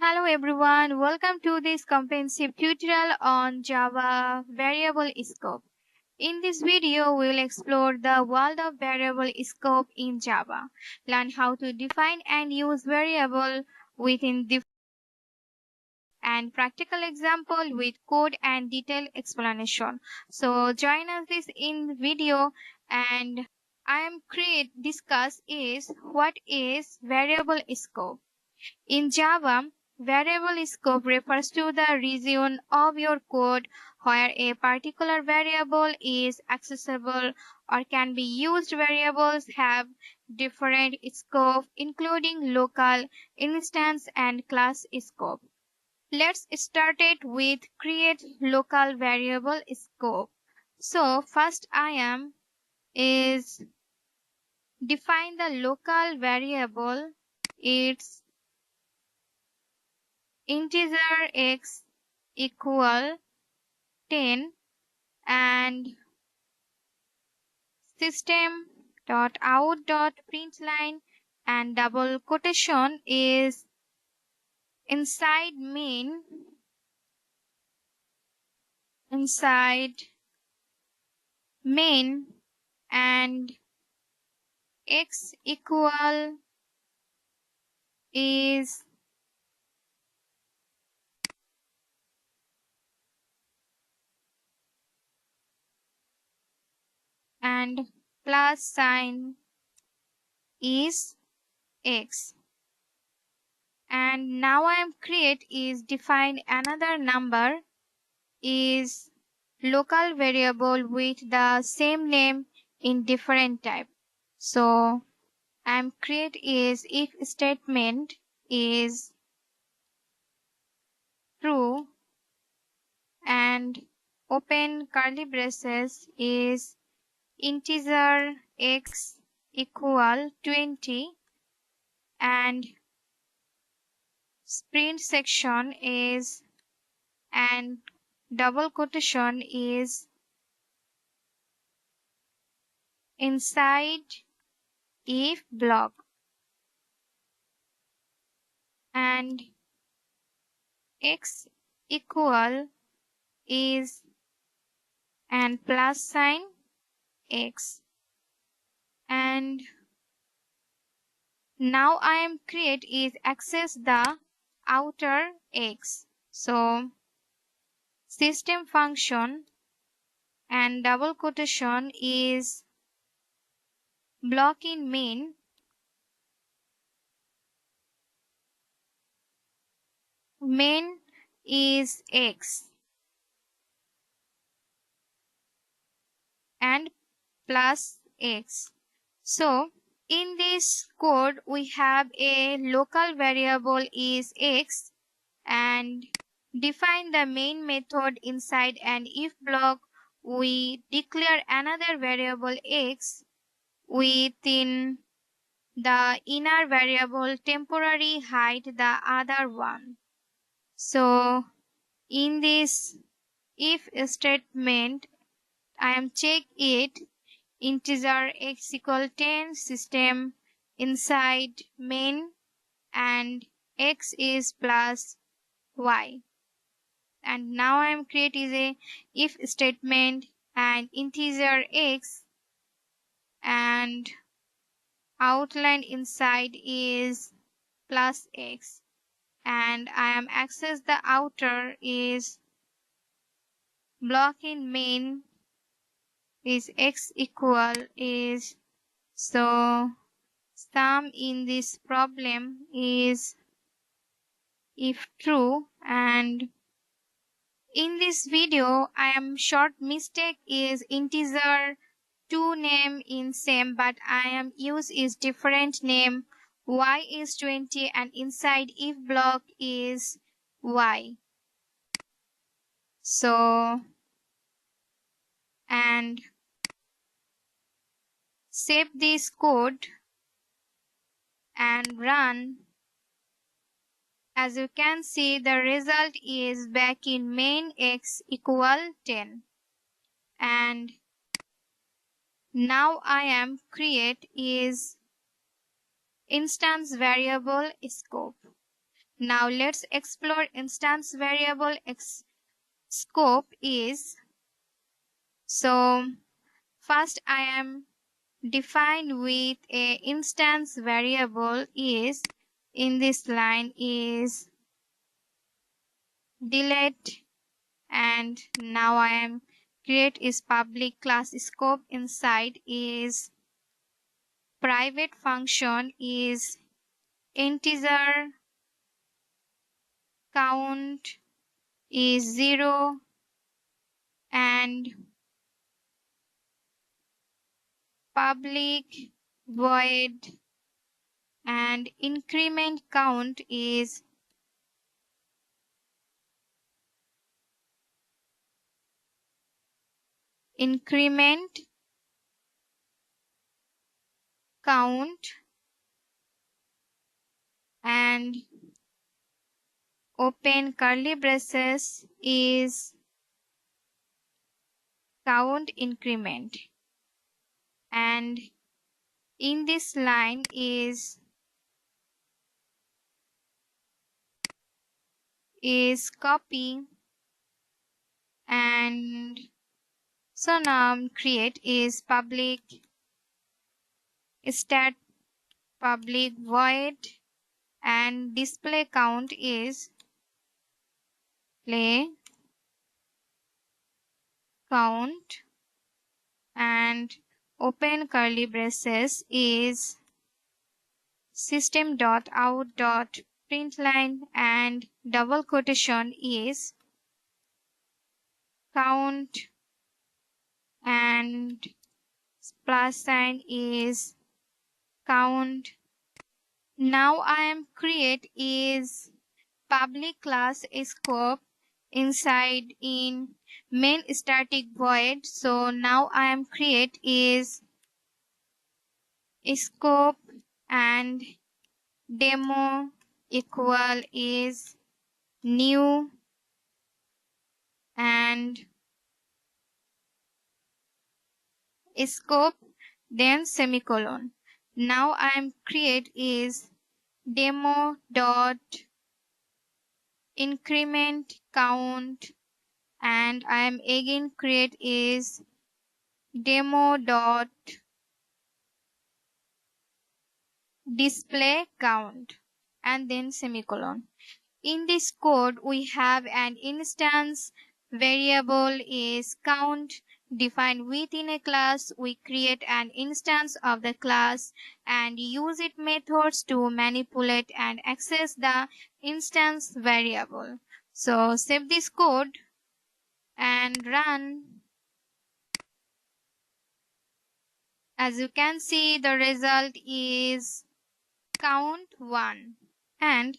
Hello everyone, welcome to this comprehensive tutorial on Java variable scope. In this video, we will explore the world of variable scope in Java, learn how to define and use variable within the and practical example with code and detailed explanation. So join us this in video and I am discuss is what is variable scope. In Java, variable scope refers to the region of your code where a particular variable is accessible or can be used. Variables have different scope, including local, instance, and class scope. Let's start it with create local variable scope. So first I am is define the local variable. It's integer x equal 10 and system.out.println and double quotation is inside main and x equal is and plus sign is x. And now I am create is define another number is local variable with the same name in different type. So I am create is if statement is true and open curly braces is integer x equal 20 and print section is and double quotation is inside if block and x equal is and plus sign x. And now I am create is access the outer x. So system function and double quotation is block in main is x and plus x. So in this code we have a local variable is x and define the main method inside an if block. We declare another variable x within the inner variable temporary hide the other one. So in this if statement I am check it integer x equal 10 system inside main and x is plus y. And now I am create is a if statement and integer x and outline inside is plus x and I am access the outer is block in main is x equal is. So sum in this problem is if true. And in this video I am short mistake is integer 2 name in same but I am use is different name. Y is 20 and inside if block is y. So and save this code and run. As you can see the result is back in main x equal 10 and now I am create is instance variable scope. Now let's explore instance variable scope is. So first I am defined with a instance variable is in this line is delete, and now I am create is public class scope inside is private function is integer count is 0 and public void and increment count is increment count and open curly braces is count increment, and in this line is copy, and so now create is public stat public void and display count is play count and open curly braces is system.out.println and double quotation is count and plus sign is count. Now I am create is public class scope inside in main static void. So now I am create is scope and demo equal is new and scope then semicolon. Now I am create is demo dot increment count, and I am again create is demo dot display count and then semicolon. In this code, we have an instance variable is count defined within a class. We create an instance of the class and use its methods to manipulate and access the instance variable. So save this code and run. As you can see, the result is count 1, and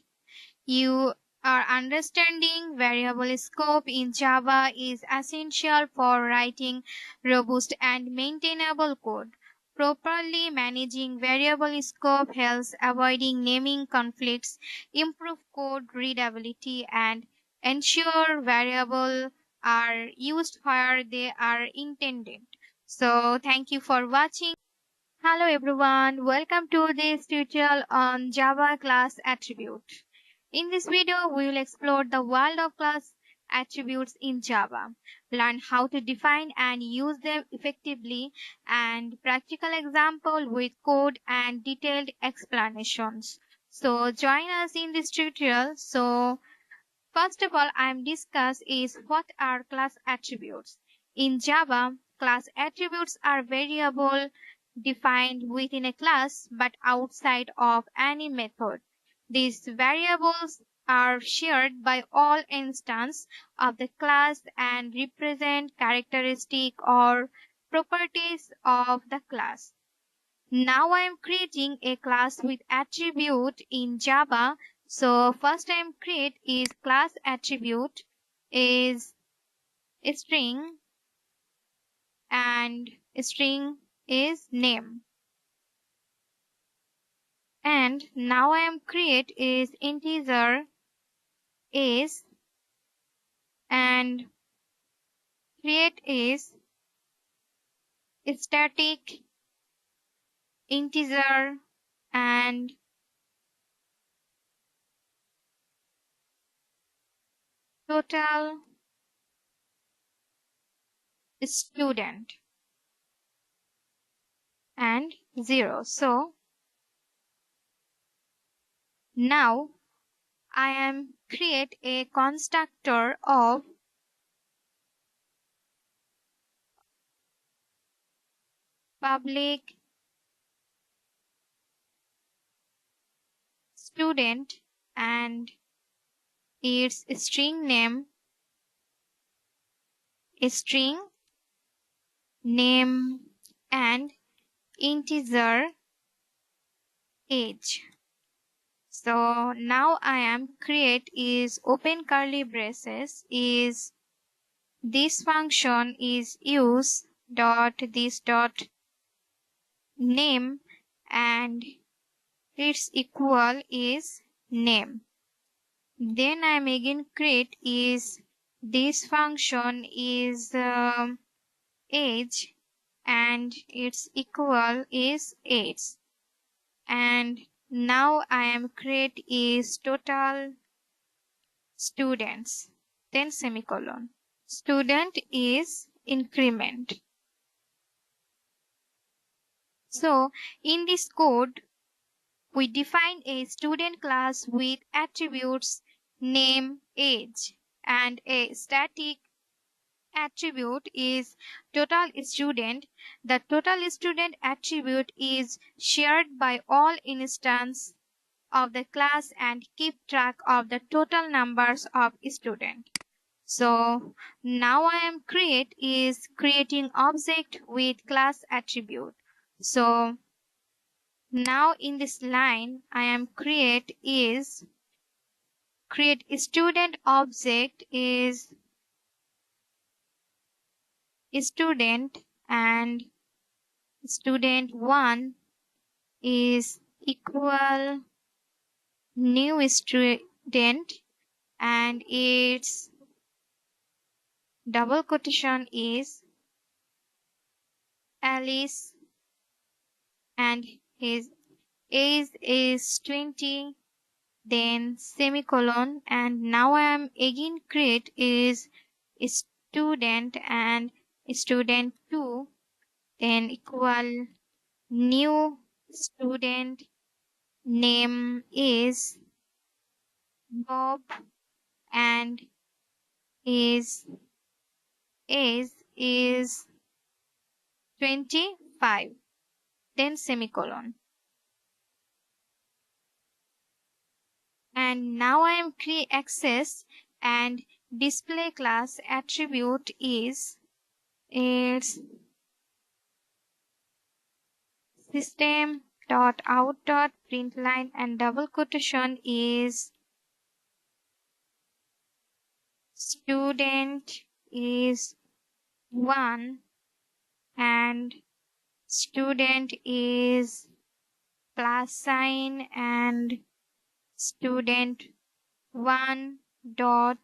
you are understanding variable scope in Java is essential for writing robust and maintainable code. Properly managing variable scope helps avoiding naming conflicts, improve code readability, and ensure variables are used where they are intended. So thank you for watching. Hello everyone, welcome to this tutorial on Java class attribute. In this video, we will explore the world of class attributes in Java, learn how to define and use them effectively, and practical example with code and detailed explanations. So join us in this tutorial. So first of all, I am discuss is what are class attributes. In Java, class attributes are variable defined within a class but outside of any method. These variables are shared by all instances of the class and represent characteristics or properties of the class. Now I am creating a class with attribute in Java. So first I am create is class attribute is string, and string is name. And now I am create is integer is, and create is static integer and total student and 0. So now I am create a constructor of public student and its string name and integer age. So now I am create is open curly braces is this function is use dot this dot name and its equal is name. Then I am again create is this function is age and its equal is age. And now I am create is total students, then semicolon. Student is increment. So in this code, we define a student class with attributes name, age, and a static attribute is total student. The total student attribute is shared by all instances of the class and keep track of the total numbers of students. So now I am creating object with class attribute. So now in this line I am create student object is student and student 1 is equal new student and its double quotation is Alice and his age is 20, then semicolon. And now I am again create is student and student 2, then equal new student name is Bob and his age is 25, then semicolon. And now I am create access and display class attribute is its system dot out dot println and double quotation is student is 1 and student is plus sign and student 1 dot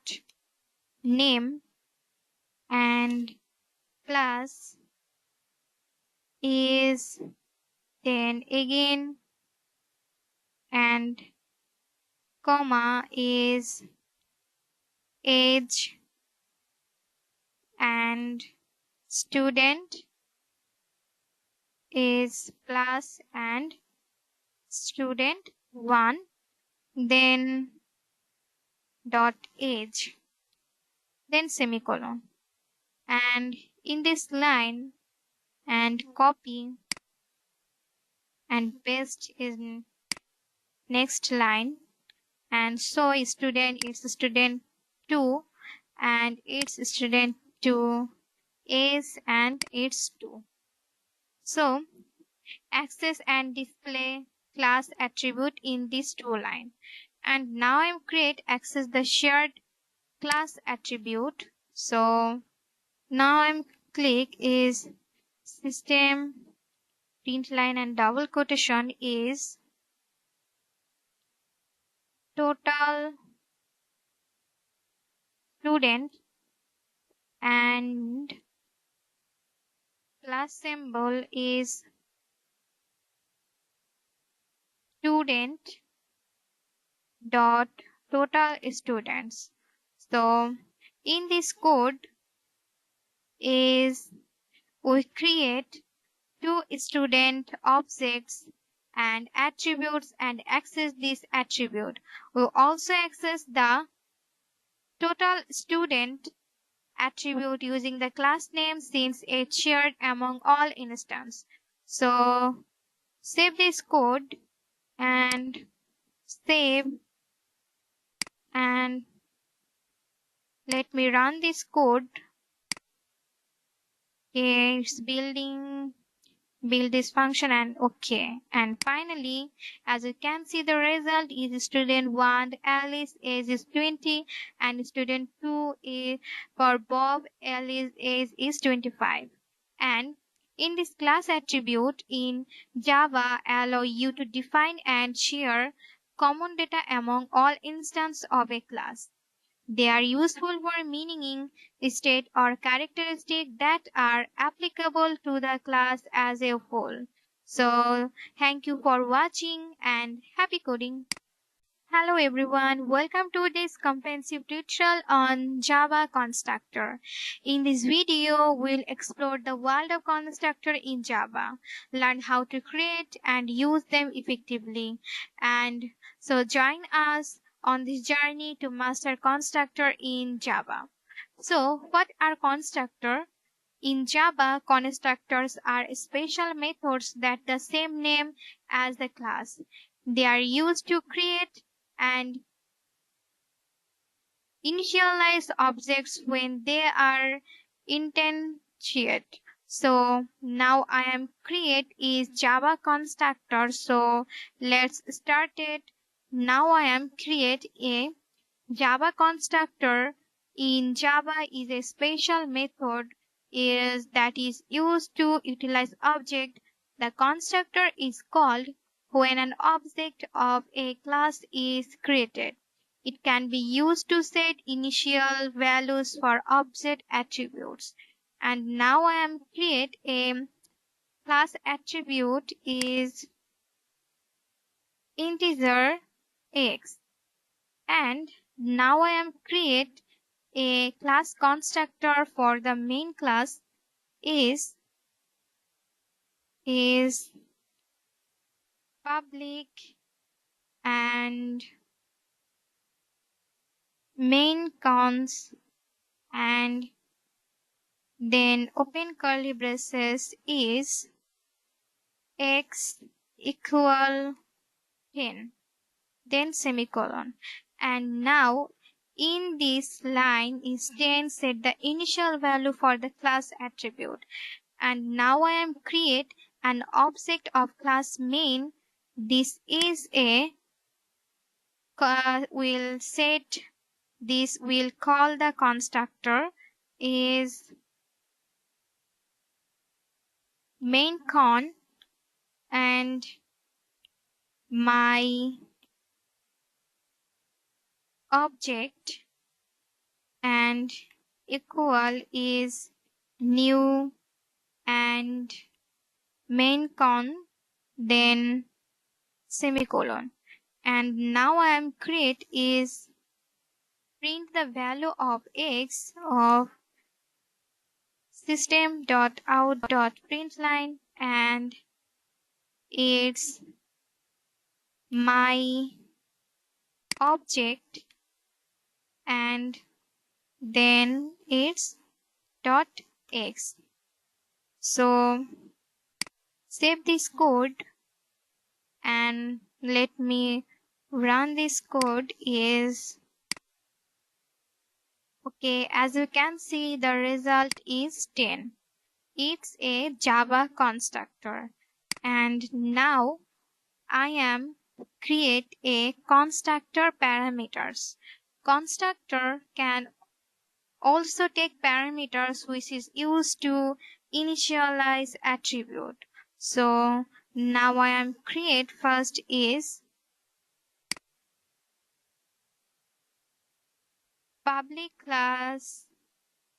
name and plus is then again and comma is age and student is plus and student 1 then dot age then semicolon. And in this line and copy and paste in next line and so student is student 2 and its student 2 is and its 2. So access and display class attribute in these two line. And now I'm create access the shared class attribute. So now I'm click is system println and double quotation is total student and plus symbol is student dot total students. So in this code is we create two student objects and attributes and access this attribute. We also access the total student attribute using the class name since it's shared among all instances. So save this code and save, and let me run this code. Okay, it's build this function and okay. And finally, as you can see, the result is student 1 Alice age is 20 and student 2 is for Bob Alice age is 25. And in this class attribute in Java allow you to define and share common data among all instances of a class. They are useful for meaning, state, or characteristic that are applicable to the class as a whole. So, thank you for watching and happy coding. Hello everyone, welcome to this comprehensive tutorial on Java Constructor. In this video, we'll explore the world of constructor in Java, learn how to create and use them effectively. And so join us on this journey to master constructor in Java. So what are constructor? In Java, constructors are special methods that the same name as the class. They are used to create and initialize objects when they are instantiated. So now I am create is Java constructor. So let's start it. Now I am create a Java constructor. In Java is a special method is that is used to utilize object. The constructor is called when an object of a class is created. It can be used to set initial values for object attributes. And now I am create a class attribute is integer x. And now I am create a class constructor for the main class is public and main cons, and then open curly braces is x equal 10, then semicolon. And now in this line is 10 set the initial value for the class attribute. And now I am create an object of class main. This is a will set this will call the constructor is main con, and my object and equal is new and main con, then semicolon. And now I am create is print the value of x of system.out.println, and it's my object and then it's dot x. So save this code and let me run this code is okay. As you can see, the result is 10. It's a Java constructor. And now I am create a constructor parameters. Constructor can also take parameters which is used to initialize attribute. So now I am create first is public class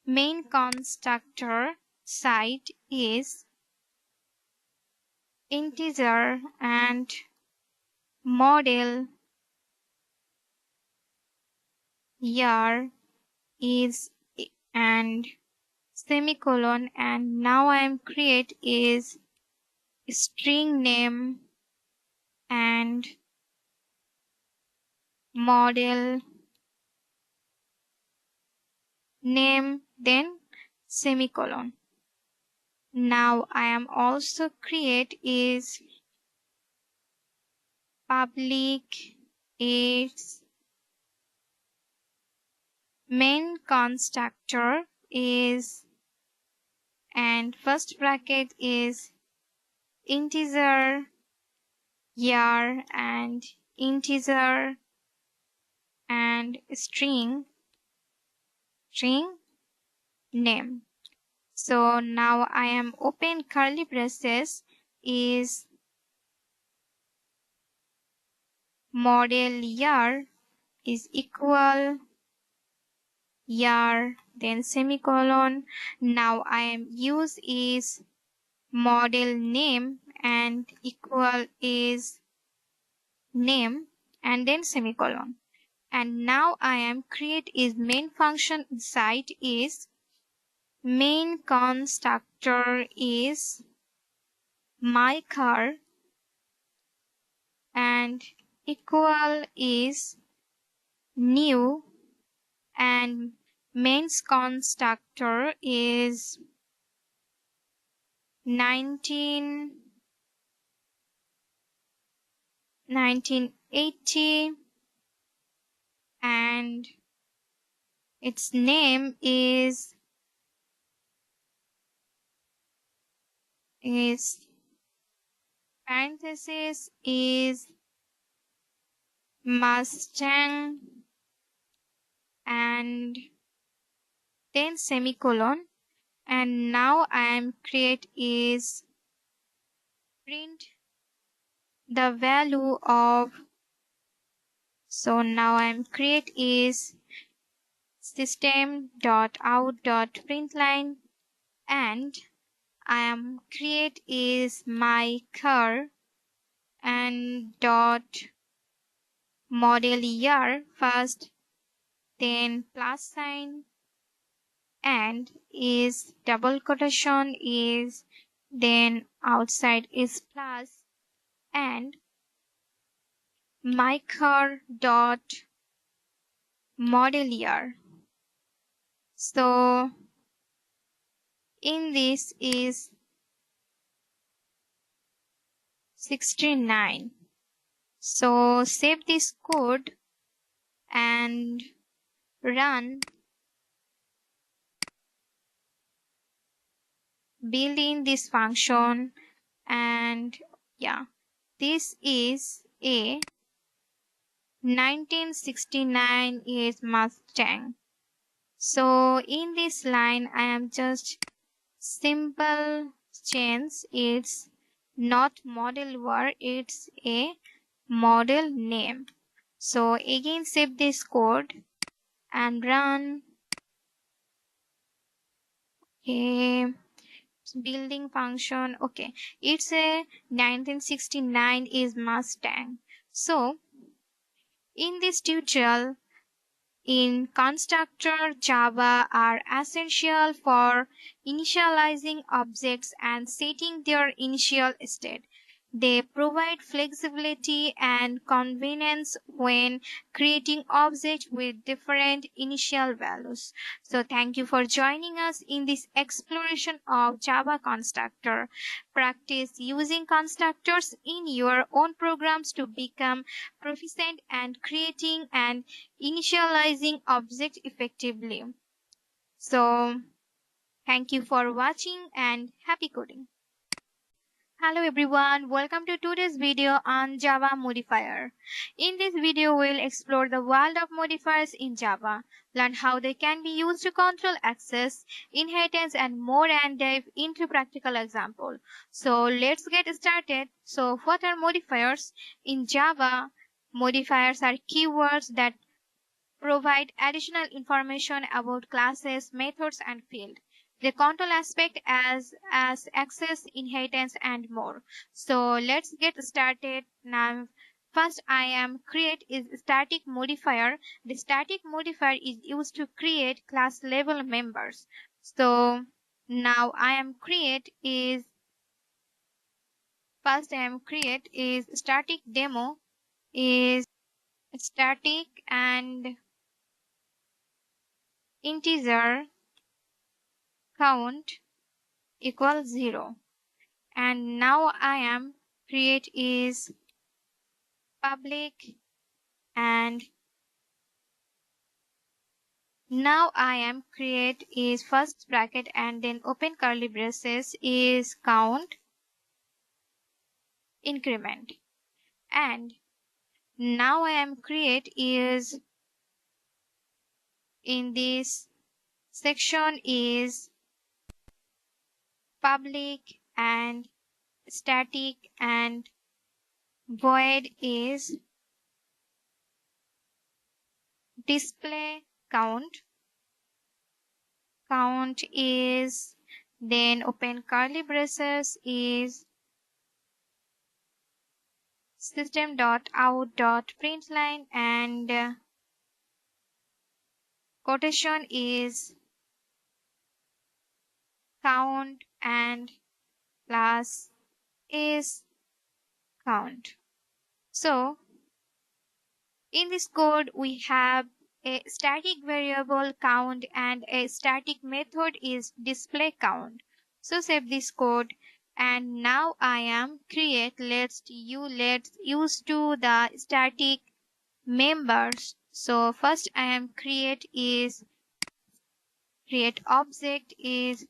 main constructor site is integer and model year is and semicolon, and now I am create is string name and model name, then semicolon. Now I am also create is public its main constructor is, and first bracket is integer year and integer and string name. So now I am open curly braces is model year is equal year, then semicolon. Now I am use is model name and equal is name and then semicolon. And now I am create is main function inside is main constructor is my car and equal is new, and mains constructor is 1980 and its name is parenthesis is Mustang and then semicolon. And now I am create is print the value of, so now I am create is system.out.println, and I am create is my car and dot model year first, then plus sign and is double quotation is, then outside is plus, and my car dot model year. So in this is 69. So save this code and run, build in this function, and yeah, this is a 1969 is Mustang. So in this line I am just simple change, it's not model war, it's a model name. So again save this code and run. Okay, building function. Okay, it's a 1969 is Mustang. So in this tutorial, in constructor Java are essential for initializing objects and setting their initial state. They provide flexibility and convenience when creating objects with different initial values. So thank you for joining us in this exploration of Java constructor. Practice using constructors in your own programs to become proficient and creating and initializing objects effectively. So thank you for watching and happy coding. Hello everyone, welcome to today's video on Java modifier. In this video, we'll explore the world of modifiers in Java, learn how they can be used to control access, inheritance, and more, and dive into practical example. So let's get started. So what are modifiers? In Java, modifiers are keywords that provide additional information about classes, methods, and field. They control aspects as access, inheritance, and more. So let's get started now. first I am create is static modifier. The static modifier is used to create class level members. So now I am create is first I am create is static demo is static and integer count equals 0. And now I am create is public and now I am create is first bracket and then open curly braces is count increment. And now I am create is in this section is public and static and void is display count. Count is then open curly braces is system.out.println and quotation is count and plus is count. So in this code we have a static variable count and a static method is display count. So save this code and now I am create let's use to the static members. So first I am create is create object is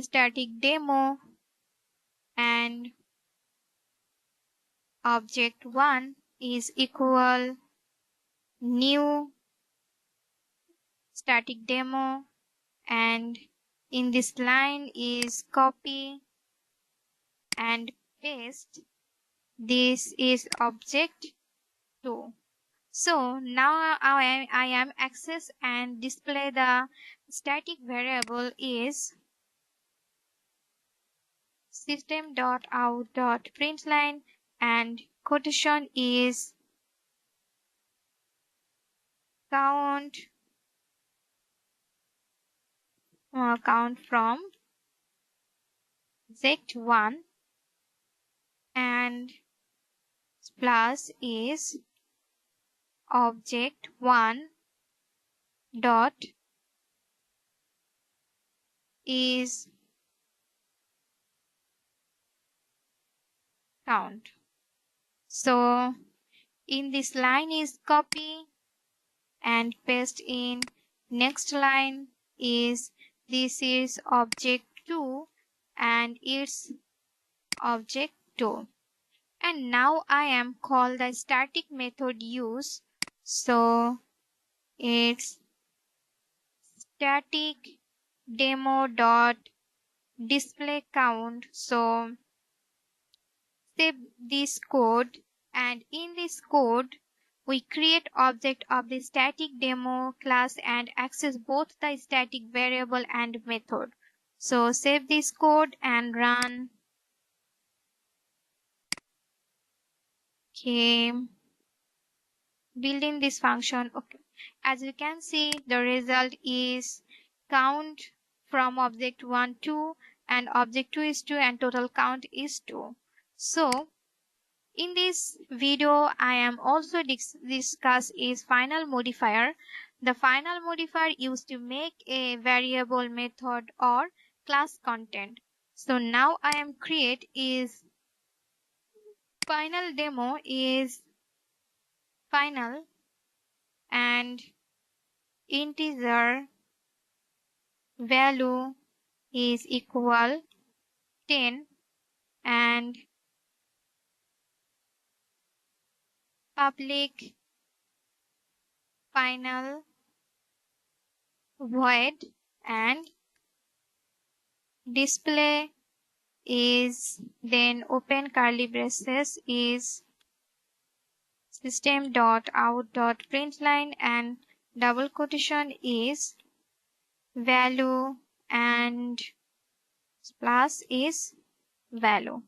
static demo and object 1 is equal new static demo and in this line is copy and paste. This is object 2. So now I am access and display the static variable is system.out.println and quotation is count count from z1 and plus is object 1 dot is count. So in this line is copy and paste in next line is this is object 2 and it's object 2. And now I am call the static method use. So it's static demo dot display count. So save this code and in this code we create object of the static demo class and access both the static variable and method. So save this code and run. Okay, building this function. Okay, as you can see the result is count from object 1 2 and object 2 is 2 and total count is 2. So in this video I am also discuss is final modifier. The final modifier used to make a variable method or class content. So now I am create is final demo is final and integer value is equal 10 and public final void and display is then open curly braces is system.out.println and double quotation is value and plus is value.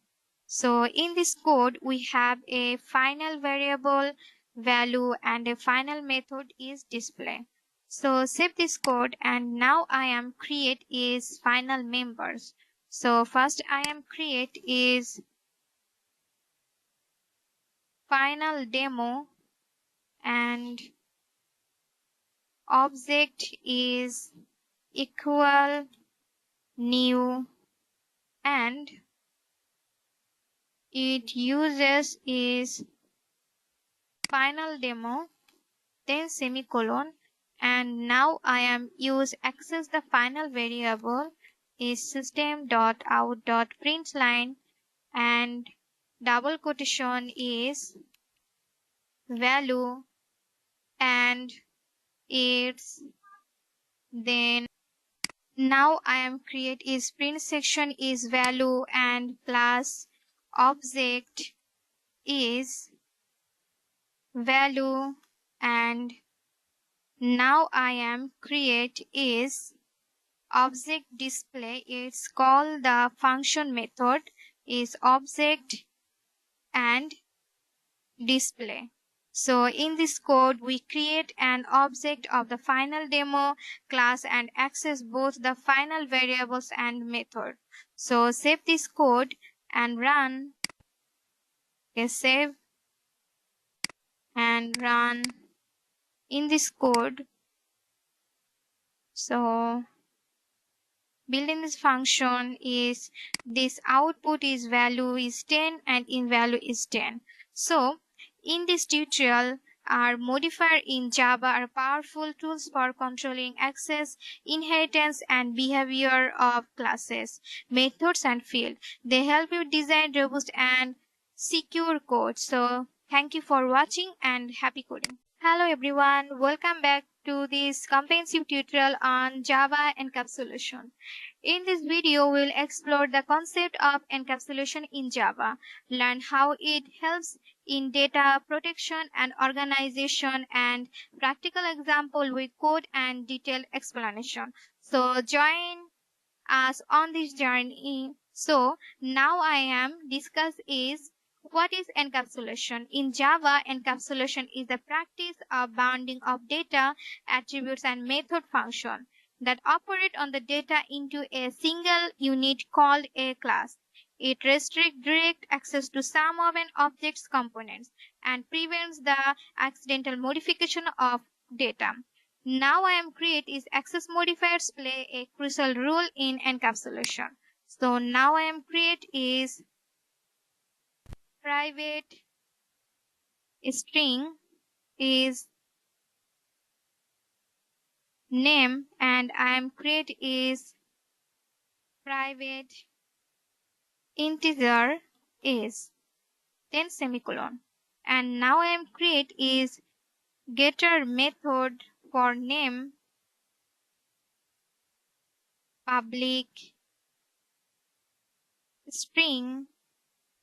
So in this code, we have a final variable value and a final method is display. So save this code, and now I am create is final members. So first I am create is final demo, and object is equal new, and it uses is final demo, then semicolon, and now I am use access the final variable is system.out.println, and double quotation is value, and it's then now I am create is print section is value and plus object is value, and now I am create is object display. It's called the function method is object and display. So in this code, we create an object of the final demo class and access both the final variables and method. So save this code and run. Okay, save and run in this code. So building this function is this output is value is 10 and in value is 10. So in this tutorial, our modifier in Java are powerful tools for controlling access, inheritance, and behavior of classes, methods, and fields. They help you design robust and secure code. So thank you for watching and happy coding. Hello everyone, welcome back to this comprehensive tutorial on Java encapsulation. In this video, we'll explore the concept of encapsulation in Java, learn how it helps in data protection and organization, and practical example with code and detailed explanation. So join us on this journey. So now I am discuss is what is encapsulation. In Java, encapsulation is the practice of bounding of data, attributes, and method function that operate on the data into a single unit called a class. It restricts direct access to some of an object's components and prevents the accidental modification of data. Now I am create is access modifiers play a crucial role in encapsulation. So now I am create is private string is name, and I am create is private integer is, then semicolon, and now I am create is getter method for name public string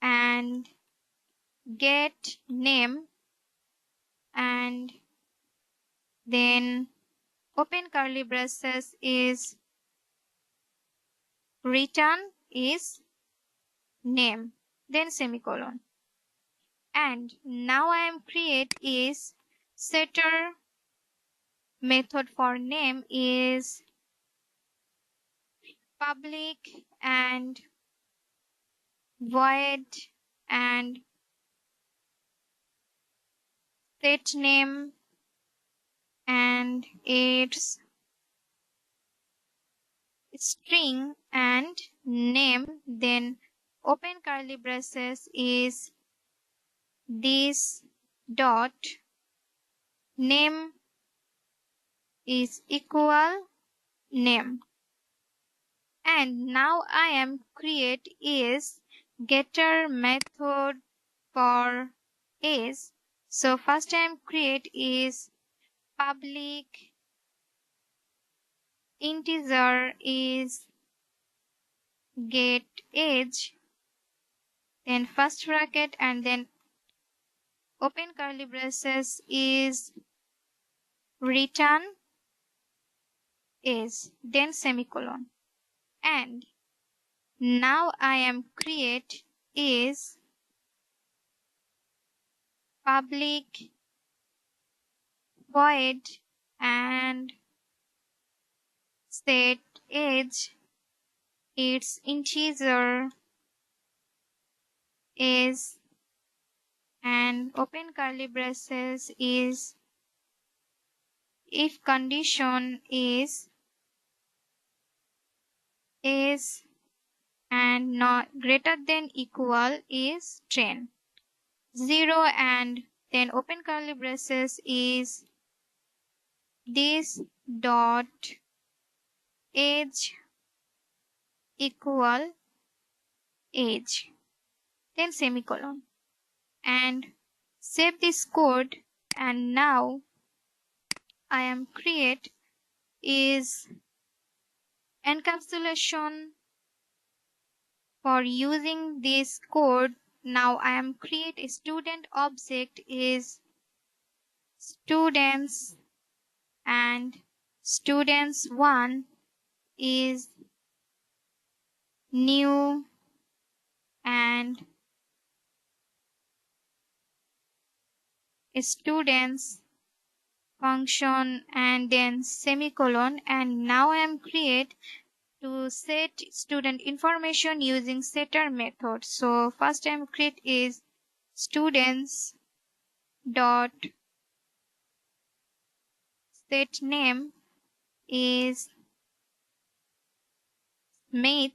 and get name, and then open curly braces is return is name, then semicolon, and now I am create is setter method for name is public and void and set name and its string and name, then open curly braces is this dot name is equal name, and now I am create is getter method for is. So first I am create is public integer is get age, then first bracket and then open curly braces is return is, then semicolon, and now I am create is public void and set age its integer is and open curly braces is if condition is and not greater than equal is 10. 0 and then open curly braces is this dot age equal age, then semicolon, and save this code. And now I am create is encapsulation for using this code. Now I am create a student object is students and students1 is new and students function and then semicolon. And now I am create to set student information using setter method. So first I am create is students dot set name is Smith,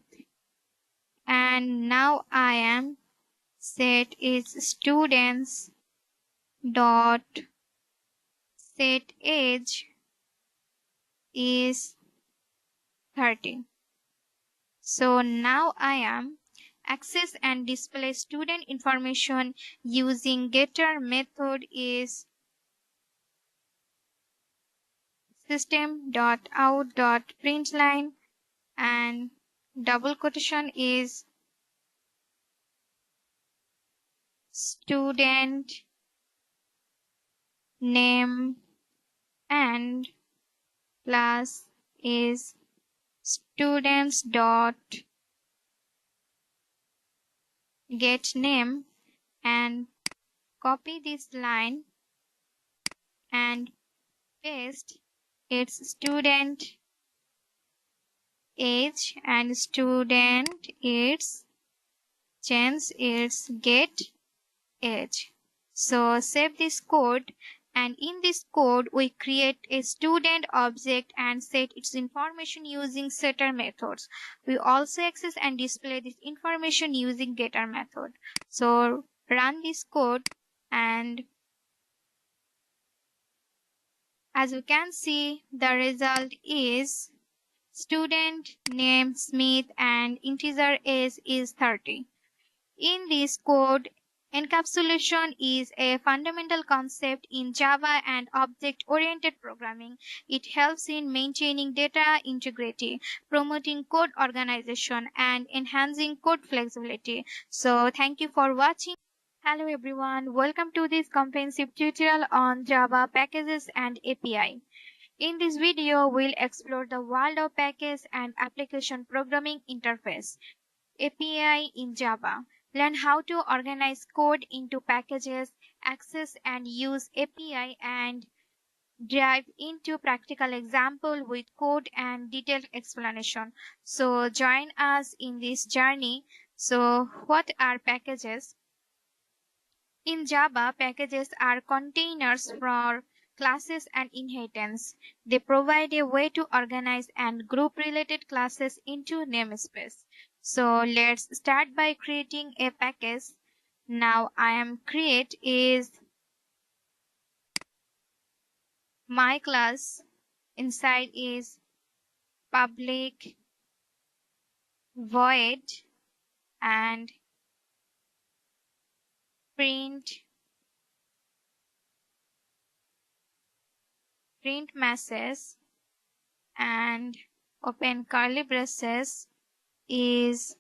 and now I am set is students dot set age is 30. So now I am access and display student information using getter method is system.out.println and double quotation is student name and class is students dot get name, and copy this line and paste its student age and student its change its get age. So save this code, and in this code we create a student object and set its information using setter methods. We also access and display this information using getter method. So run this code, and as you can see the result is student name Smith and integer age is 30. In this code, encapsulation is a fundamental concept in Java and object-oriented programming. It helps in maintaining data integrity, promoting code organization, and enhancing code flexibility. So thank you for watching. Hello everyone, welcome to this comprehensive tutorial on Java packages and API. In this video, we'll explore the world of package and application programming interface. API in Java. Learn how to organize code into packages, access and use API, and dive into practical example with code and detailed explanation. So join us in this journey. So what are packages? In Java, packages are containers for classes and inheritance. They provide a way to organize and group related classes into namespace. So let's start by creating a package. Now I am create is my class. Inside is public void and print message and open curly braces is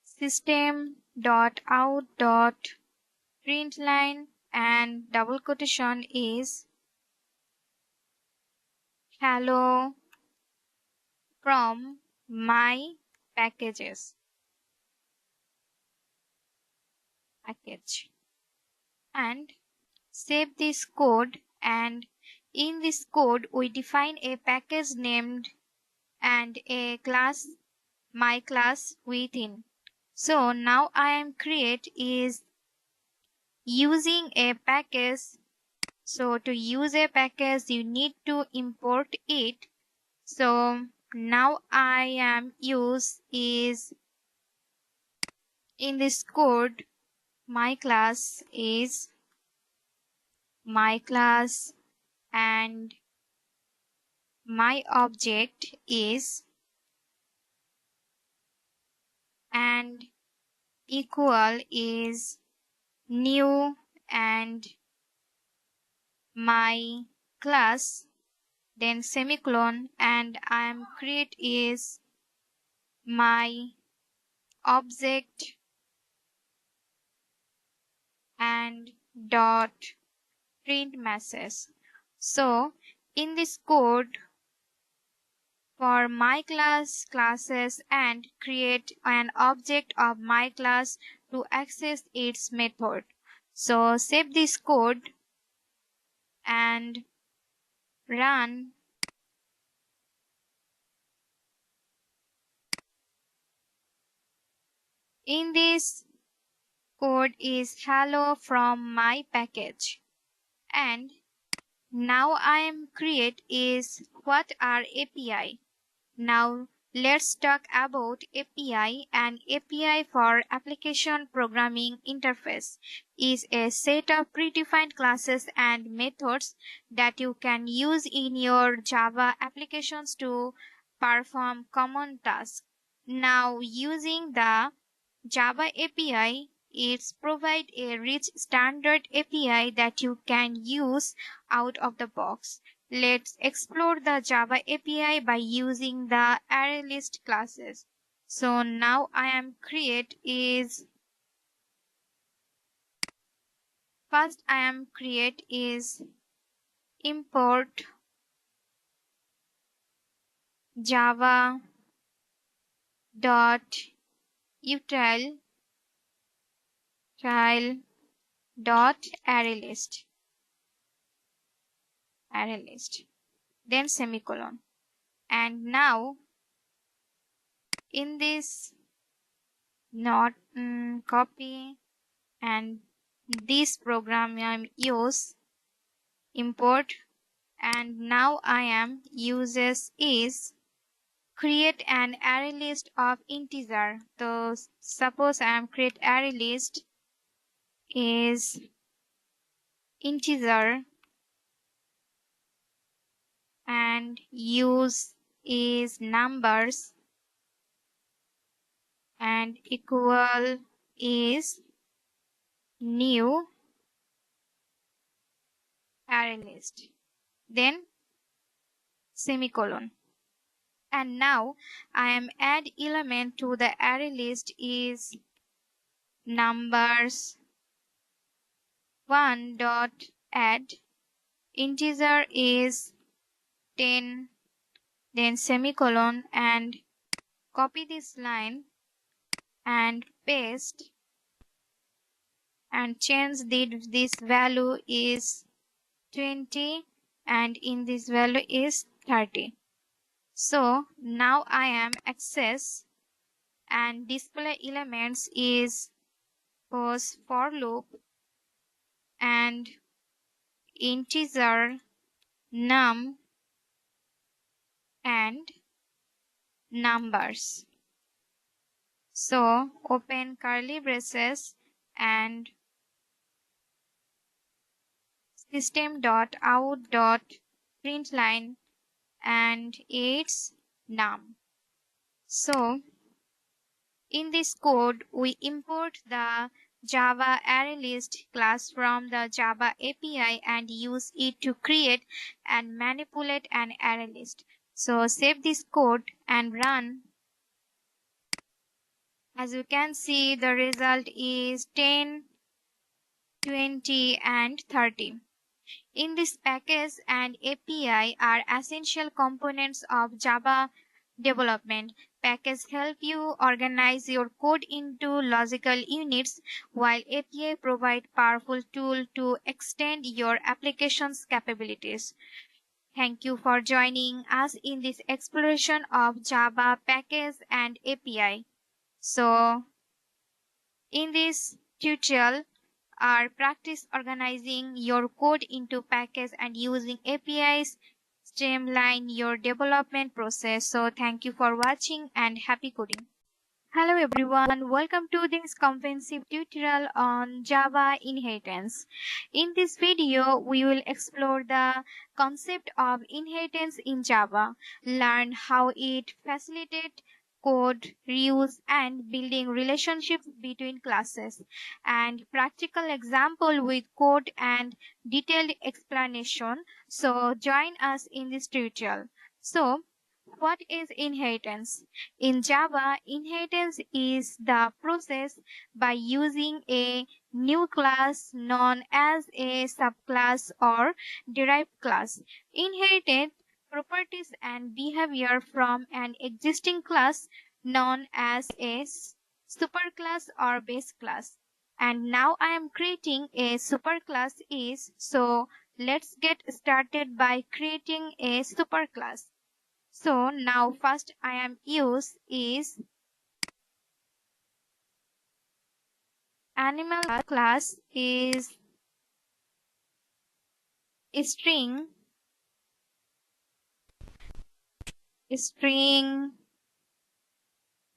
system.out.println and double quotation is hello from my packages package and save this code, and in this code we define a package named and a class, my class within. So now I am create is using a package. So to use a package you need to import it. So now I am use is in this code my class is my class and my object is and equal is new and my class, then semicolon, and I am create is my object and dot print message. So in this code for my class classes and create an object of my class to access its method. So save this code and run. In this code is hello from my package, and now I am create is what are API. Now let's talk about API. An API for Application Programming Interface is a set of predefined classes and methods that you can use in your Java applications to perform common tasks. Now using the Java API, it's provide a rich standard API that you can use out of the box. Let's explore the Java API by using the ArrayList classes. So now I am create is first I am create is import java dot util dot ArrayList then semicolon, and now in this not copy and this program I am use import, and now I am uses is create an array list of integer. So suppose I am create array list is integer and use is numbers and equal is new array list, then semicolon. And now I am add element to the array list is numbers 1 dot add integer is 10, then semicolon, and copy this line and paste and change this value is 20 and in this value is 30. So now I am access and display elements is post for loop and integer num and numbers. So open curly braces and system.out.println and its num. So in this code we import the Java ArrayList class from the Java API and use it to create and manipulate an array list. So save this code and run. As you can see, the result is 10, 20 and 30. In this package and API are essential components of Java development. package help you organize your code into logical units, while API provide powerful tool to extend your application's capabilities. Thank you for joining us in this exploration of Java package and API. So, in this tutorial, our practice organizing your code into packets and using APIs streamline your development process. So thank you for watching and happy coding. Hello everyone, welcome to this comprehensive tutorial on Java inheritance. In this video, we will explore the concept of inheritance in Java, learn how it facilitates code reuse and building relationships between classes, and practical example with code and detailed explanation. So join us in this tutorial. So what is inheritance? In Java, inheritance is the process by using a new class known as a subclass or derived class. Inherited properties and behavior from an existing class known as a superclass or base class. And now I am creating a superclass is, so let's get started by creating a superclass. So now first I am use is animal class is string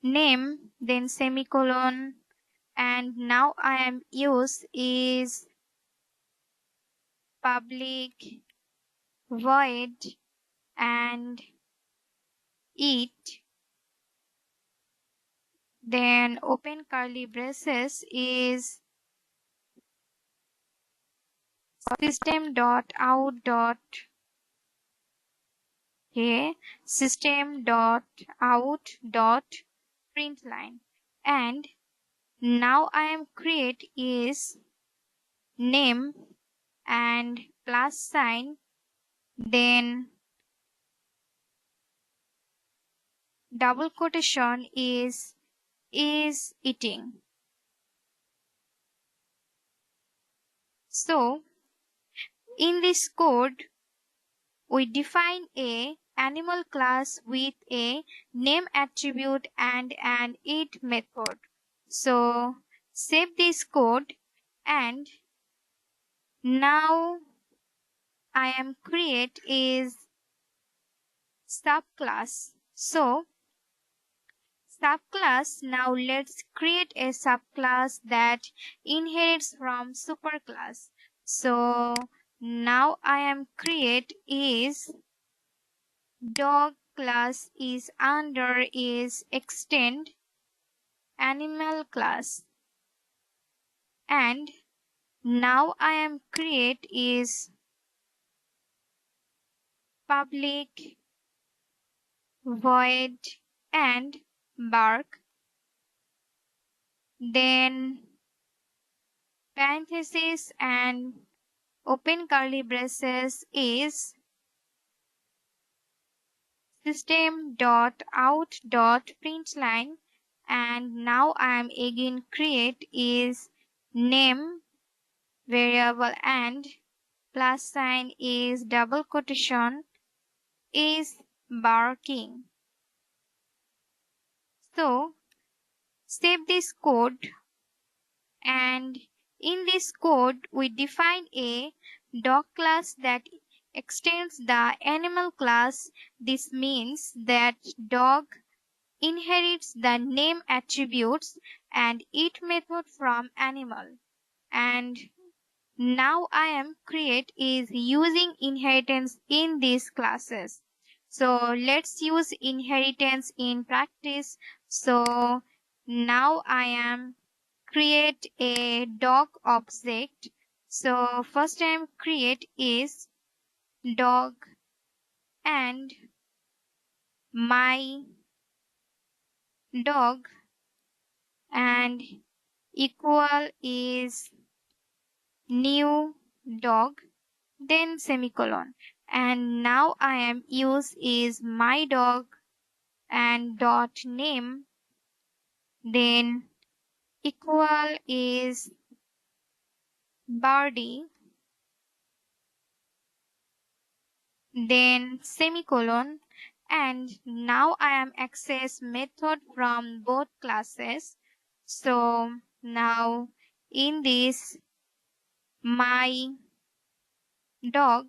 name, then semicolon, and now I am use is public void and it, then open curly braces is system.out.println, and now I am create is name and plus sign, then double quotation is eating. So in this code we define a animal class with a name attribute and an it method. So save this code, and now I am create is subclass. So subclass, now let's create a subclass that inherits from superclass. So now I am create is dog class is under is extend animal class, and now I am create is public void and bark, then parenthesis and open curly braces is system.out.println, and now I am again create is name variable and plus sign is double quotation is barking. So save this code, and in this code we define a dog class that extends the animal class. This means that dog inherits the name attributes and it method from animal. And now I am create is using inheritance in these classes. So let's use inheritance in practice. So now I am create a dog object. So first I am create is dog and my dog and equal is new dog, then semicolon, and now I am use is my dog and dot name, then equal is birdie, then semicolon, and now I am access method from both classes. So now in this my dog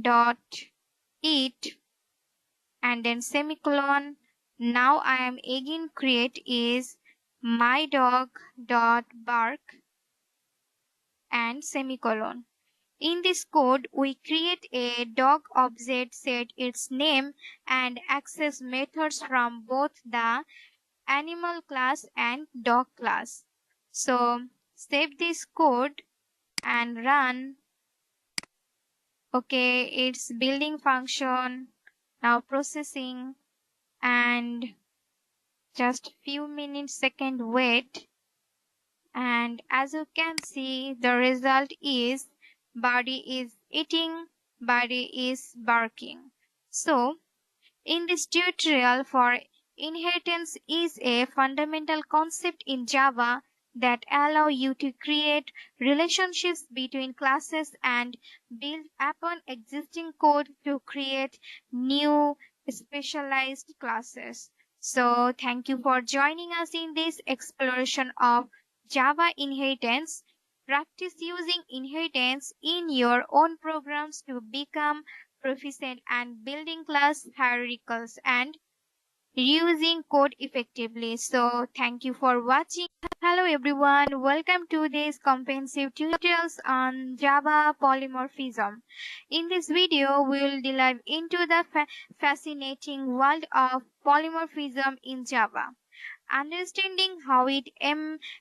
dot eat and then semicolon. Now I am again create is my dog dot bark and semicolon. In this code, we create a dog object, set its name and access methods from both the animal class and dog class. So save this code and run. Okay, it's building function now processing, and just few minutes second wait, and as you can see the result is Birdie is eating, Birdie is barking. So in this tutorial for inheritance is a fundamental concept in Java that allow you to create relationships between classes and build upon existing code to create new specialized classes. So thank you for joining us in this exploration of Java inheritance. Practice using inheritance in your own programs to become proficient and building class hierarchies and reusing code effectively. So thank you for watching. Hello everyone, welcome to this comprehensive tutorials on Java polymorphism. In this video, we will dive into the fascinating world of polymorphism in Java, understanding how it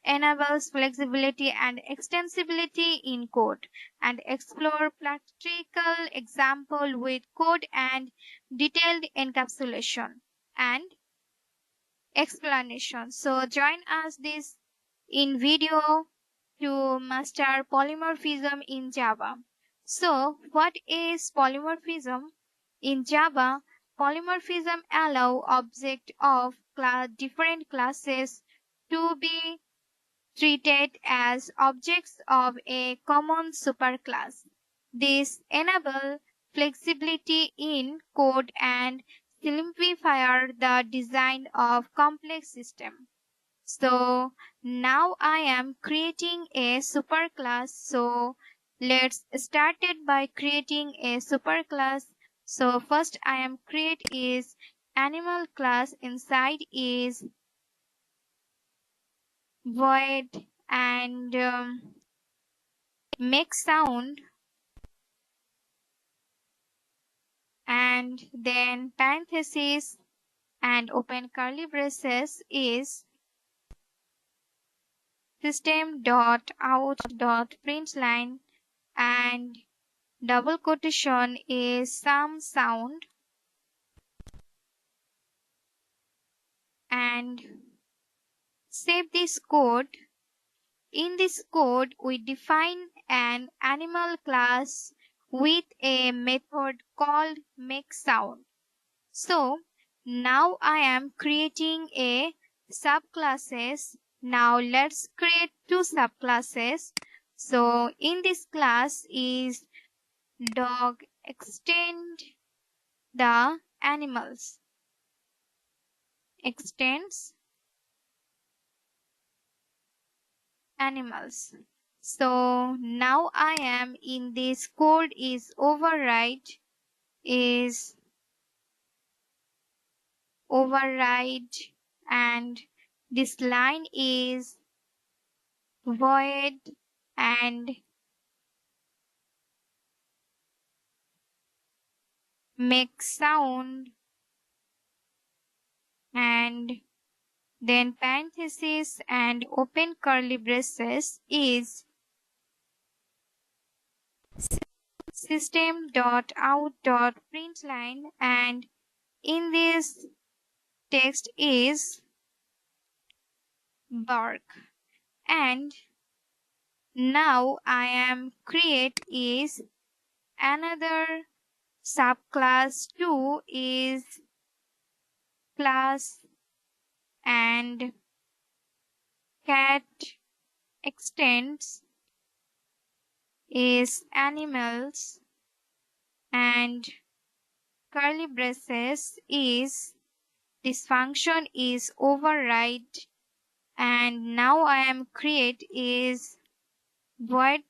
enables flexibility and extensibility in code, and explore practical example with code and detailed encapsulation and explanation. So join us this in video to master polymorphism in Java. So what is polymorphism? In Java, polymorphism allow object of different classes to be treated as objects of a common superclass. This enable flexibility in code and simplify the design of complex system. So now I am creating a superclass. So let's start it by creating a superclass. So first I am create is animal class, inside is void and make sound, and then parenthesis and open curly braces is system dot out dot println, and double quotation is some sound, and save this code. In this code, we define an animal class with a method called makeSound. So now I am creating a subclasses. Now let's create two subclasses. So in this class is dog extend the animals, extends animals. So now I am in this code is is override, and this line is void and make sound, and then parenthesis and open curly braces is system dot out dot println, and in this text is bark. And now I am create is another subclass 2 is class and cat extends is animals and curly braces is this function is override, and now I am create is void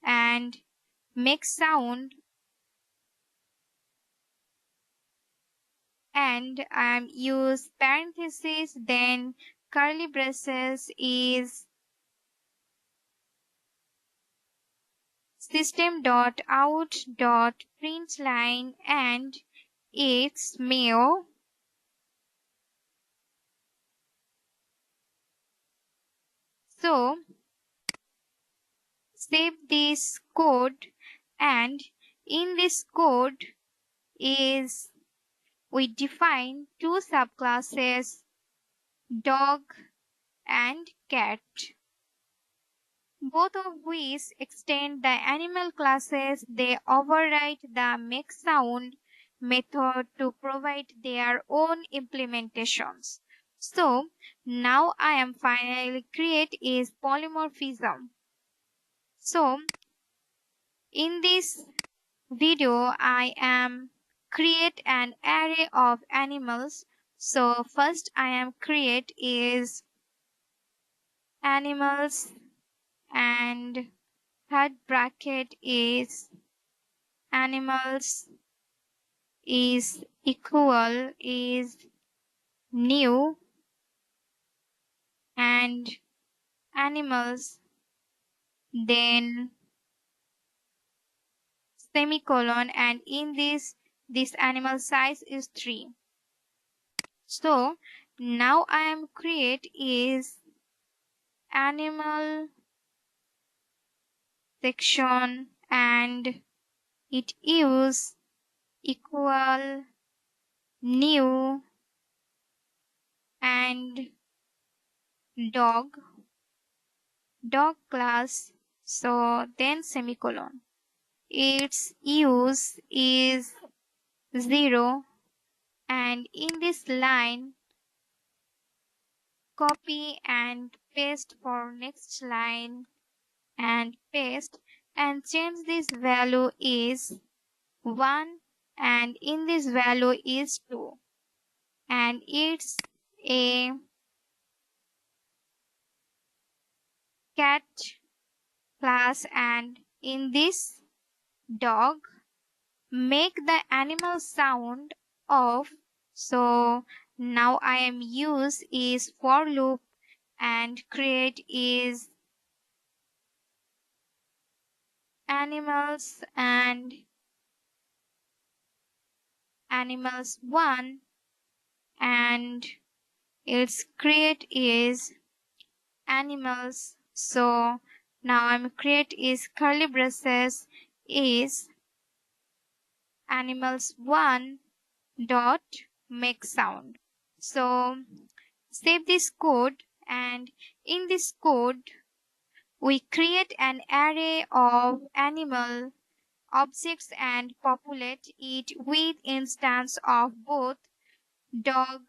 and make sound, and I am use parenthesis, then curly braces is system.out.println and it's male. So save this code, and in this code is we define two subclasses, dog and cat, both of which extend the animal classes. They override the make sound method to provide their own implementations. So now I am finally create is polymorphism. So in this video I am create an array of animals. So first I am create is animals, and third bracket is animals is equal is new and animals, then semicolon, and in this animal size is 3. So now I am create is animal section and it use equal new and dog class, so then semicolon, its use is 0, and in this line copy and paste for next line and paste and change this value is 1 and in this value is 2, and it's a cat class, and in this dog make the animal sound of. So now I am use is for loop and create is animals and animals 1 and its create is animals. So now I'm create is curly braces is animals 1 dot make sound. So save this code, and in this code we create an array of animal objects and populate it with instance of both dog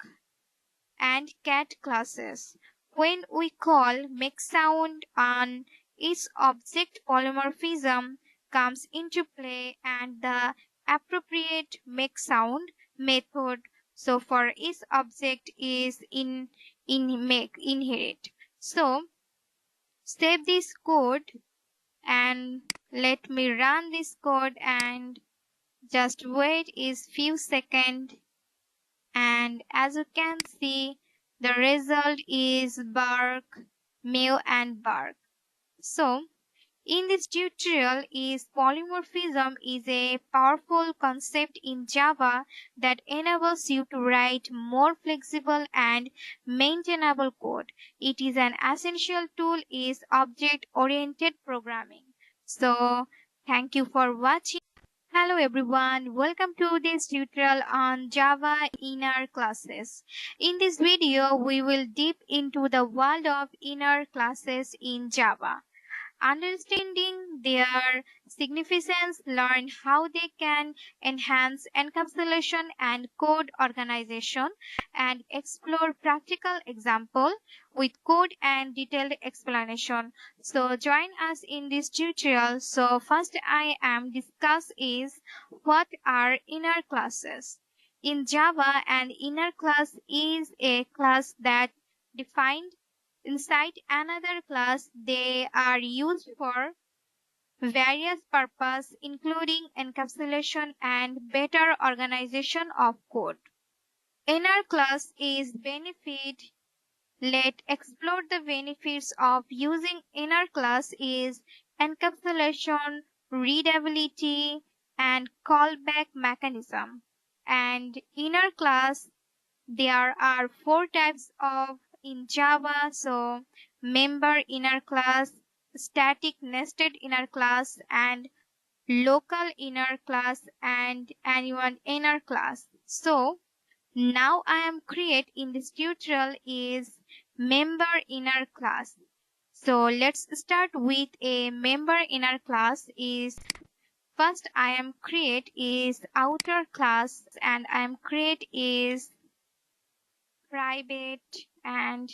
and cat classes. When we call make sound on each object, polymorphism comes into play and the appropriate make sound method so for each object is in make inherit. So save this code and let me run this code and just wait is few seconds, and as you can see the result is bark, meow and bark. So in this tutorial is polymorphism is a powerful concept in Java that enables you to write more flexible and maintainable code. It is an essential tool is object-oriented programming. So thank you for watching. Hello everyone, welcome to this tutorial on Java inner classes. In this video, we will deep into the world of inner classes in Java. understanding their significance, learn how they can enhance encapsulation and code organization, and explore practical example with code and detailed explanation. So join us in this tutorial. So first I am discuss is what are inner classes. In Java, an inner class is a class that defined inside another class. They are used for various purposes, including encapsulation and better organization of code. Inner class is benefit. Let's explore the benefits of using inner class is encapsulation, readability, and callback mechanism. And inner class, there are four types of in Java. So member inner class, static nested inner class, and local inner class, and anyone inner class. So now I am create in this tutorial is member inner class. So let's start with a member inner class is first I am create is outer class, and I am create is private, and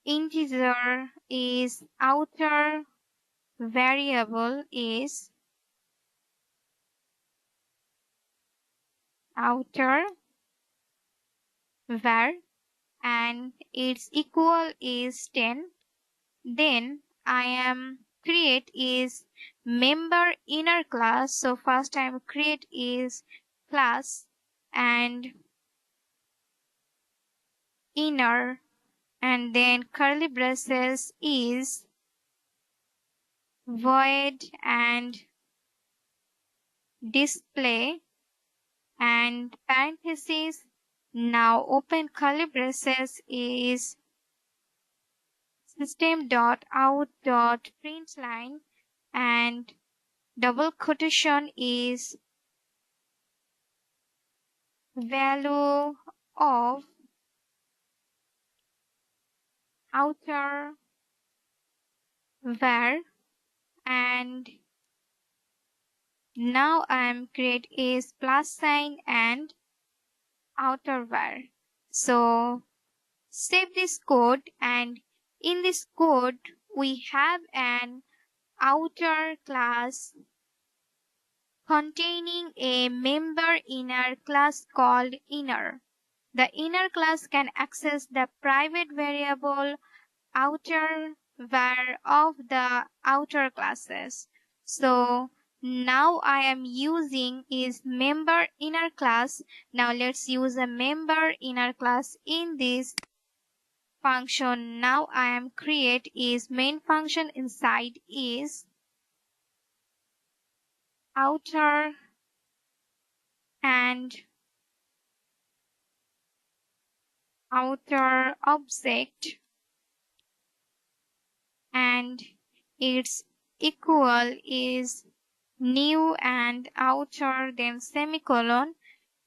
integer is outer, variable is outer var, and its equal is 10. Then I am create is member inner class. So first I am create is class and inner, and then curly braces is void and display, and parentheses. Now open curly braces is system.out.println, and double quotation is value of outer var, and now I am create is plus sign and outer var. So save this code, and in this code we have an outer class containing a member inner class called inner. The inner class can access the private variable outer var of the outer classes. So now I am using is member inner class. Now let's use a member inner class in this function. Now I am create is main function inside is outer and outer object, and its equal is new and outer, then semicolon,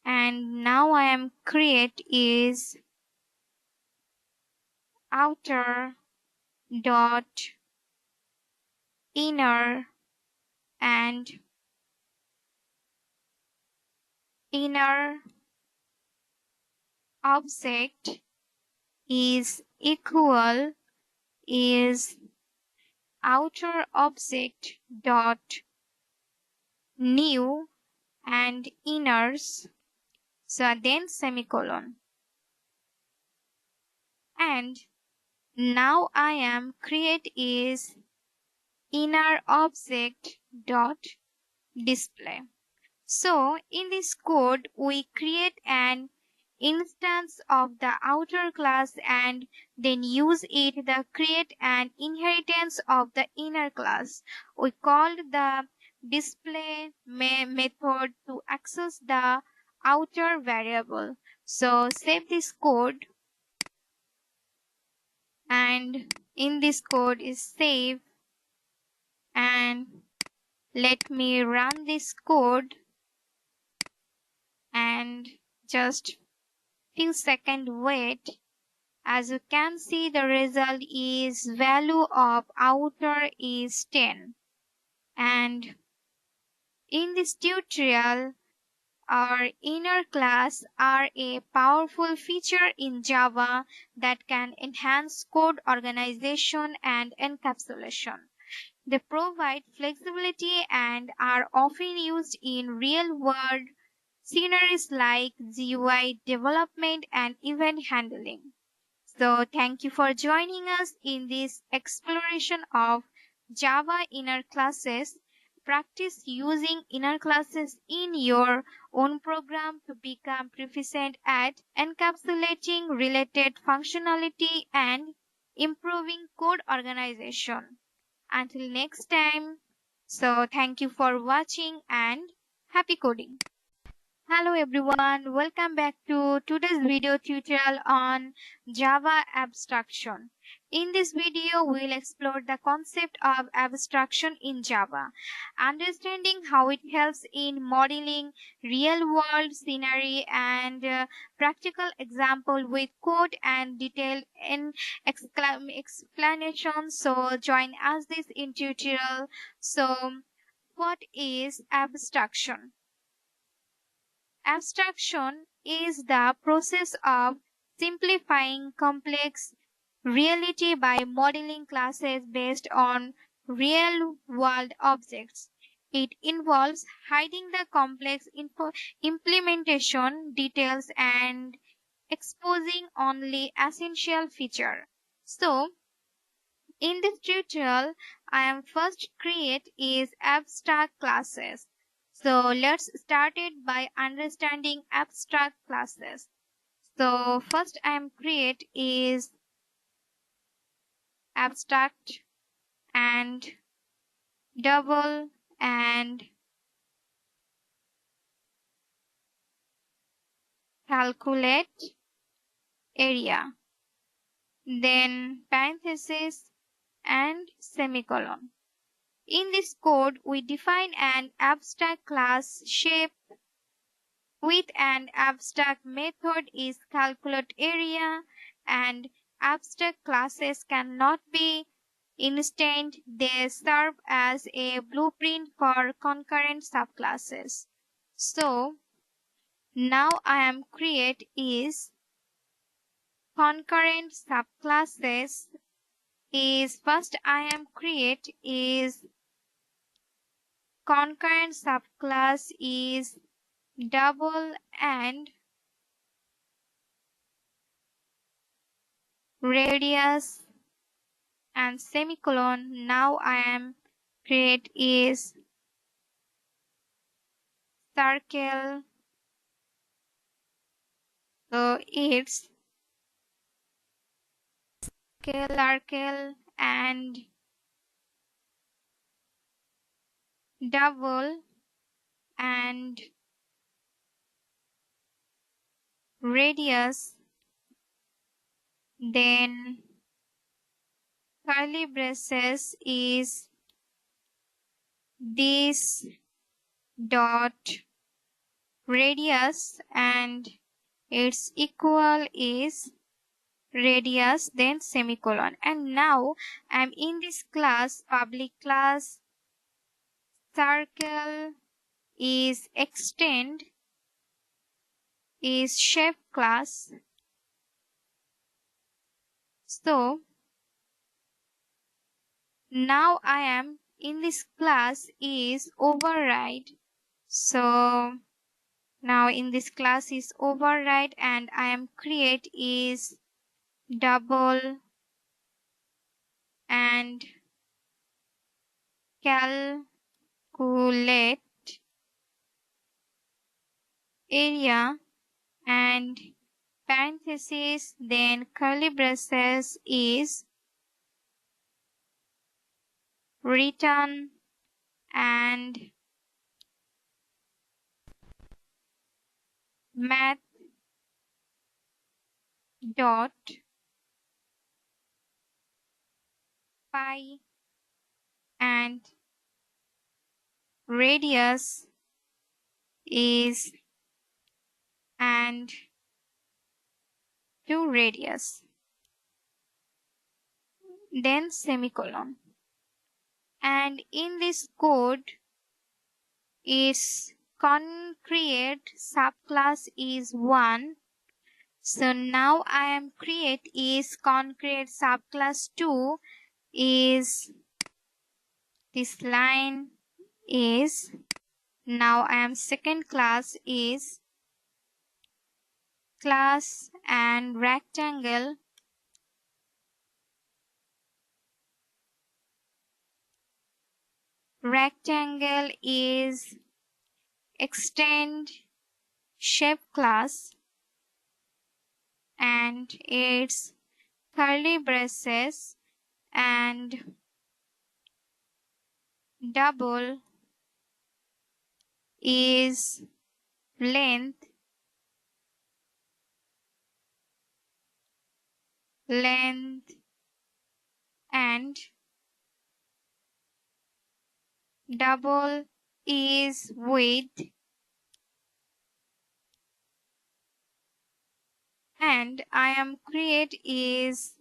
and now I am create is outer dot inner, and inner object is equal is outer object dot new and inners, so then semicolon, and now I am create is inner object dot display. So in this code we create an instance of the outer class and then use it to create an inheritance of the inner class. We called the display method to access the outer variable. So save this code, and in this code is save, and let me run this code, and just few seconds wait. As you can see, the result is value of outer is 10. And in this tutorial, our inner class are a powerful feature in Java that can enhance code organization and encapsulation. They provide flexibility and are often used in real-world scenarios like GUI development and event handling. So thank you for joining us in this exploration of Java inner classes. Practice using inner classes in your own program to become proficient at encapsulating related functionality and improving code organization. Until next time, so thank you for watching and happy coding. Hello everyone, welcome back to today's video tutorial on Java abstraction. In this video, we'll explore the concept of abstraction in Java, understanding how it helps in modeling real-world scenery and practical example with code and detailed explanation. So join us this in tutorial. So what is abstraction? Abstraction is the process of simplifying complex reality by modeling classes based on real-world objects. It involves hiding the complex implementation details and exposing only essential features. So, in this tutorial, I am first create is abstract classes. So let's start it by understanding abstract classes. So first I am create is abstract and double and calculate area. Then parenthesis and semicolon. In this code, we define an abstract class shape with an abstract method is calculate area, and abstract classes cannot be instant. They serve as a blueprint for concurrent subclasses. So now I am create is concurrent subclasses is first I am create is concurrent subclass is double and radius and semicolon. Now I am create is circle. So it's circle and double and radius, then curly braces is this dot radius and its equal is radius, then semicolon. And now I'm in this class, public class circle is extend is shape class. So now I am in this class is override. So now in this class is override and I am create is double and calculate area and parenthesis, then curly braces is return and math dot phi and radius is and to radius. then semicolon. And in this code, its concrete subclass is 1. So now I am create is concrete subclass 2 is this line is now I am second class is class and rectangle is extend shape class and its curly braces and double is length and double is width and I am create is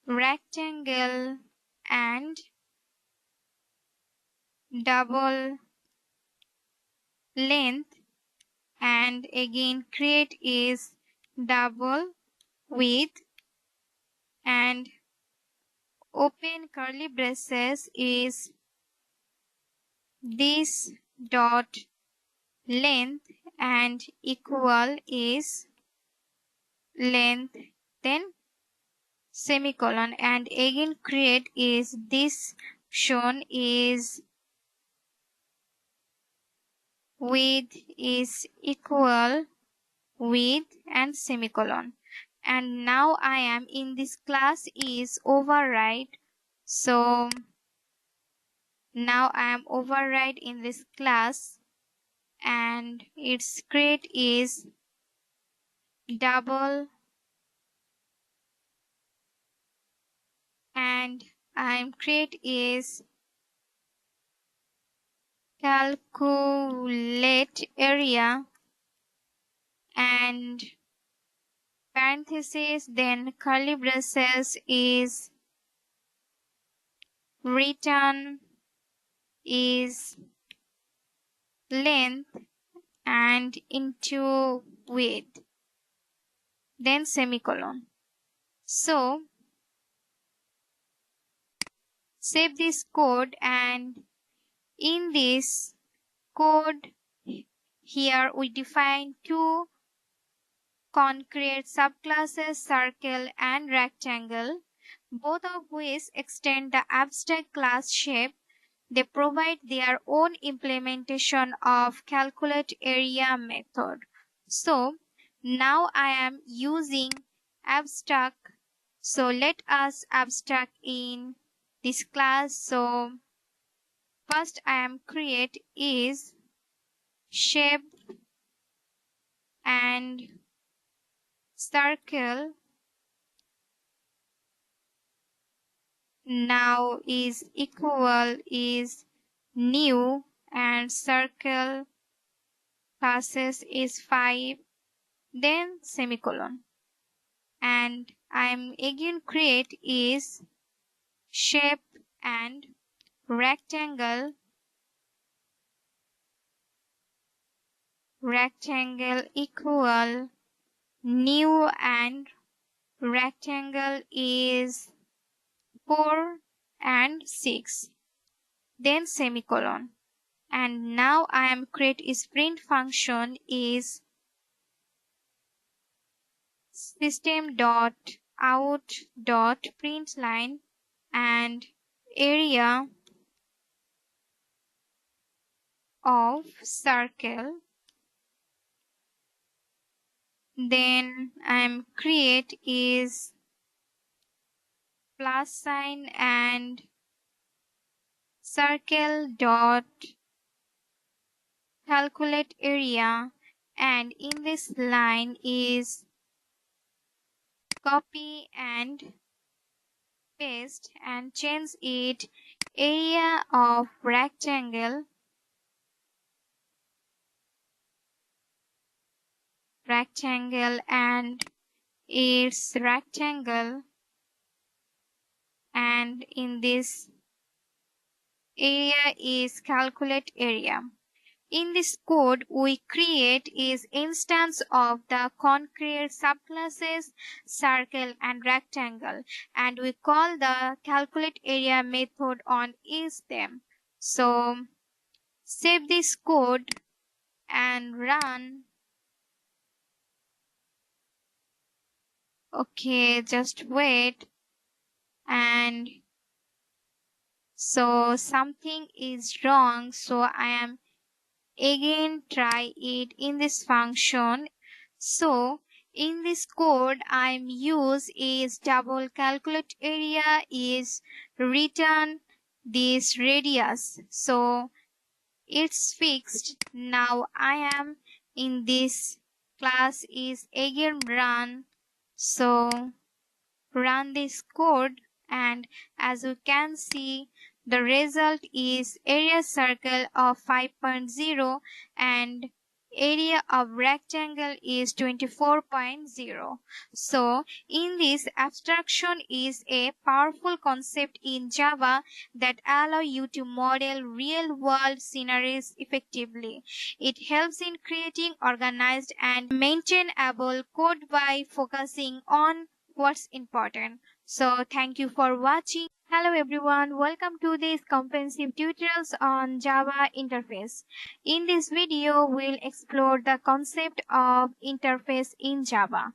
rectangle and double length and again create is double width and open curly braces is this dot length and equal is length then semicolon and again create is this shown is width is equal width and semicolon. And now I am in this class is override. So now I am override in this class and its create is double and I am create is calculate area and parenthesis then curly braces is return is length and into width then semicolon. So save this code and in this code here we define two concrete subclasses circle and rectangle, both of which extend the abstract class shape. They provide their own implementation of calculate area method. So now I am using abstract. So let us abstract in this class. So first I am create is shape and circle now is equal is new and circle classes is 5 then semicolon and I'm again create is shape and rectangle equal new and rectangle is 4 and 6 then semicolon and now I am create is print function is system dot out dot println and area of circle then I'm create is plus sign and circle dot calculate area and in this line is copy and paste and change it area of rectangle and its rectangle, and in this area is calculate area. In this code, we create is instance of the concrete subclasses circle and rectangle, and we call the calculate area method on each them. So save this code and run. Okay, just wait. And so something is wrong, so I am again try it in this function. So in this code I'm use is double calculate area is return this radius. So it's fixed. Now I am in this class is again run. So run this code, and as you can see the result is area circle of 5.0 and area of rectangle is 24.0. So in this, abstraction is a powerful concept in Java that allow you to model real world scenarios effectively. It helps in creating organized and maintainable code by focusing on what's important. So thank you for watching. Hello everyone, welcome to this comprehensive tutorials on Java interface. In this video, we'll explore the concept of interface in Java,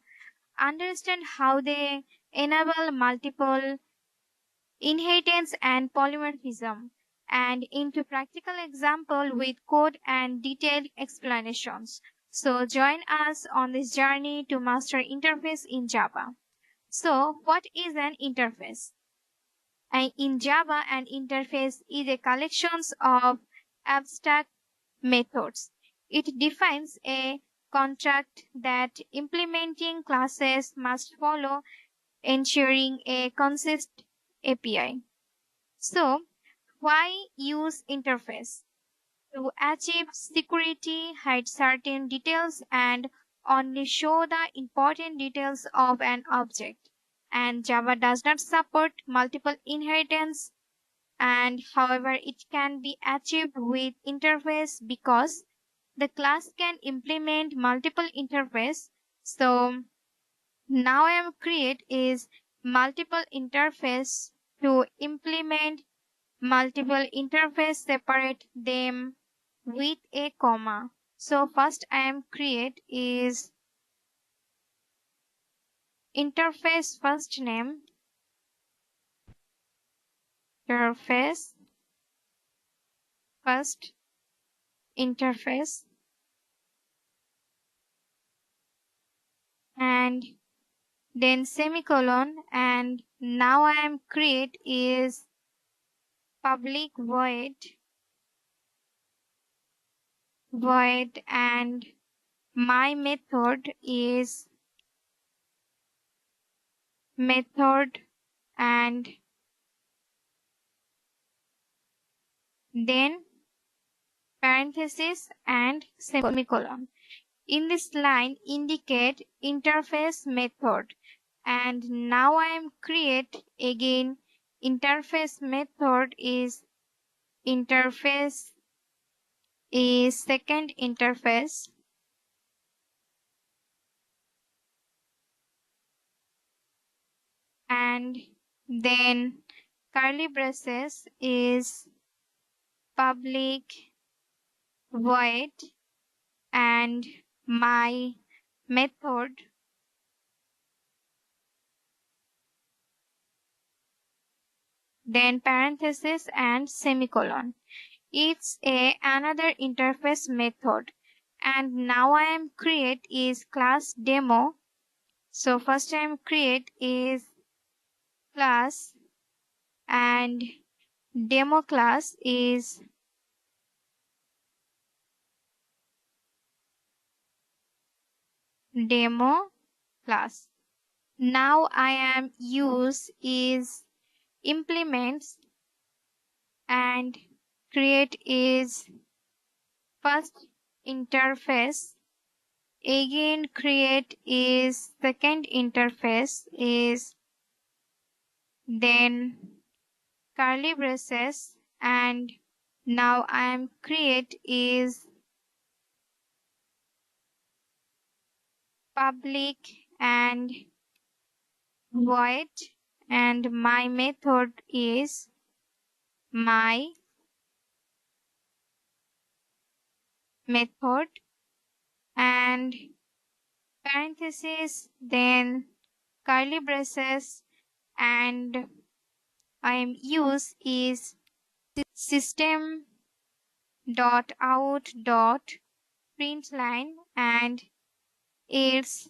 understand how they enable multiple inheritance and polymorphism, and into practical example with code and detailed explanations. So join us on this journey to master interface in Java. So, what is an interface? In Java, an interface is a collection of abstract methods. It defines a contract that implementing classes must follow, ensuring a consistent API. So, why use interface? To achieve security, hide certain details, and only show the important details of an object. And Java does not support multiple inheritance, and however it can be achieved with interface because the class can implement multiple interface. So now I am create is multiple interface to implement multiple interface, separate them with a comma. So first I am create is interface first name, interface first interface, and then semicolon, and now I am create is public void, and my method is method, and then parenthesis and semicolon. In this line indicate interface method, and now I am create again interface method is interface is second interface, and then curly braces is public void, and my method, then parenthesis and semicolon. It's another interface method, and now I am create is class demo. So first I am create is class, and demo class is demo class. Now I am use is implements, and create is first interface again create is second interface is, then curly braces, and now I am create is public and void, and my method is my method, and parenthesis, then curly braces, and I am use is system dot out dot println, and its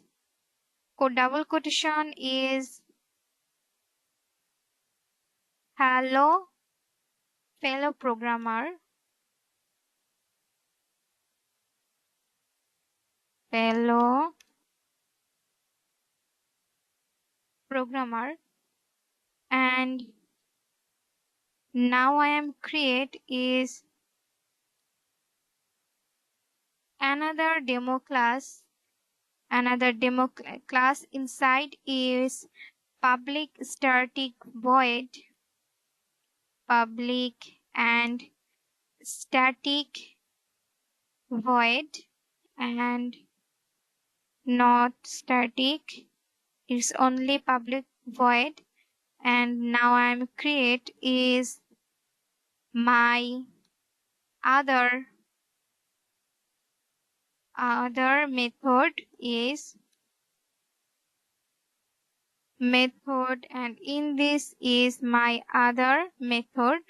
double quotation is hello fellow fellow programmer, and now I am create is another demo class. Another demo class inside is public static void, public and static void, and not static, it's only public void. And now I'm create is my other method is method, and in this is my other method,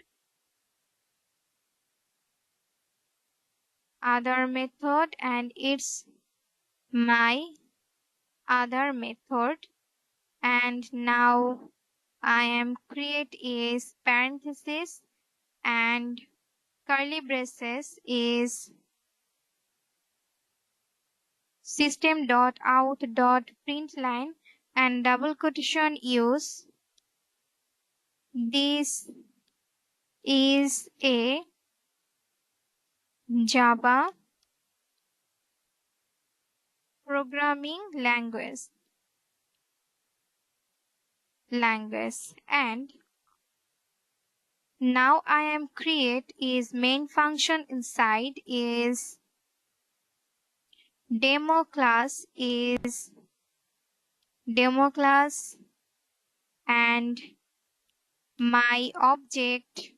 and it's my other method. And now I am create is parenthesis and curly braces is system dot out dot println, and double quotation use this is a Java programming language. And now I am create is main function inside is demo class, and my object,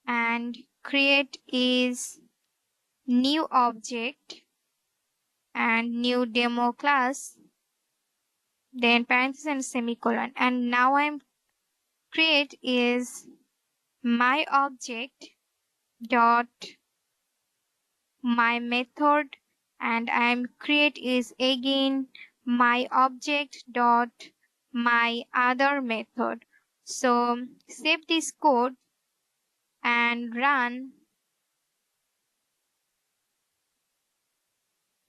and create is new object and new demo class, then parenthesis and semicolon. And now I'm create is my object dot my method, and I'm create is again my object dot my other method. So save this code and run.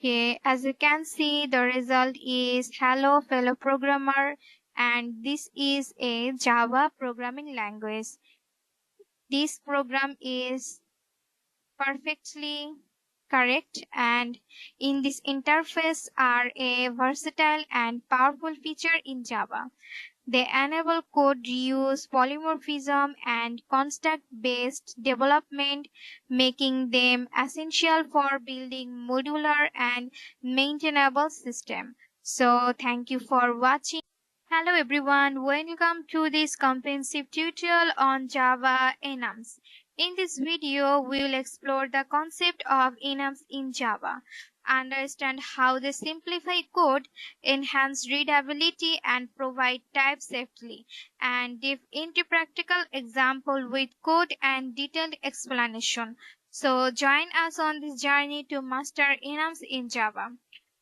Okay, as you can see, the result is hello fellow programmer, and this is a Java programming language. This program is perfectly correct, and in this interface are a versatile and powerful feature in Java. They enable code reuse, polymorphism, and construct-based development, making them essential for building modular and maintainable systems. So, thank you for watching. Hello everyone, welcome to this comprehensive tutorial on Java enums. In this video, we will explore the concept of enums in Java, understand how they simplify code, enhance readability, and provide type safely, and dive into practical example with code and detailed explanation. So join us on this journey to master enums in Java.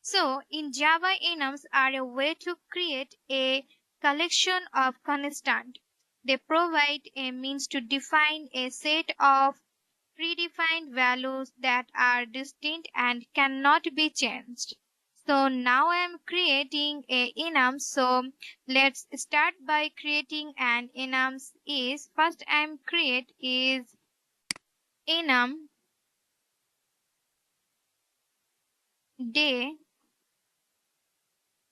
So, in Java, enums are a way to create a collection of constants. They provide a means to define a set of predefined values that are distinct and cannot be changed. So now I am creating a enum. So let's start by creating an enum. Is first I am create is enum day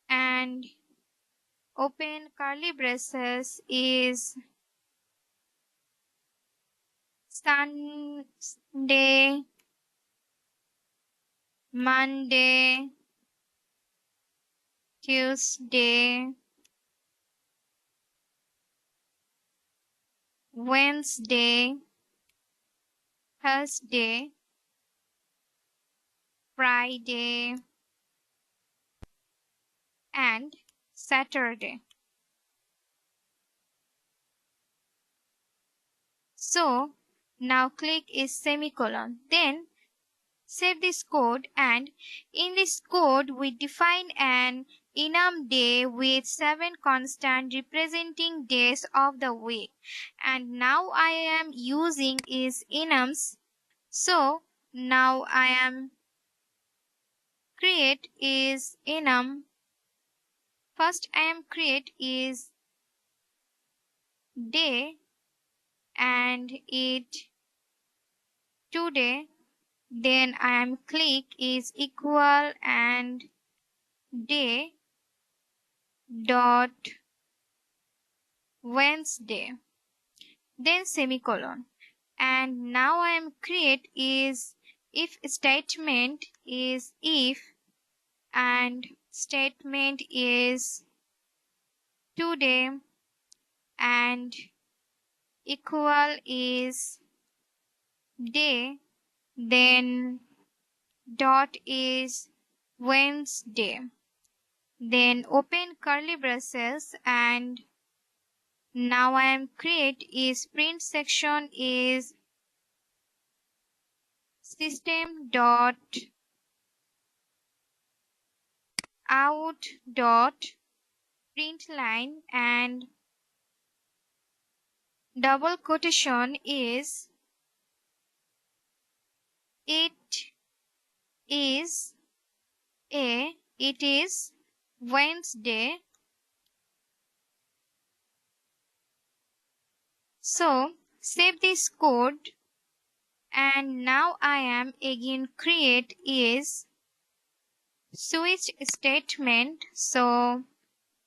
and open curly braces is Sunday, Monday, Tuesday, Wednesday, Thursday, Friday, and Saturday. So now click is semicolon. Then save this code, and in this code we define an enum day with 7 constant representing days of the week. And now I am using is enums. So now I am create is enum. First I am create is day and it today. Then I am click is equal and day dot Wednesday. Then semicolon. And now I am create is if statement is if and statement is today and equal is day, then dot is Wednesday. Then open curly braces, and now I am create is print section is system dot out dot print line, and double quotation is it is it is Wednesday. So save this code, and now I am again create is switch statement. So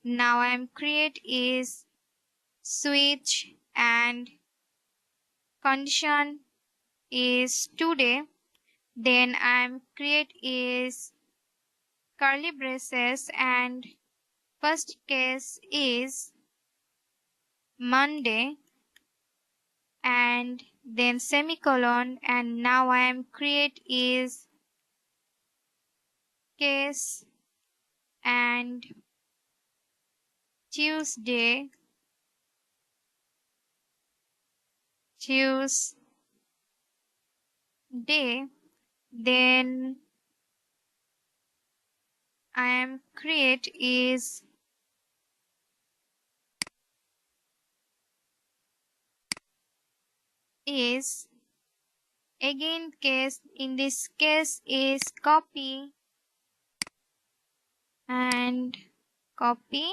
now I am create is switch and condition is today. Then I am create is curly braces, and first case is Monday and then semicolon, and now I am create is case and Tuesday, then I am create is again case. In this case is copy and copy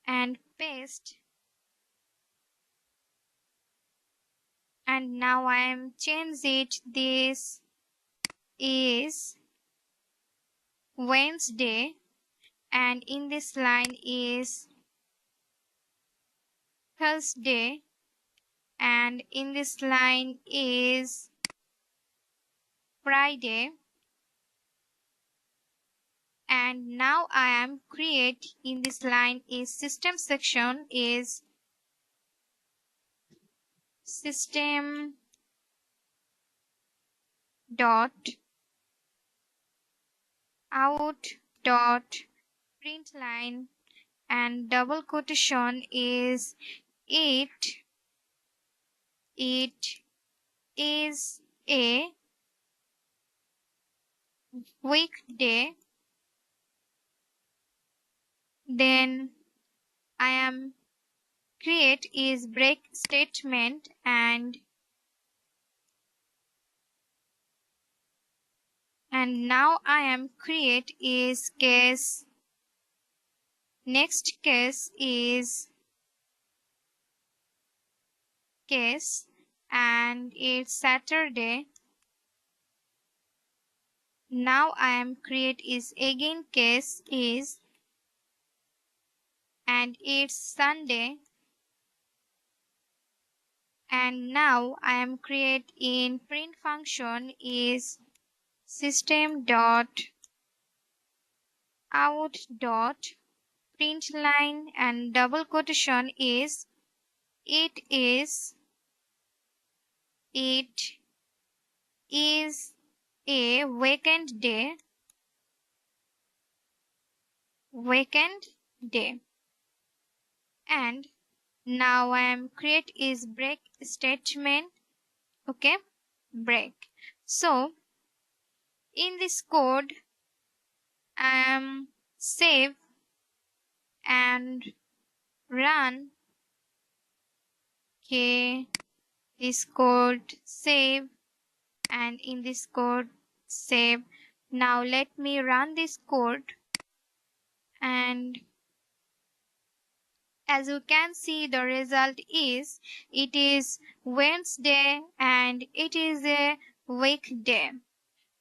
and paste, and now I am change it. This is Wednesday, and in this line is Thursday, and in this line is Friday. And now I am create in this line is system section is system dot out dot print line, and double quotation is it is a weekday. Then I am create is break statement, and now I am create is case. Next case is case and it's Saturday. now I am create is again case is, and it's Sunday, and now I am create in print function is system dot out dot print line, and double quotation is it is a vacant day. And now I am create is break statement. Okay, break. So in this code I am save and run. Okay, this code save, and in this code save. Now let me run this code, and as you can see the result is it is Wednesday and it is a weekday.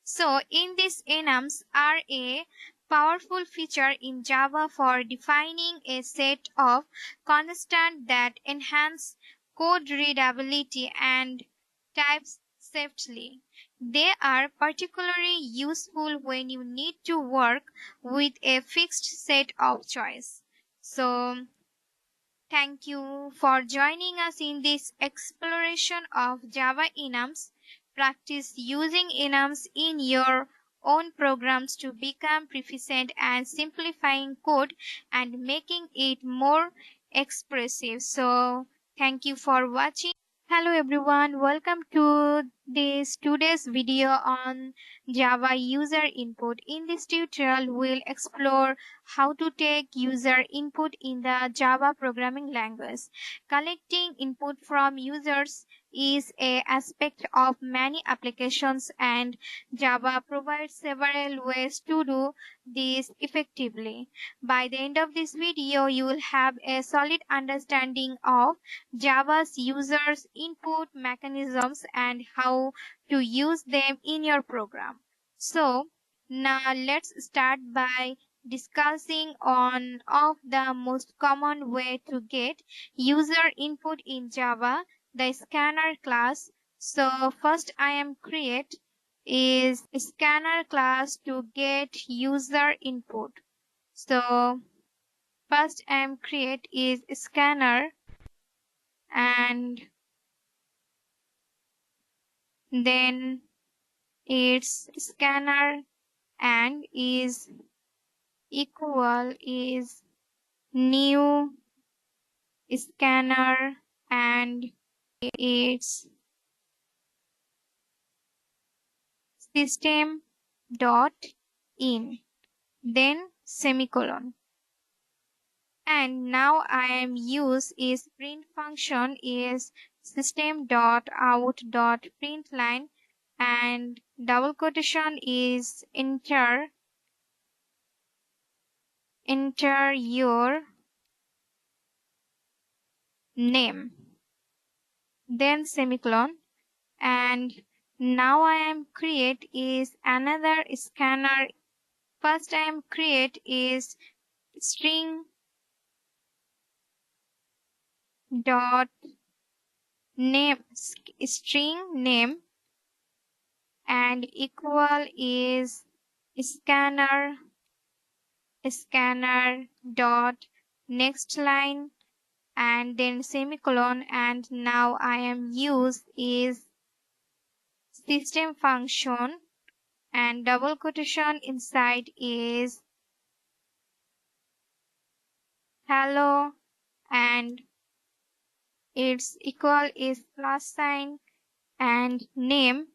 So in this enums are a powerful feature in Java for defining a set of constants that enhance code readability and types safely. They are particularly useful when you need to work with a fixed set of choice. So thank you for joining us in this exploration of Java enums. Practice using enums in your own programs to become proficient and simplifying code and making it more expressive. So, thank you for watching. Hello everyone, welcome to this today's video on Java user input. In this tutorial, we'll explore how to take user input in the Java programming language. Collecting input from users is a aspect of many applications, and Java provides several ways to do this effectively. By the end of this video, you will have a solid understanding of Java's users input mechanisms and how to use them in your program. So now let's start by discussing one of the most common way to get user input in Java, the scanner class. So first I am create is scanner class to get user input. So first I am create is scanner, and then its scanner and is equal is new scanner and its system dot in, then semicolon. And now I am use is print function is system dot out dot println, and double quotation is enter your name, then semicolon. And now I am create is another scanner. First I am create is string dot name, string name, and equal is scanner dot next line, and then semicolon. And now I am use is system function, and double quotation inside is hello, and its equal is plus sign and name,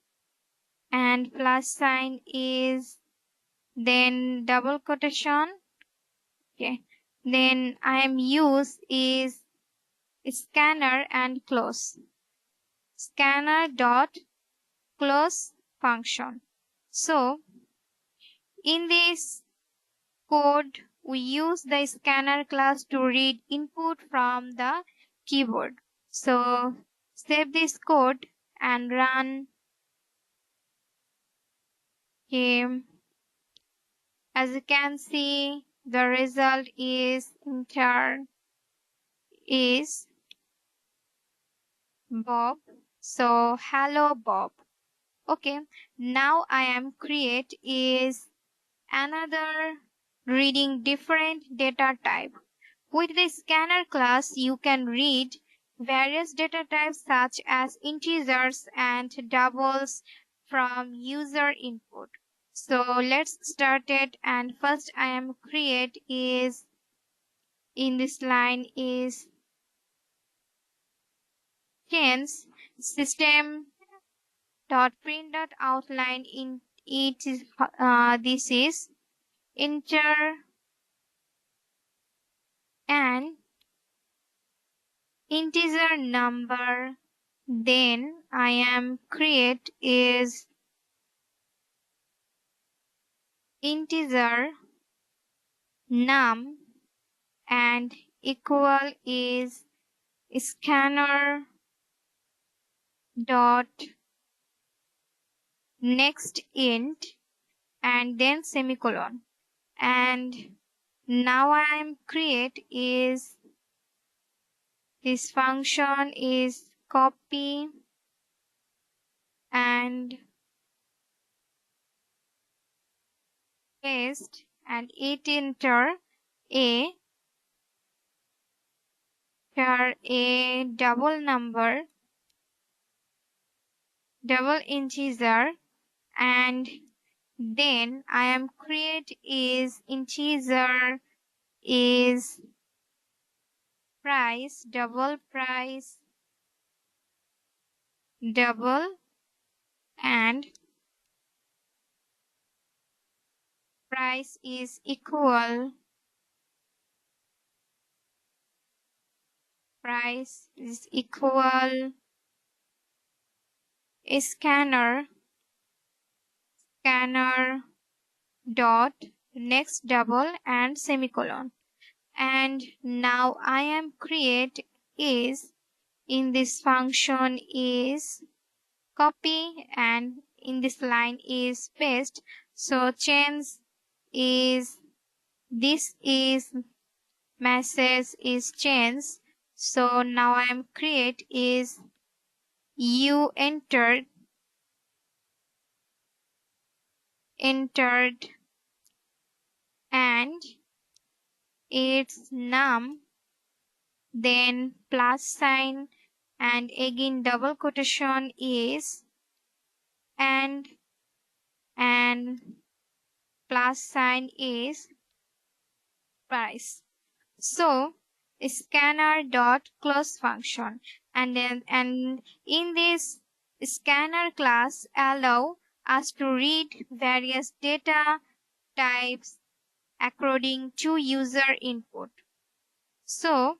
and plus sign is then double quotation. Okay, then I am use is scanner and close, scanner dot close function. So in this code we use the scanner class to read input from the keyboard. So save this code and run. Okay. As you can see, the result is is Bob. So hello Bob. Okay. Now I am create is another reading different data type. With the scanner class, you can read various data types such as integers and doubles from user input. So let's start it, and first I am create is in this line is change system dot print dot outline in it is this is enter an integer number, then I am create is integer num and equal is scanner dot next int and then semicolon. And now I am create is this function is copy and paste and it enter a double number, double integer, and then I am create is integer is price, double, and price is equal, scanner, dot next double and semicolon. And now I am create is in this function is copy and in this line is paste. So change is this is message is changed. So now I am create is you entered and it's num, then plus sign and again double quotation is and plus sign is price. So scanner dot close function, and in this scanner class allow us to read various data types according to user input. So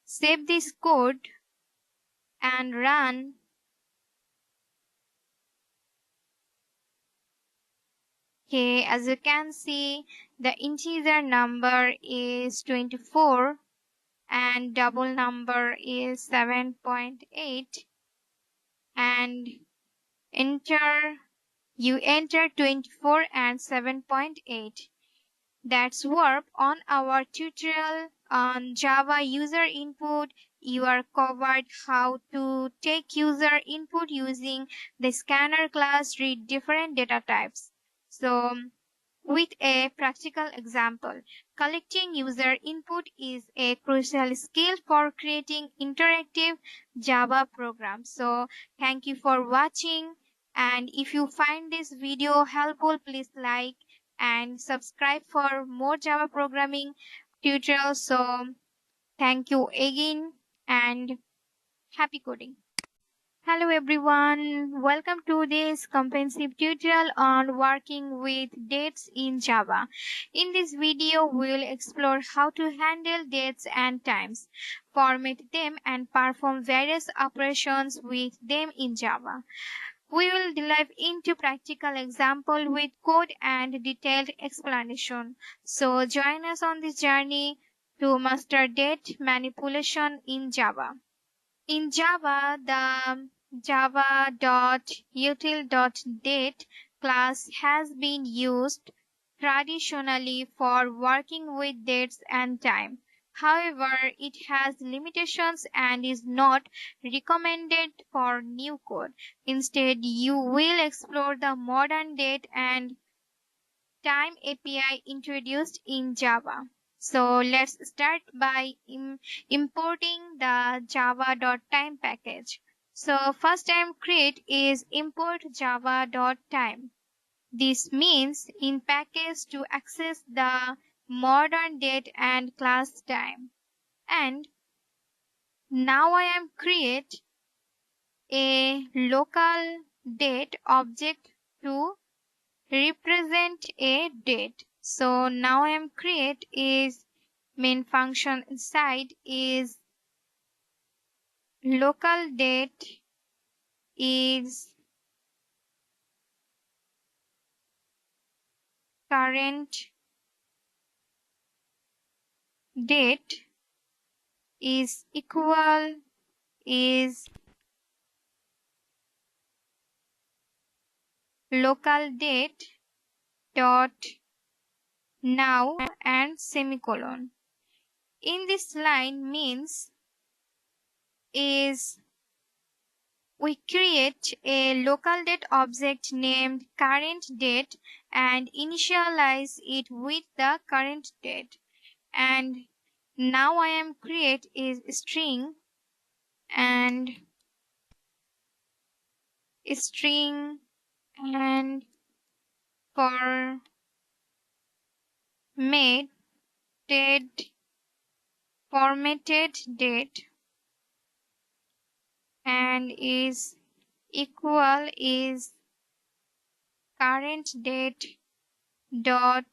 save this code and run. Okay, as you can see, the integer number is 24 and double number is 7.8, and you enter 24 and 7.8. That's work on our tutorial on Java user input. You are covered how to take user input using the scanner class, read different data types. So with a practical example, collecting user input is a crucial skill for creating interactive Java programs. So thank you for watching, and if you find this video helpful, please like and subscribe for more Java programming tutorials. So thank you again and happy coding. Hello everyone, welcome to this comprehensive tutorial on working with dates in Java. In this video, we will explore how to handle dates and times, format them and perform various operations with them in Java. We will dive into practical example with code and detailed explanation. So join us on this journey to master date manipulation in Java. In Java, the java.util.date class has been used traditionally for working with dates and time. However, it has limitations and is not recommended for new code. Instead, you will explore the modern date and time API introduced in Java. So let's start by importing the java.time package. So first time create is import java.time. This means in package to access the modern date and class time. And now I am create a local date object to represent a date. So now I am create is main function inside is local date is current date is equal is local date dot now and semicolon. In this line means is we create a local date object named current date and initialize it with the current date. And now I am create is string and string and formatted date and is equal is current date dot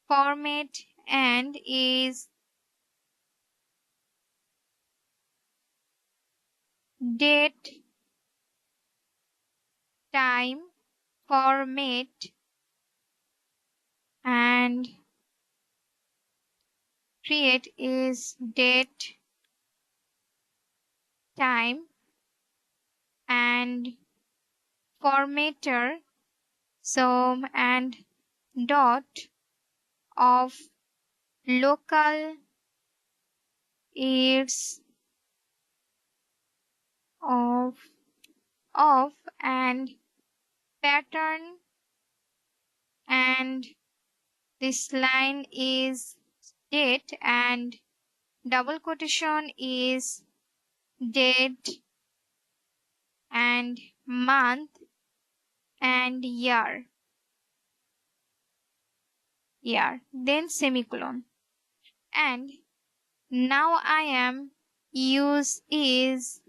format and is date time format and create is date time and formatter so and dot of local is of and pattern and this line is date and double quotation is date and month and year then semicolon. And now I am use is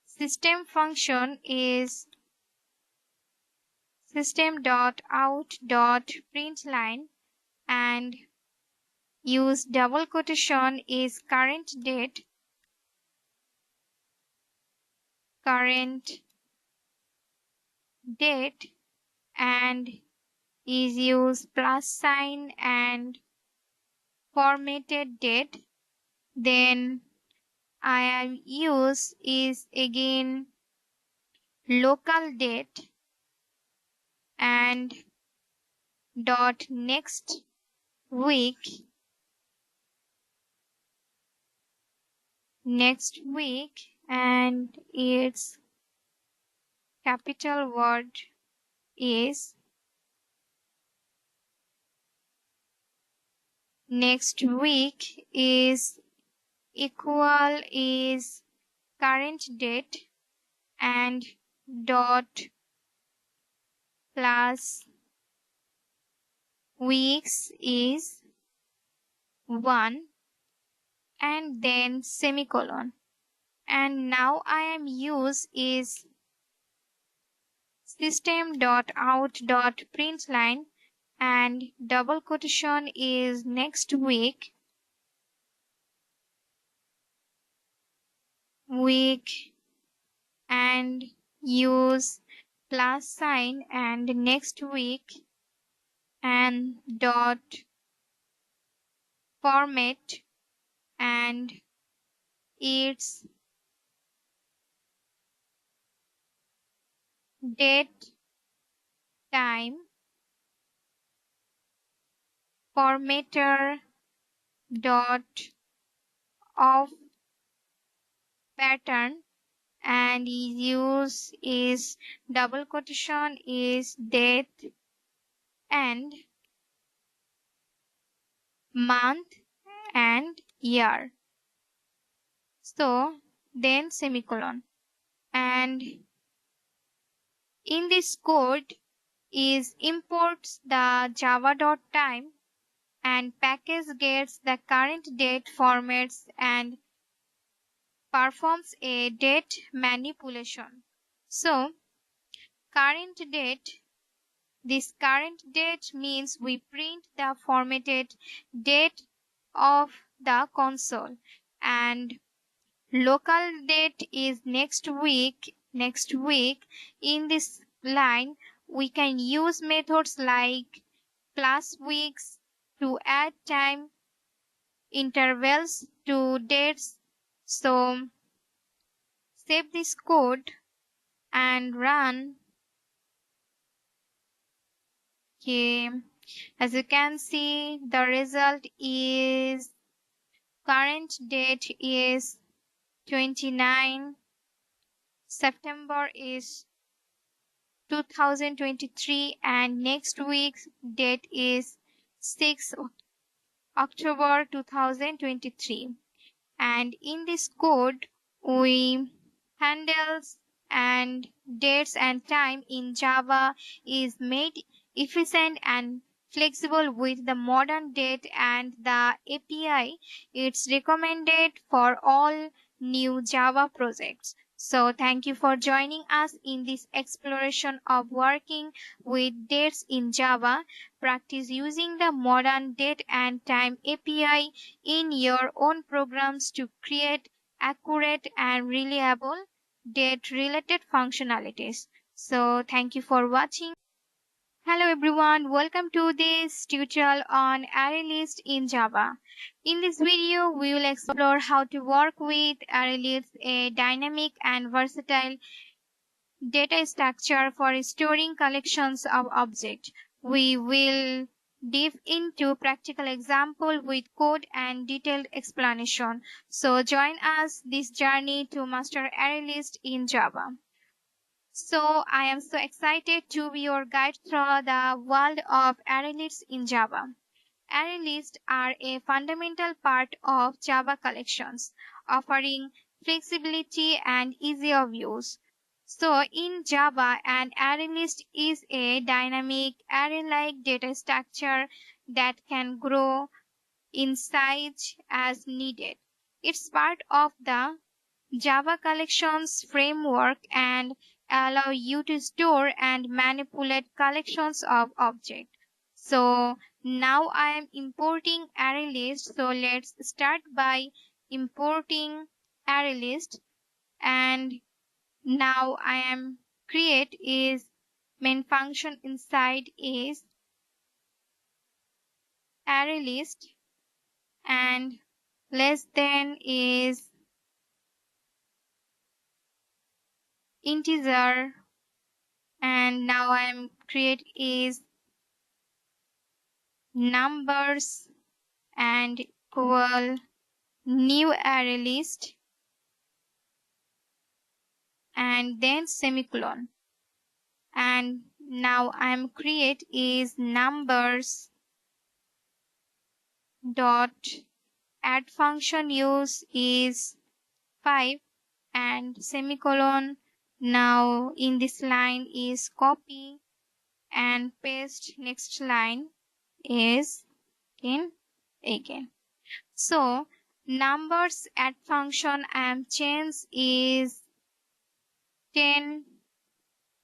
system function is system.out.println and use double quotation is current date and is use plus sign and formatted date. Then I am use is again local date and dot week next week and its capital word is next week is equal is current date and dot plus weeks is 1 and then semicolon. And now I am use is system.out.println and double quotation is next week and use plus sign and next week and dot format and its date time formatter dot of pattern, and use is double quotation is date and month and year. So then semicolon. And in this code is imports the java.time and package gets the current date formats and performs a date manipulation. So current date, this current date means we print the formatted date of the console, and local date is next week. In this line we can use methods like plus weeks to add time intervals to dates. So save this code and run. Okay. As you can see, the result is current date is 29 September is 2023 and next week's date is 6 October 2023. And in this code we handles and dates and time in Java is made efficient and flexible with the modern date and the API. It's recommended for all new Java projects. So thank you for joining us in this exploration of working with dates in Java. Practice using the modern date and time API in your own programs to create accurate and reliable date related functionalities. So thank you for watching. Hello everyone, welcome to this tutorial on ArrayList in Java. In this video, we will explore how to work with ArrayList, a dynamic and versatile data structure for storing collections of objects. We will dive into practical example with code and detailed explanation. So join us this journey to master ArrayList in Java. So I am so excited to be your guide through the world of ArrayLists in Java. ArrayLists are a fundamental part of Java collections, offering flexibility and ease of use. So in Java, an ArrayList is a dynamic array-like data structure that can grow in size as needed. It's part of the Java Collections framework and allow you to store and manipulate collections of objects. So now I am importing ArrayList. So let's start by importing ArrayList, and now I am create is main function inside is ArrayList, and less than is integer, and now I'm create is numbers and equal new ArrayList and then semicolon, and now I'm create is numbers dot add function use is 5 and semicolon. Now in this line is copy and paste, next line is again. So numbers add function I am change is 10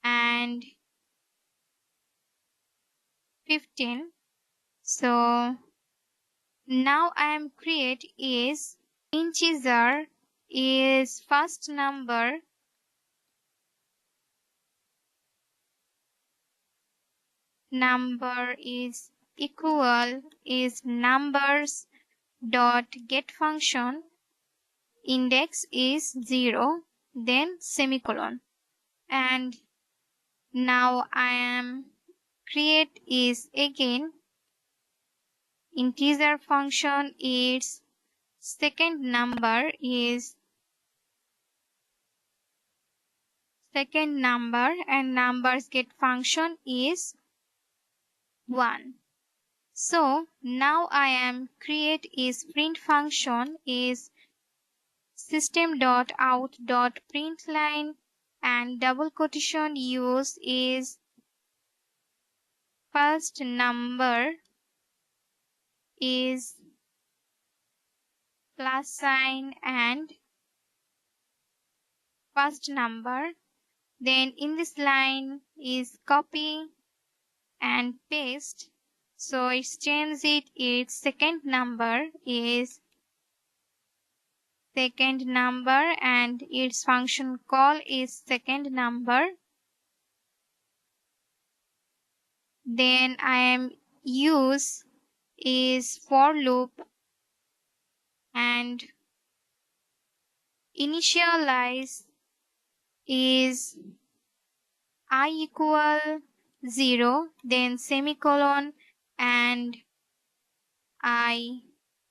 and 15. So now I am create is integer is first number is equal is numbers dot get function index is 0 then semicolon, and Now I am create is again integer function. Its second number and numbers get function is 1. So now I am create is print function is system.out.println and double quotation use is first number is plus sign and first number. Then in this line is copy and paste. So it's change it. Its second number is second number and its function call is second number. Then I am use is for loop and initialize is I equal 0, then semicolon and I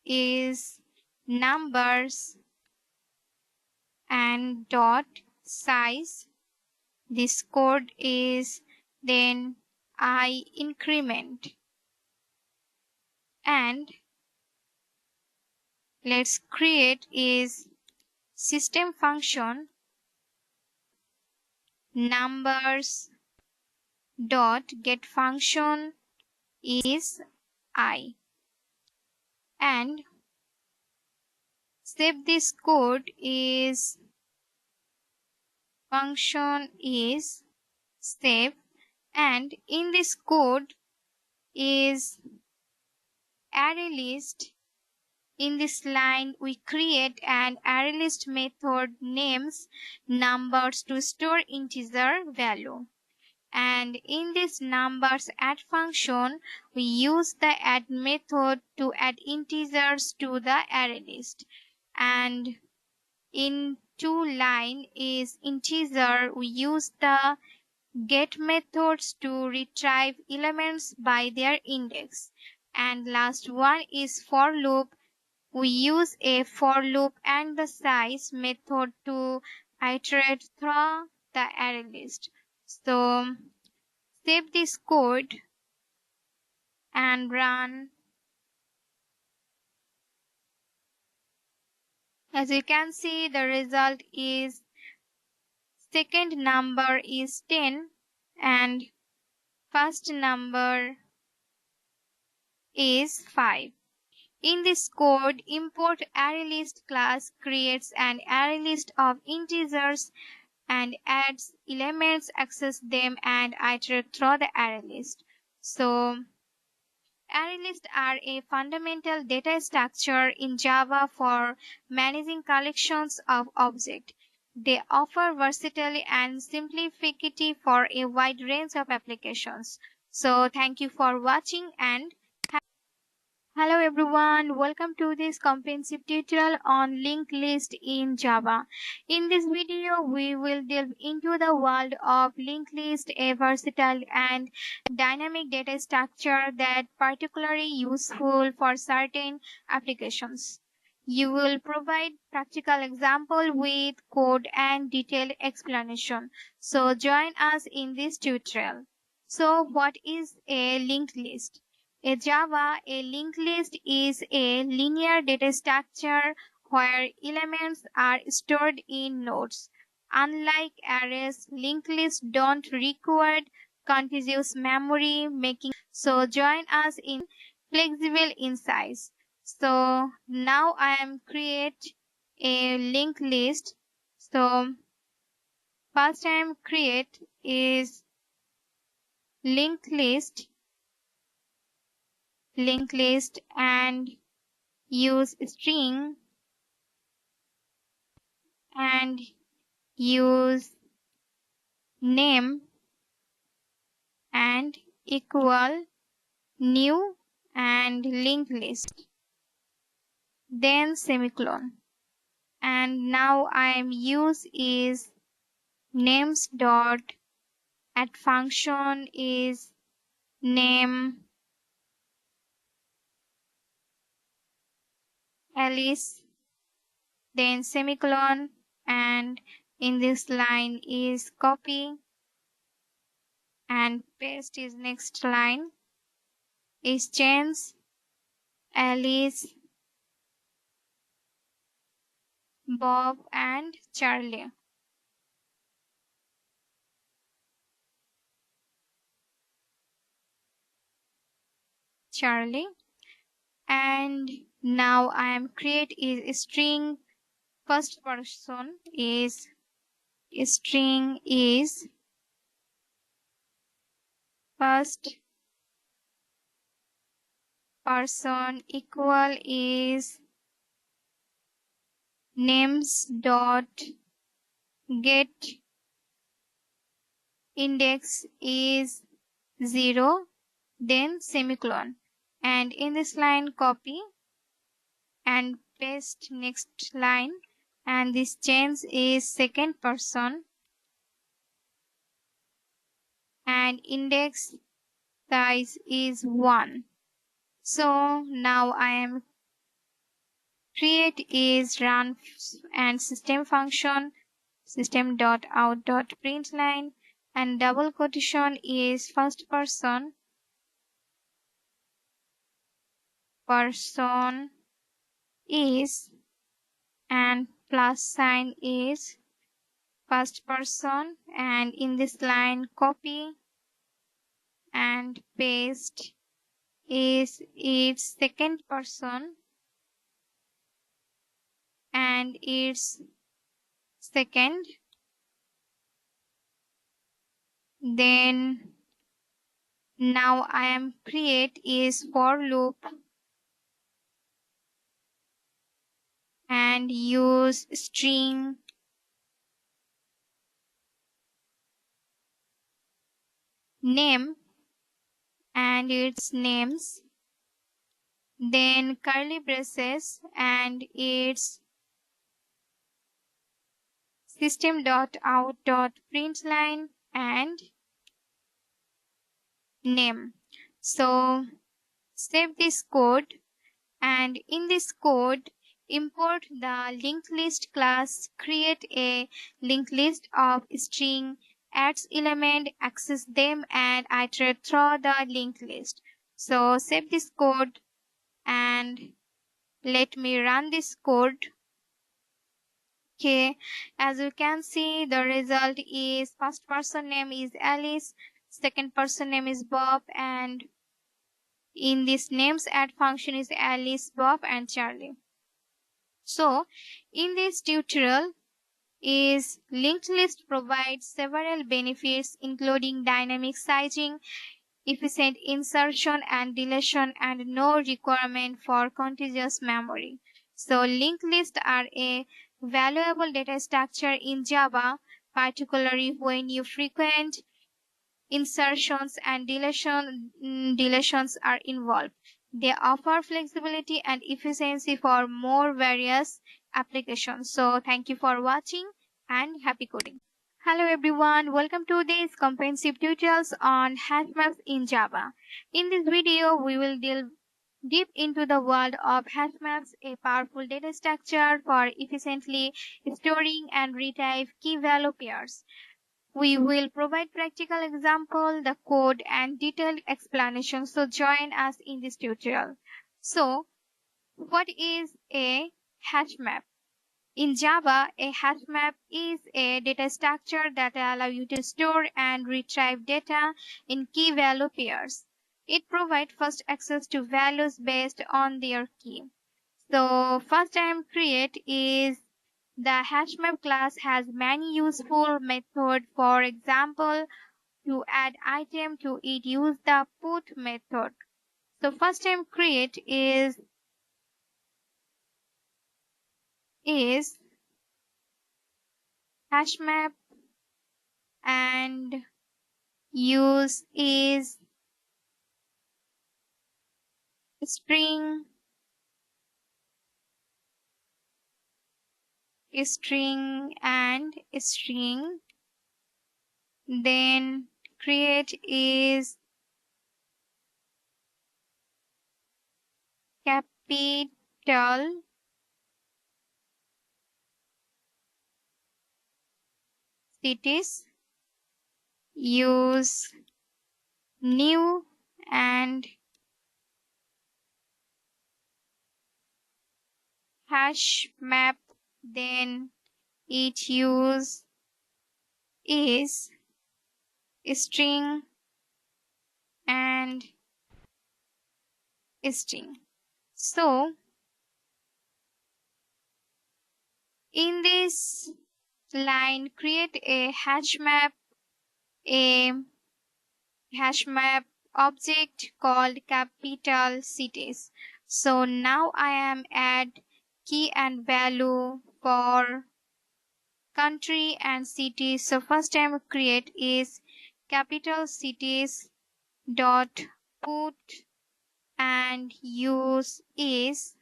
is numbers and dot size. This code is then I increment and let's create is system function numbers dot get function is I and save this code is function is save and in this code is array list. In this line we create an array list method names numbers to store integer value. And in this numbers add function, we use the add method to add integers to the array list. And in two line is integer, we use the get methods to retrieve elements by their index. And last one is for loop. We use a for loop and the size method to iterate through the array list. So save this code and run. As you can see, the result is second number is 10 and first number is 5. In this code, import ArrayList class creates an array list of integers and adds elements, access them, and iterate through the array list. So, array lists are a fundamental data structure in Java for managing collections of objects. They offer versatility and simplicity for a wide range of applications. So, thank you for watching and hello everyone, welcome to this comprehensive tutorial on linked list in Java. In this video, we will delve into the world of linked list, a versatile and dynamic data structure that particularly useful for certain applications. You will provide practical example with code and detailed explanation. So join us in this tutorial. So what is a linked list? In Java, a linked list is a linear data structure where elements are stored in nodes. Unlike arrays, linked lists don't require contiguous memory making. So join us in flexible insights. So now I am create a linked list. So first I am create is linked list and use string and use name and equal new and linked list, then semicolon. And now I am use is names dot Add function is name Alice, then semicolon, and in this line is copy and paste is next line is change Alice, Bob and Charlie. And now I am create is string first person is string is first person equal is names dot get index is 0, then semicolon, and in this line copy and paste next line, and this change is second person and index size is 1. So now I am create is run and system function system.out.println and double quotation is first person is and plus sign is first person, and in this line copy and paste is its second person and its second, then now I am create is for loop and use string name and its names, then curly braces and its system.out.println and name. So save this code, and in this code import the linked list class, create a linked list of string, adds element, access them and iterate through the linked list. So save this code and let me run this code. Okay, as you can see the result is first person name is Alice, second person name is Bob, and in this names add function is Alice, Bob and Charlie. So in this tutorial is linked list provides several benefits including dynamic sizing, efficient insertion and deletion, and no requirement for contiguous memory. So linked lists are a valuable data structure in Java, particularly when you frequent insertions and deletions are involved. They offer flexibility and efficiency for more various applications. So thank you for watching and happy coding. Hello everyone, welcome to this comprehensive tutorials on hash maps in Java. In this video, we will delve deep into the world of hash maps, a powerful data structure for efficiently storing and retrieve key value pairs. We will provide practical example, the code and detailed explanation. So join us in this tutorial. So what is a hash map? In Java, a hash map is a data structure that allows you to store and retrieve data in key value pairs. It provides first access to values based on their key. So first time create is the hash map class has many useful methods. For example, to add item to it, use the put method. So first time create is hash map and use is string and string, then create is capital cities. Use new and hash map. Then it use is string and string. So in this line, create a hash map, a hash map object called capital cities. So now I am at key and value for country and cities. So first time create is capital cities dot put and use is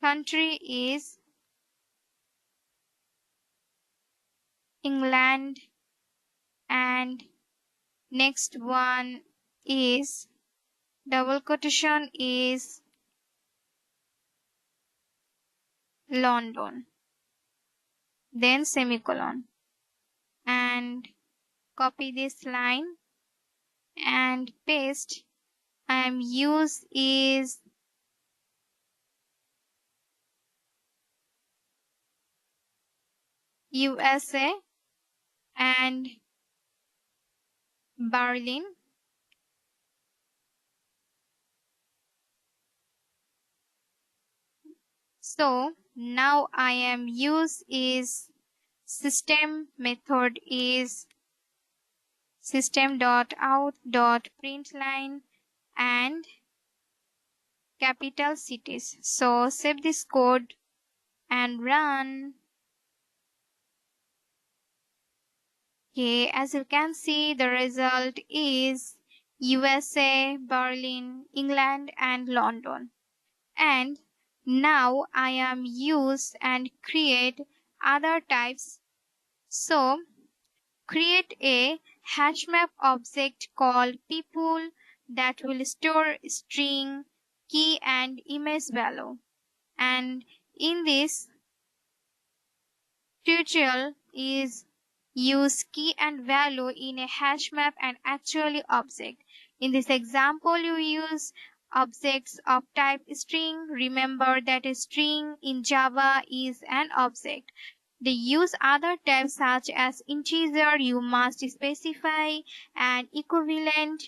country is England and next one is double quotation is London, then semicolon, and copy this line and paste. And use is USA and Berlin. So now I am use is system method is system.out.println and capital cities. So save this code and run. Okay, as you can see, the result is USA, Berlin, England, and London. And now I am use and create other types. So create a hashmap object called people that will store string, key, and image value. And in this tutorial is use key and value in a hash map and actually object. In this example, you use objects of type string. Remember that a string in Java is an object. They use other types such as integer. You must specify an equivalent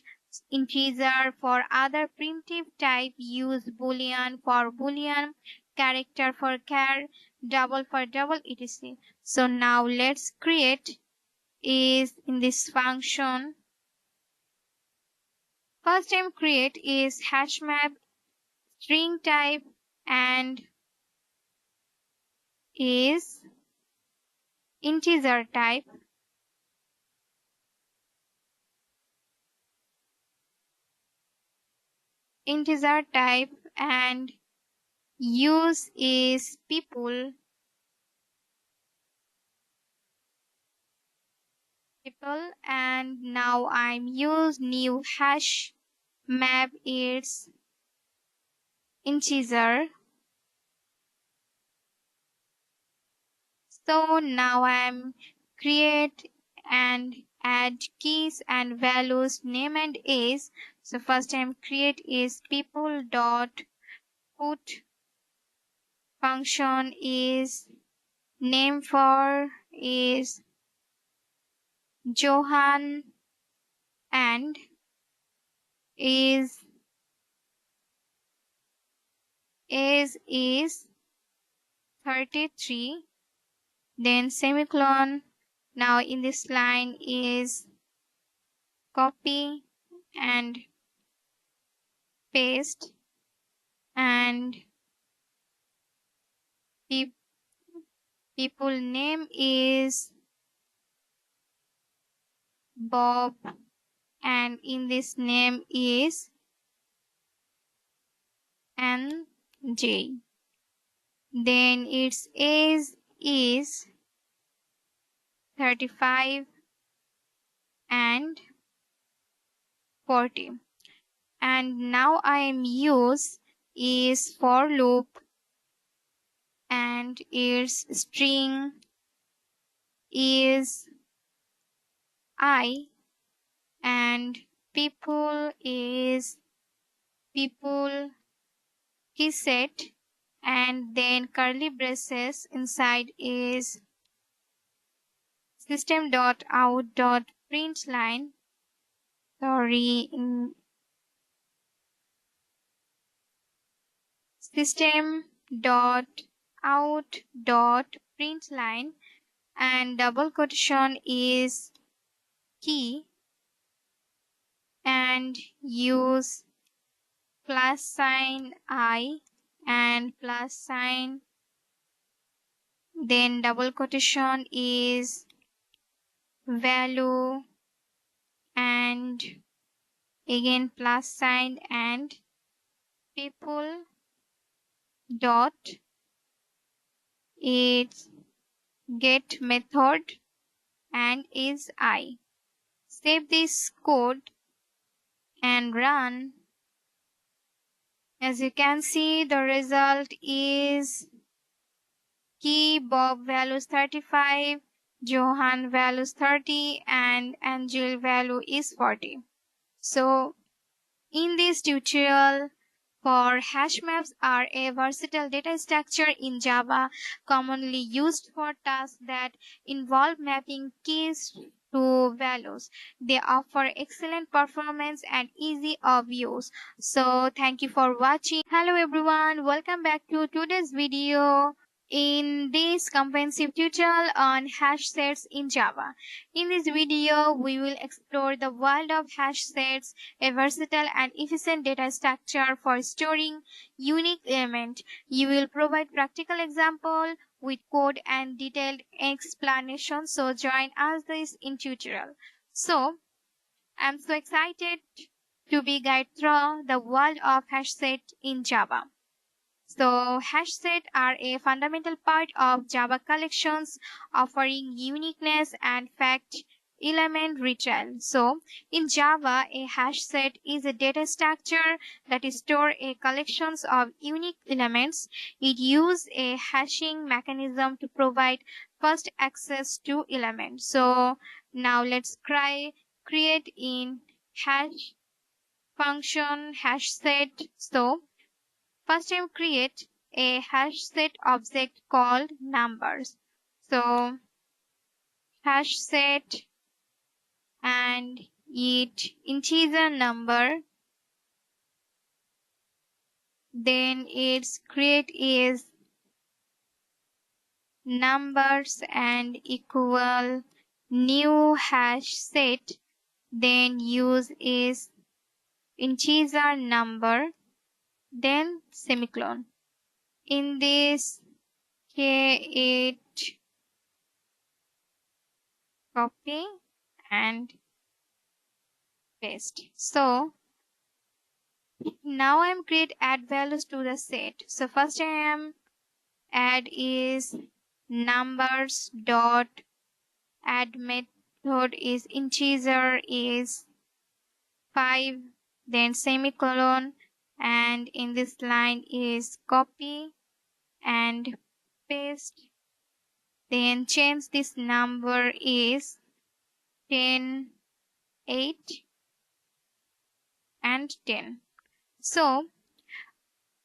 integer for other primitive type. Use boolean for boolean, character for char, double for double, etc. So now let's create is in this function. First time create is hashmap string type and is integer type. Integer type and use is people and now I'm use new hash map its integer. So now I'm create and add keys and values name and age. So first time create is people dot put function is name for is Johan and is age is 33, then semicolon. Now in this line is copy and paste and people name is Bob and in this name is NJ. Then its age is 35 and 40. And now I am use is for loop, and its string is I, and people is people he said, and then curly braces inside is system.out.println. Sorry, system.out.println, and double quotation is key, and use plus sign I and plus sign, then double quotation is value, and again plus sign, and people dot its get method and is I. Save this code and run. As you can see, the result is key Bob values 35, Johan values 30, and Angel value is 40. So in this tutorial, for hash maps are a versatile data structure in Java commonly used for tasks that involve mapping keys to values. They offer excellent performance and easy of use. So thank you for watching. Hello everyone, welcome back to today's video. In this comprehensive tutorial on hash sets in Java. In this video, we will explore the world of hash sets, a versatile and efficient data structure for storing unique elements. You will provide practical example with code and detailed explanation. So join us this in tutorial. So I'm so excited to be guide through the world of hash set in Java. So hash set are a fundamental part of Java collections, offering uniqueness and fact element retrieval. So in Java, a hash set is a data structure that stores a collections of unique elements. It uses a hashing mechanism to provide first access to elements. So now let's create in hash function hash set. So first time create a hash set object called numbers. So hash set and it integer number, then its create is numbers and equal new hash set, then use is integer number, then semicolon. In this case it copy and paste. So now I'm create add values to the set. So first I am add is numbers dot add method is integer is 5, then semicolon, and in this line is copy and paste, then change this number is 10, 8 and 10. So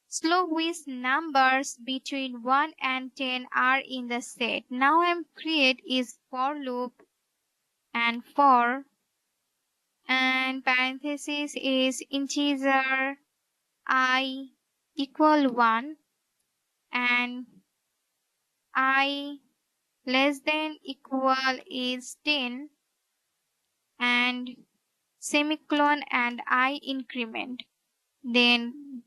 slow with numbers between 1 and 10 are in the set. Now I'm create is for loop and for, and parenthesis is integer I equal 1 and I less than equal is 10 and semicolon and I increment. Then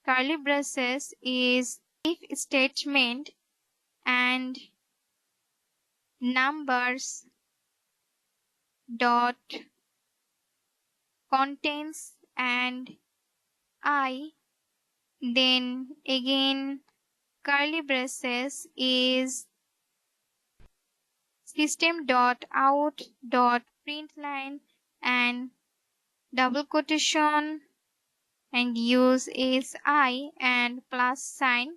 curly braces is if statement and numbers dot contains and I, then again curly braces is system.out.println print line and double quotation and use is I and plus sign,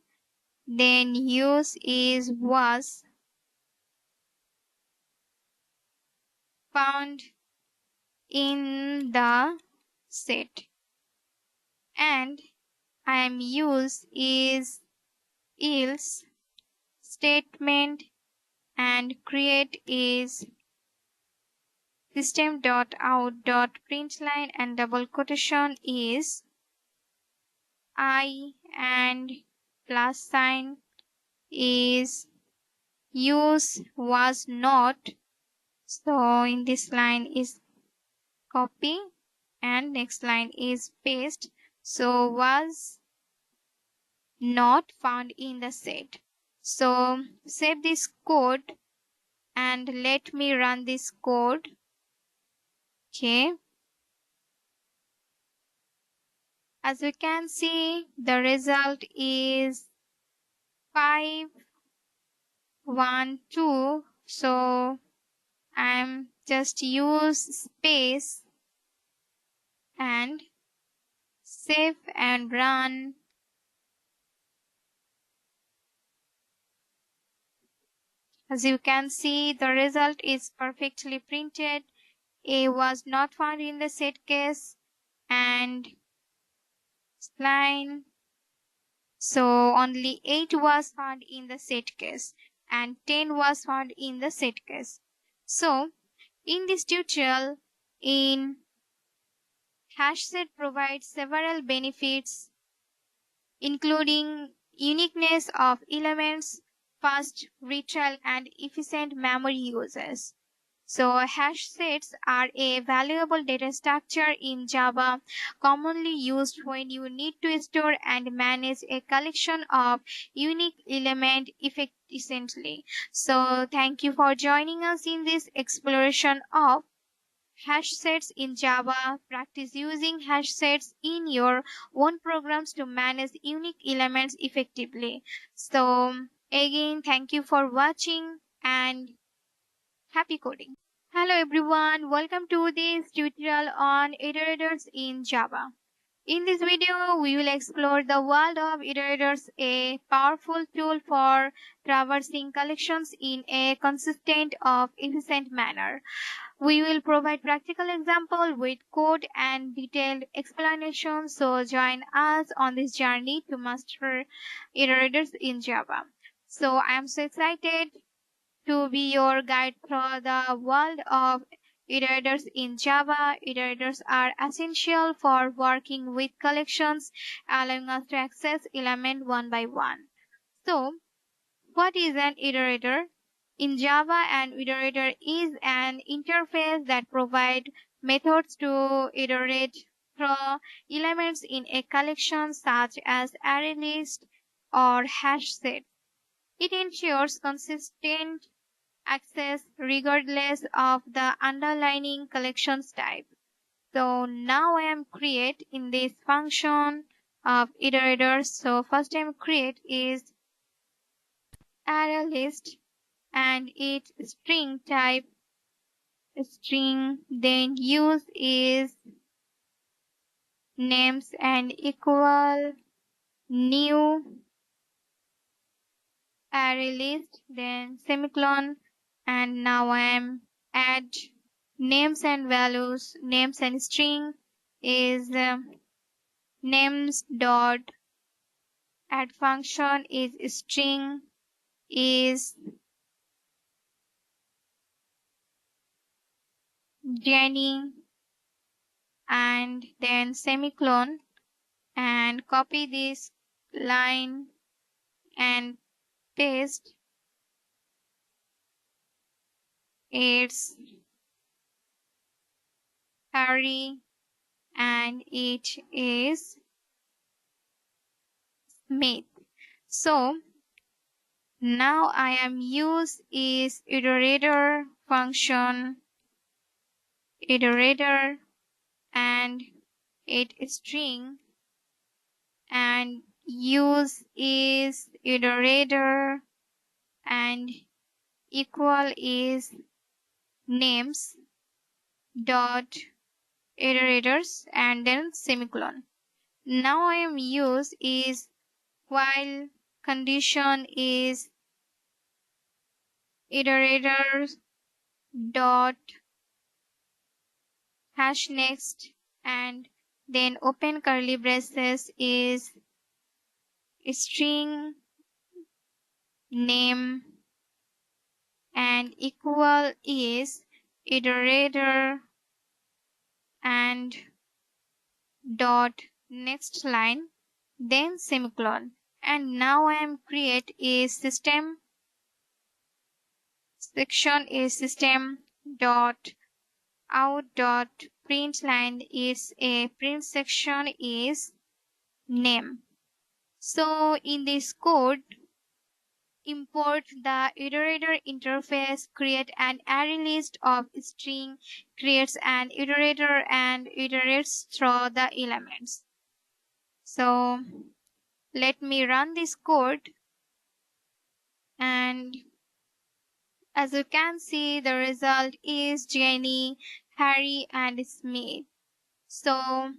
then use is was found in the set, and I am use is else statement, and create is system.out.println and double quotation is I and plus sign is use was not. So in this line is copy and next line is paste. So was not found in the set. So save this code and let me run this code. Okay. As we can see, the result is 5, 1, 2. So I'm just use space and save and run. As you can see, the result is perfectly printed. A was not found in the set case and line. So only 8 was found in the set case and 10 was found in the set case. So in this tutorial, in HashSet provides several benefits including uniqueness of elements, fast retrieval, and efficient memory uses. So hash sets are a valuable data structure in Java, commonly used when you need to store and manage a collection of unique elements efficiently. So thank you for joining us in this exploration of hash sets in Java. Practice using hash sets in your own programs to manage unique elements effectively. So again, thank you for watching and happy coding. Hello everyone, welcome to this tutorial on iterators in Java. In this video, we will explore the world of iterators, a powerful tool for traversing collections in a consistent of efficient manner. We will provide practical example with code and detailed explanation. So join us on this journey to master iterators in Java. So I am so excited to be your guide through the world of iterators in Java. Iterators are essential for working with collections, allowing us to access elements one by one. So, what is an iterator? In Java, an iterator is an interface that provides methods to iterate through elements in a collection such as array list or hash set. It ensures consistent access regardless of the underlying collections type. So now I am create in this function of iterators. So first time create is array list and its string type string, then use is names and equal new array list, then semicolon, and now I am add names and values. Names and string is names dot add function is string is Jenny, and then semicolon, and copy this line and paste its Harry, and it is Smith. So now I am use is iterator function iterator and it string, and use is iterator and equal is names, dot iterators and then semicolon. Now I am use is while condition is iterators dot hash next and then open curly braces is string name and equal is iterator and dot next line then semicolon. And now I am create a system section is system dot out dot print line is a print section is name. So in this code import the iterator interface, create an array list of string, creates an iterator and iterates through the elements. So let me run this code, and as you can see the result is Jenny, Harry and Smith. So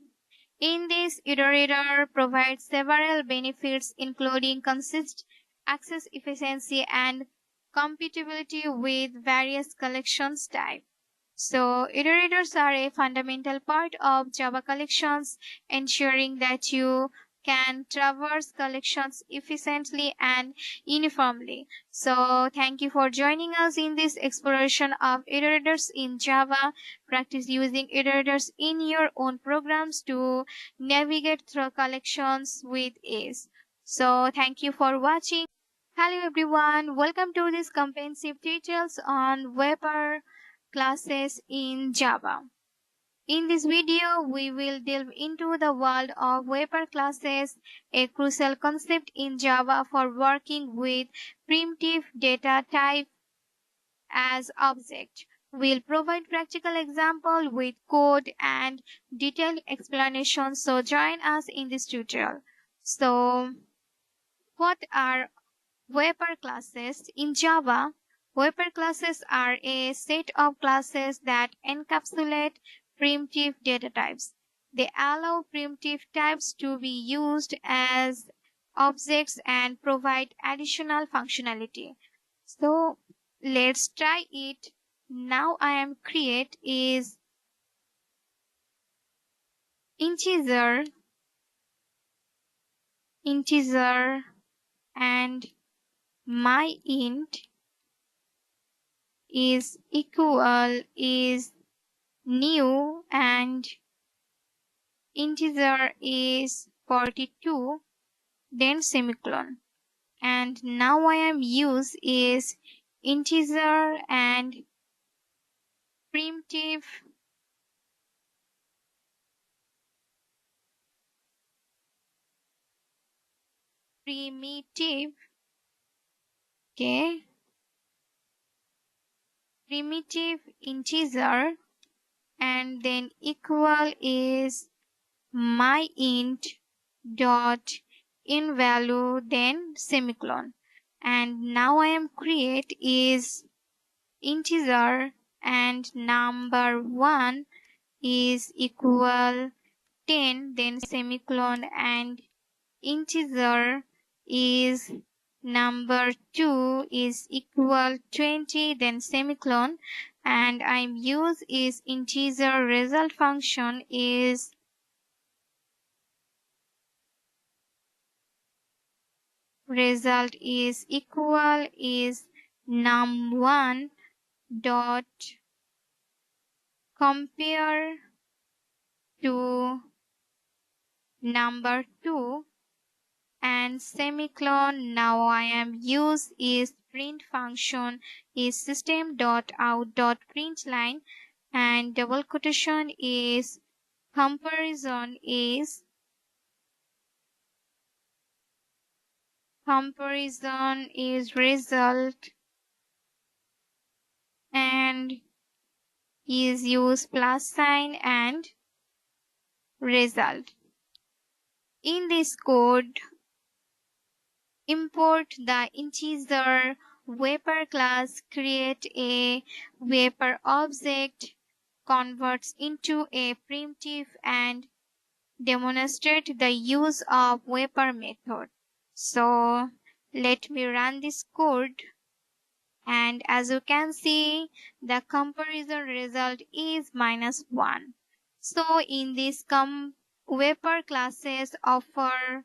in this iterator provides several benefits including consist, access efficiency and compatibility with various collections type. So iterators are a fundamental part of Java collections, ensuring that you can traverse collections efficiently and uniformly. So thank you for joining us in this exploration of iterators in Java. Practice using iterators in your own programs to navigate through collections with ease. So thank you for watching. Hello everyone, welcome to this comprehensive tutorials on Wrapper classes in Java. In this video, we will delve into the world of Wrapper classes, a crucial concept in Java for working with primitive data type as object. We'll provide practical example with code and detailed explanation, so join us in this tutorial. So, what are Wrapper classes? In Java, Wrapper classes are a set of classes that encapsulate primitive data types. They allow primitive types to be used as objects and provide additional functionality. So let's try it. Now I am create is integer and my int is equal is new and integer is 42 then semicolon. And now I am use is integer and primitive okay primitive integer and then equal is my int dot in value then semicolon. And now I am create is integer and number 1 is equal 10 then semicolon and integer is number 2 is equal 20 then semicolon. And I'm use is integer result function is result is equal is num1 dot compare to number 2 and semicolon. Now I am use is print function is system dot out dot print line and double quotation is comparison is result and is use plus sign and result. In this code, import the integer Wrapper class, create a Wrapper object, converts into a primitive and demonstrate the use of wrapper method. So let me run this code, and as you can see, the comparison result is -1. So in this wrapper classes offer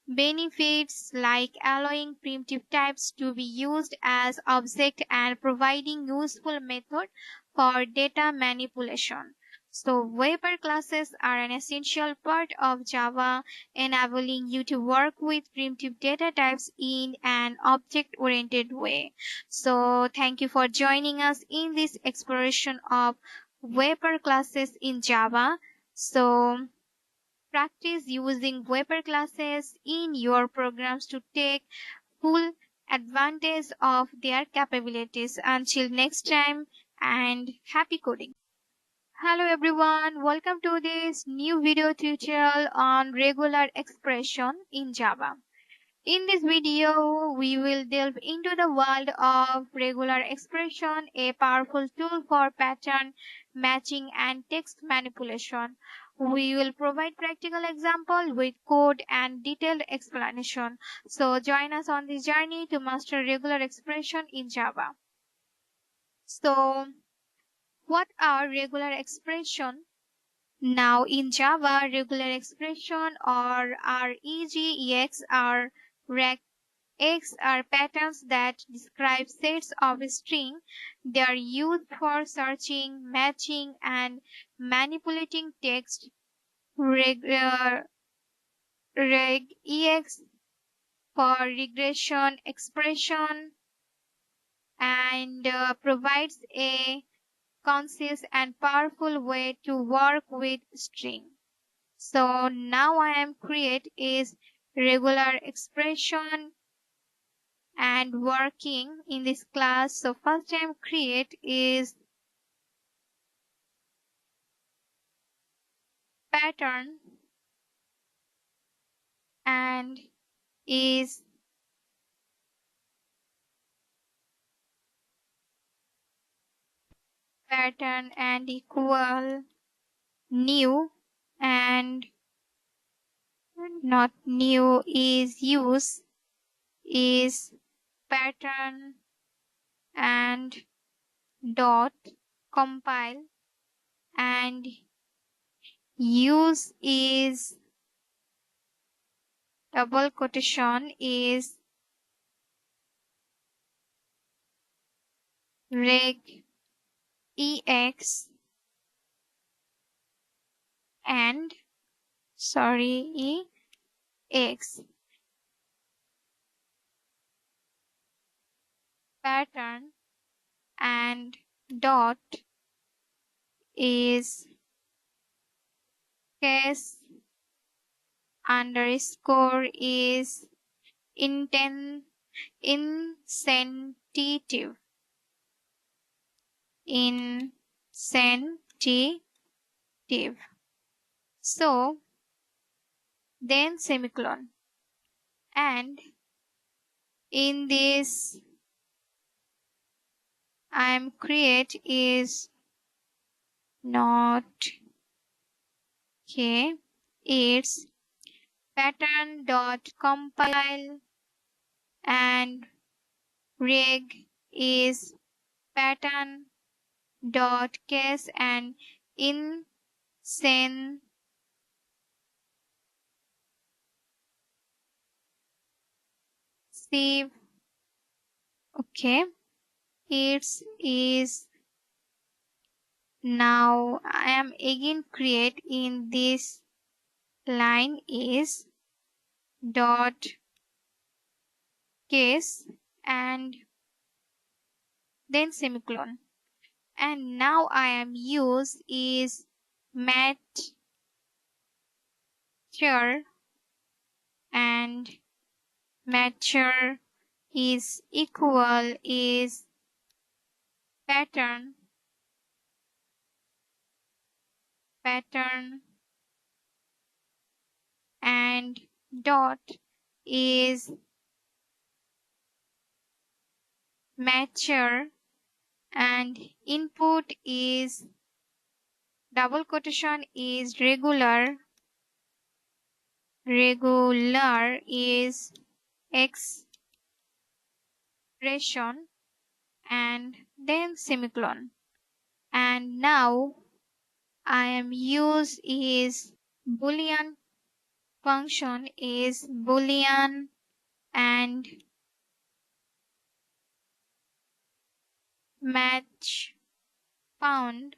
benefits like allowing primitive types to be used as object and providing useful method for data manipulation. So wrapper classes are an essential part of Java, enabling you to work with primitive data types in an object-oriented way. So thank you for joining us in this exploration of wrapper classes in Java. So practice using wrapper classes in your programs to take full advantage of their capabilities. Until next time, and happy coding. Hello everyone, welcome to this new video tutorial on regular expression in Java. In this video, we will delve into the world of regular expression, a powerful tool for pattern matching and text manipulation. We will provide practical example with code and detailed explanation. So join us on this journey to master regular expression in Java. So what are regular expression? Now in Java, regular expression or regex are X are patterns that describe sets of strings. They are used for searching, matching, and manipulating text. Regex for regression expression and provides a concise and powerful way to work with string. So now I am create is regular expression and working in this class. So first time create is pattern and is pattern and equal new and not new is use is pattern and dot compile and use is double quotation is reg ex and ex pattern and dot is case underscore is insensitive insensitive. So then semicolon, and in this I am create is not okay, it's pattern dot compile and reg is pattern dot case and insensitive. Okay, it is now I am again create in this line is dot case and then semicolon, and now I am use is mature and mature is equal is pattern and dot is mature and input is double quotation is regular. Regular is expression and then semicolon. And now I am use is boolean function is boolean and match found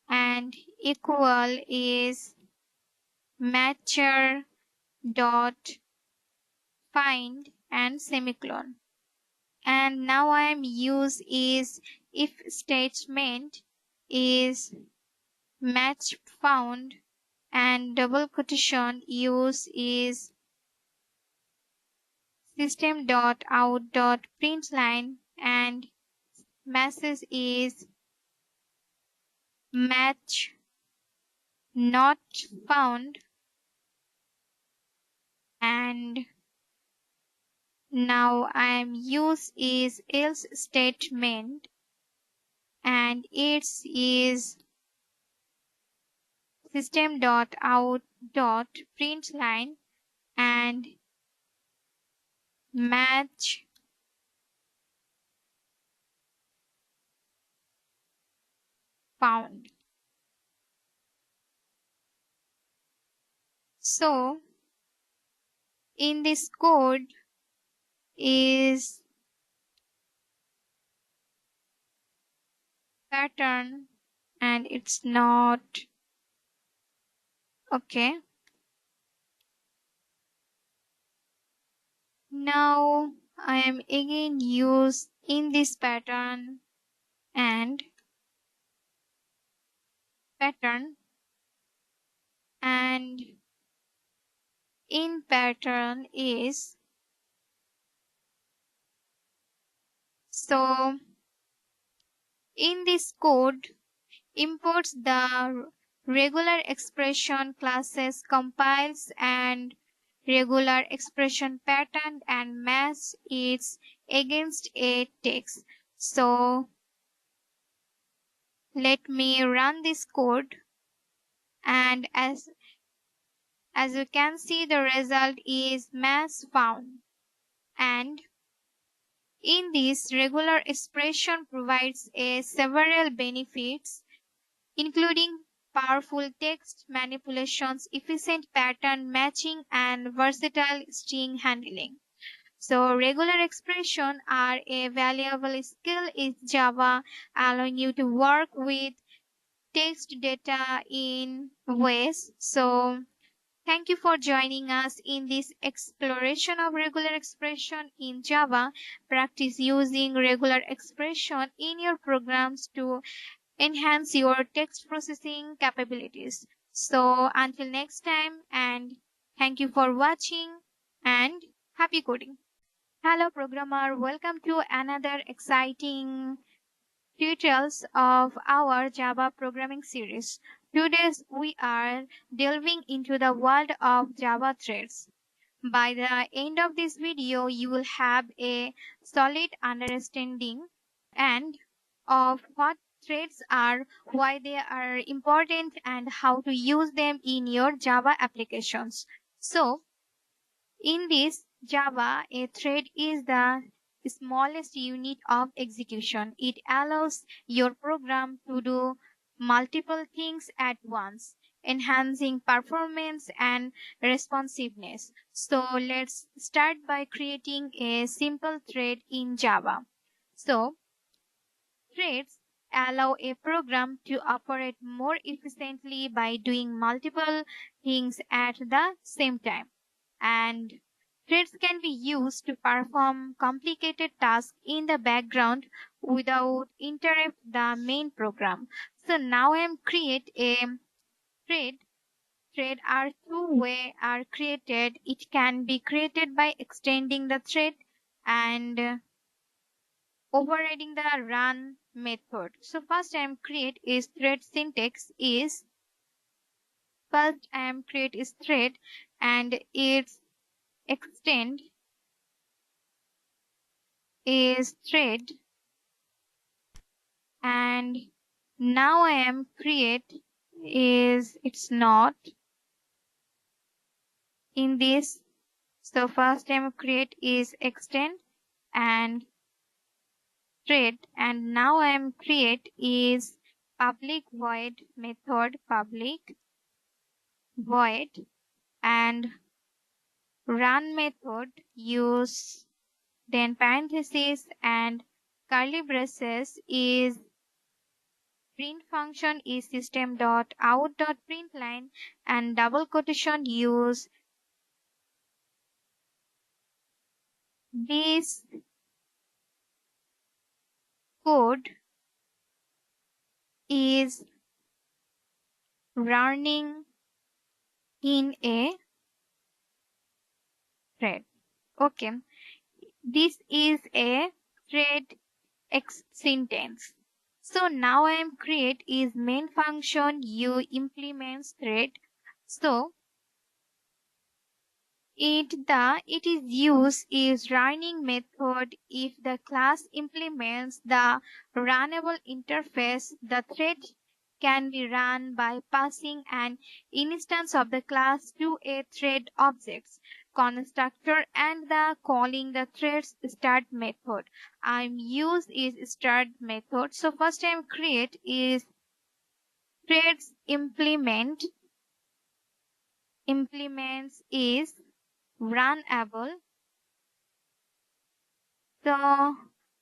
and equal is matcher dot find and semicolon. And now I am use is if statement is match found and double quotation use is system dot out dot println and message is match not found. And now I am use is else statement and its is system dot out dot println and match found. So in this code is pattern and it's not okay. Now I am again use in this pattern and pattern and in pattern is so in this code imports the regular expression classes compiles and regular expression pattern and match it against a text. So let me run this code and as you can see the result is match found. And in this regular expression provides a several benefits including powerful text manipulations, efficient pattern matching, and versatile string handling. So regular expression are a valuable skill in Java, allowing you to work with text data in ways. So thank you for joining us in this exploration of regular expression in Java. Practice using regular expression in your programs to enhance your text processing capabilities. So until next time, and thank you for watching and happy coding. Hello programmer, welcome to another exciting tutorials of our Java programming series. Today we are delving into the world of Java threads. By the end of this video, you will have a solid understanding and of what threads are, why they are important, and how to use them in your Java applications. So, in this Java, a thread is the smallest unit of execution. It allows your program to do multiple things at once, enhancing performance and responsiveness. So let's start by creating a simple thread in Java. So threads allow a program to operate more efficiently by doing multiple things at the same time. And threads can be used to perform complicated tasks in the background without interrupt the main program. So now I am create a thread. Thread are two-way are created. It can be created by extending the thread and overriding the run method. So first I am create is thread syntax is first I am create is thread and its extend is thread, and now I am create is it's not in this. So first I am create is extend and thread, and now I am create is public void method public void, and run method use then parentheses and curly braces is print function is system dot out dot println, and double quotation use this code is running in a thread. Okay, this is a thread sentence. So now I am create is main function you implements thread. So it is used is running method if the class implements the runnable interface. The thread can be run by passing an instance of the class to a thread objects constructor and the calling the threads start method. I'm use is start method. So first time create is threads implements is runnable. So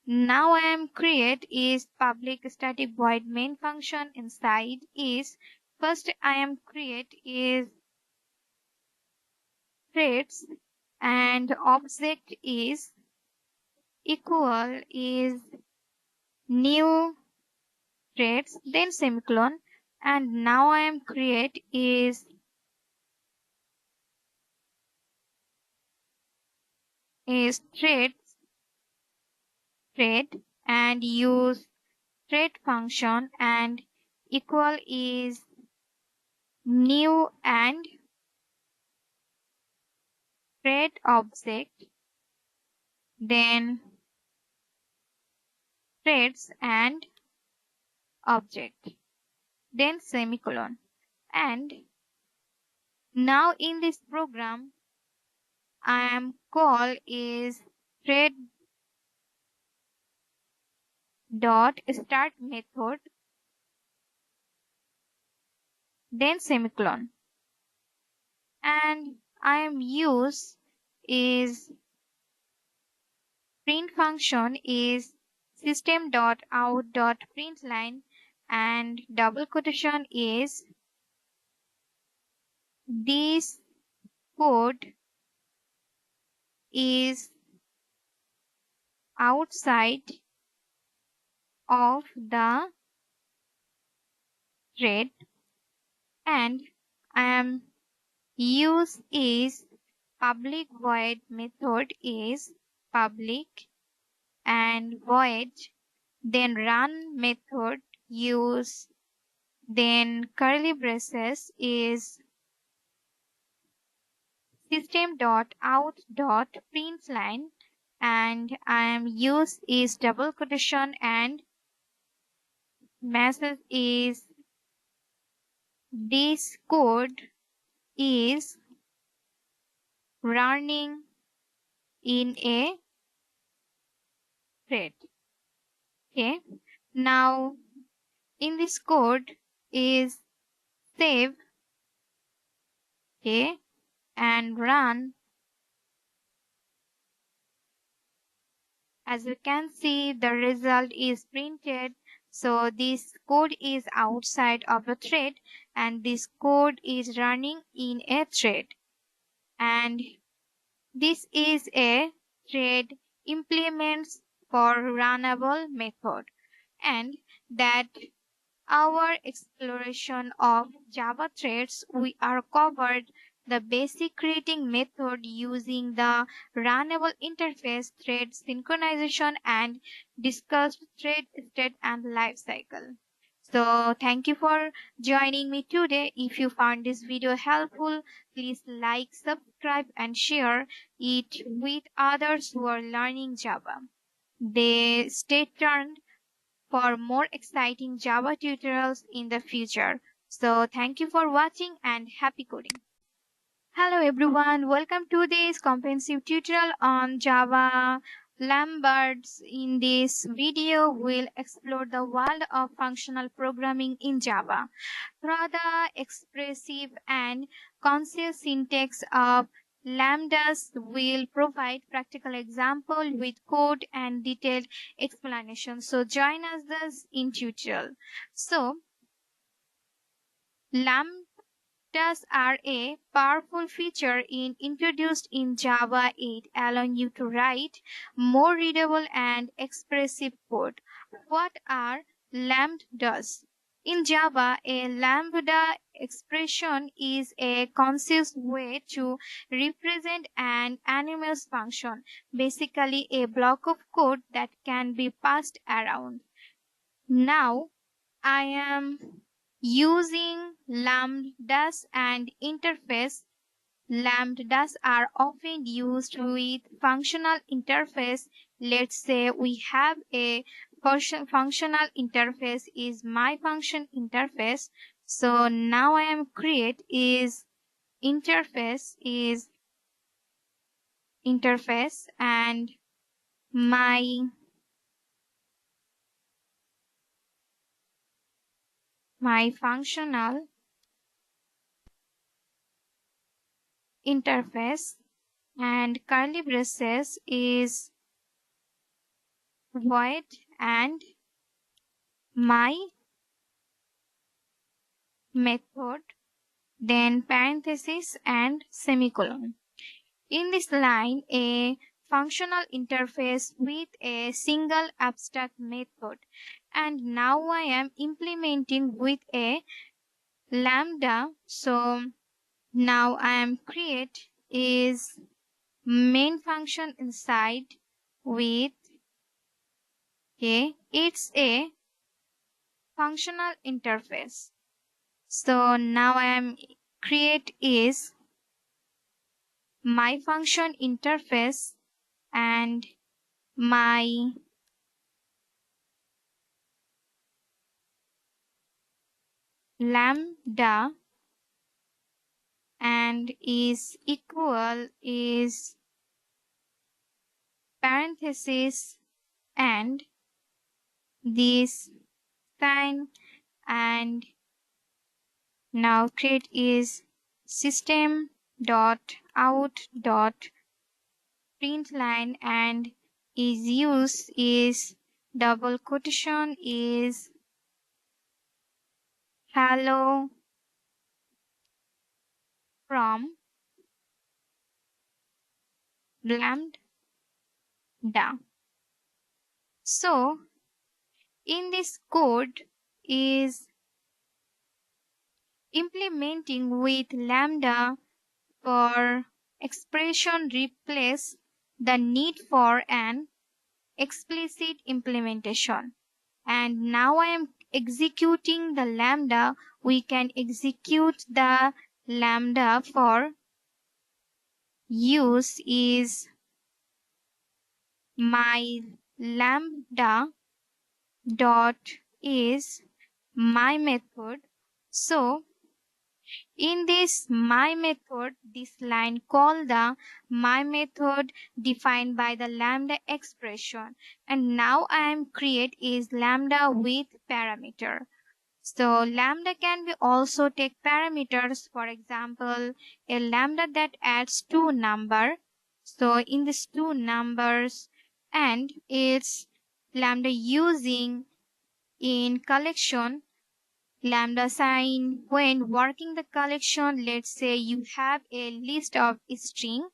now I am create is public static void main function inside is first I am create is threads and object is equal is new threads then semicolon, and now I am create is thread and use thread function and equal is new and thread object then threads and object then semicolon, and now in this program I am call is thread dot start method then semicolon, and I am use is print function is system dot out dot println, and double quotation is this code is outside of the thread, and I am use is public void method is public and void then run method use then curly braces is system dot out dot println, and I am use is double quotation and message is this code is running in a thread. Okay, now in this code is save, okay, and run. As you can see, the result is printed. So this code is outside of the thread and this code is running in a thread, and this is a thread implements for runnable method, and that our exploration of Java threads, we are covered the basic creating method using the runnable interface, thread synchronization, and discussed thread state and lifecycle. So thank you for joining me today. If you found this video helpful, please like, subscribe, and share it with others who are learning Java. they stay tuned for more exciting Java tutorials in the future. So thank you for watching and happy coding. Hello everyone, welcome to this comprehensive tutorial on Java Lamberts. In this video, we'll explore the world of functional programming in Java through the expressive and conscious syntax of Lambdas. Will provide practical example with code and detailed explanation. So join us this in tutorial. So Lambdas are a powerful feature introduced in Java 8, allowing you to write more readable and expressive code. What are lambdas? In Java, a lambda expression is a concise way to represent an animal's function, basically a block of code that can be passed around. Now, I am using lambdas and interface. Lambdas are often used with functional interface. Let's say we have a functional interface is my function interface. So now I am create is interface and my functional interface and curly braces is void and my method, then parenthesis and semicolon. In this line, a functional interface with a single abstract method, and now I am implementing with a lambda. So now I am create is main function inside with it's a functional interface. So now I am create is my function interface and my lambda and is equal is parenthesis and this sign, and now create is system dot out dot println and is use is double quotation is hello from lambda. So in this code is implementing with lambda for expression replace the need for an explicit implementation. And now I am executing the lambda. We can execute the lambda for use is my lambda dot is my method. So in this my method, this line call the my method defined by the lambda expression, and now I am create is lambda with parameter. So lambda can be also take parameters, for example a lambda that adds two number. So in these two numbers and it's lambda using in collection lambda sign when working the collection. Let's say you have a list of string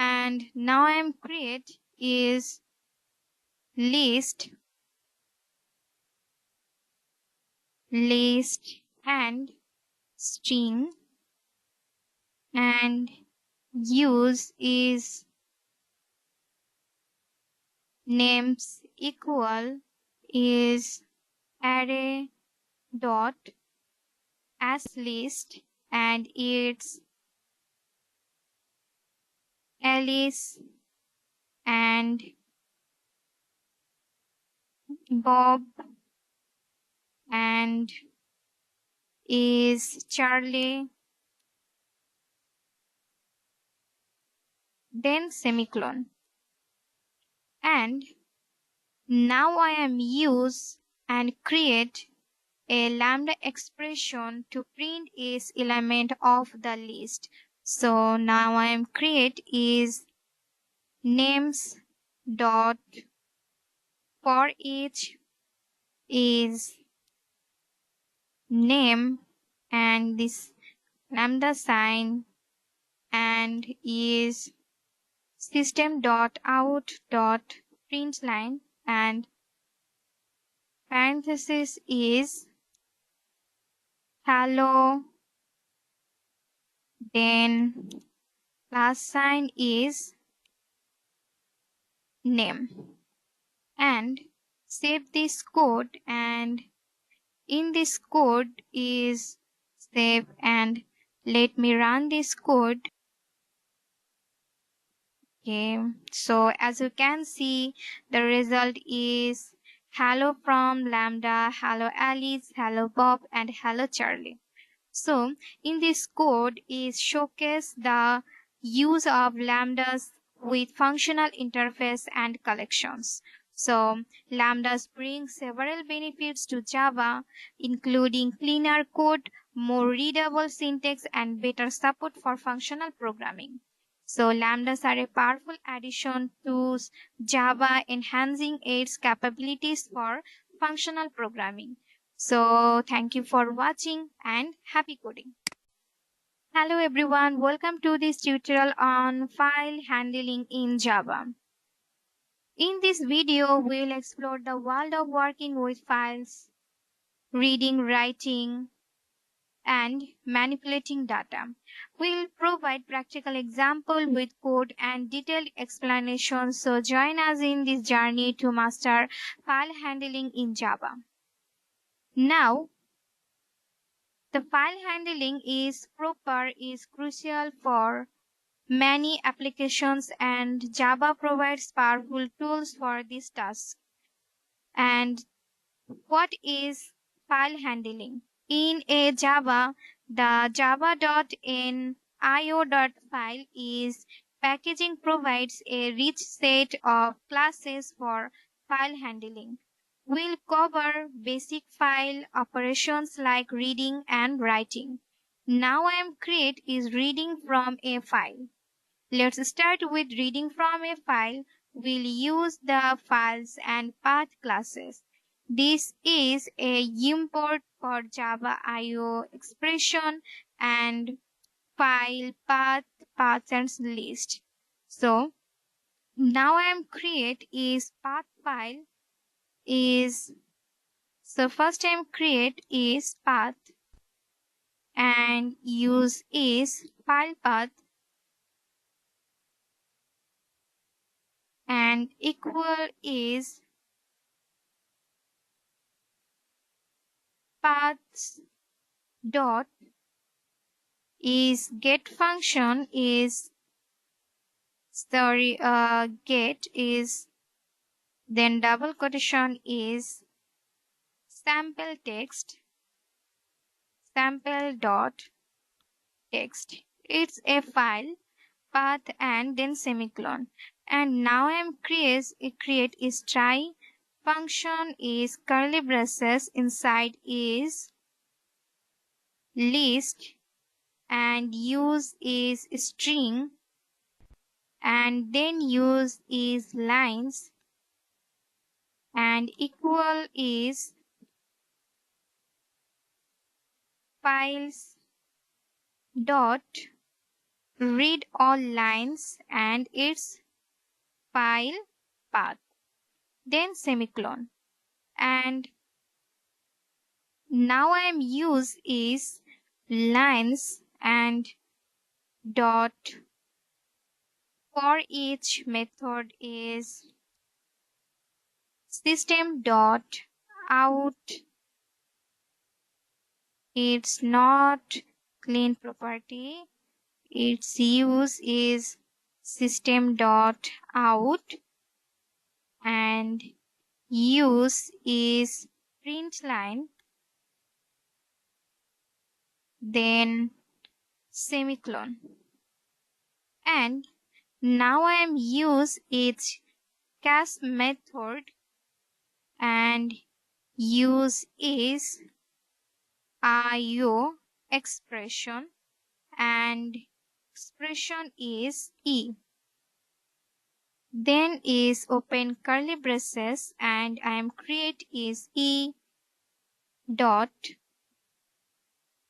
and now I am create is list and string and use is names equal is array dot as list and it's Alice and Bob and is Charlie, then semicolon. And now I am use and create a lambda expression to print each element of the list. So now I am create is names dot for each is name and this lambda sign and is system dot out dot println and parenthesis is hello, then plus sign is name, and save this code, and in this code is save, and let me run this code. Okay, so as you can see, the result is hello from lambda, hello Alice, hello Bob, and hello Charlie. So in this code is showcase the use of lambdas with functional interface and collections. So lambdas bring several benefits to Java, including cleaner code, more readable syntax, and better support for functional programming. So lambdas are a powerful addition to Java, enhancing its capabilities for functional programming. So thank you for watching and happy coding. Hello everyone, welcome to this tutorial on file handling in Java. In this video, we'll explore the world of working with files, reading, writing, and manipulating data. We'll provide practical example with code and detailed explanations. So join us in this journey to master file handling in Java. Now, the file handling is crucial for many applications, and Java provides powerful tools for this task. And what is file handling? In a Java, the java.io.file is packaging provides a rich set of classes for file handling. We'll cover basic file operations like reading and writing. Now I am create is reading from a file. Let's start with reading from a file. We'll use the files and path classes. This is a import for Java IO expression and file path, paths and list. So now I am create is path file is, so first I am create is path and use is file path and equal is paths dot is get function is get is, then double quotation is sample dot text. It's a file path and then semicolon. And now I'm create is try function is curly braces inside is list and use is string and then use is lines and equal is files dot read all lines and its file path, then semicolon. And now I am use is lines and dot for each method is system dot out. It's not clean property. Its use is system dot out and use is print line, then semicolon. And now I am use its cast method, and use is IO expression, and expression is E. Then is open curly braces, and I am create is E dot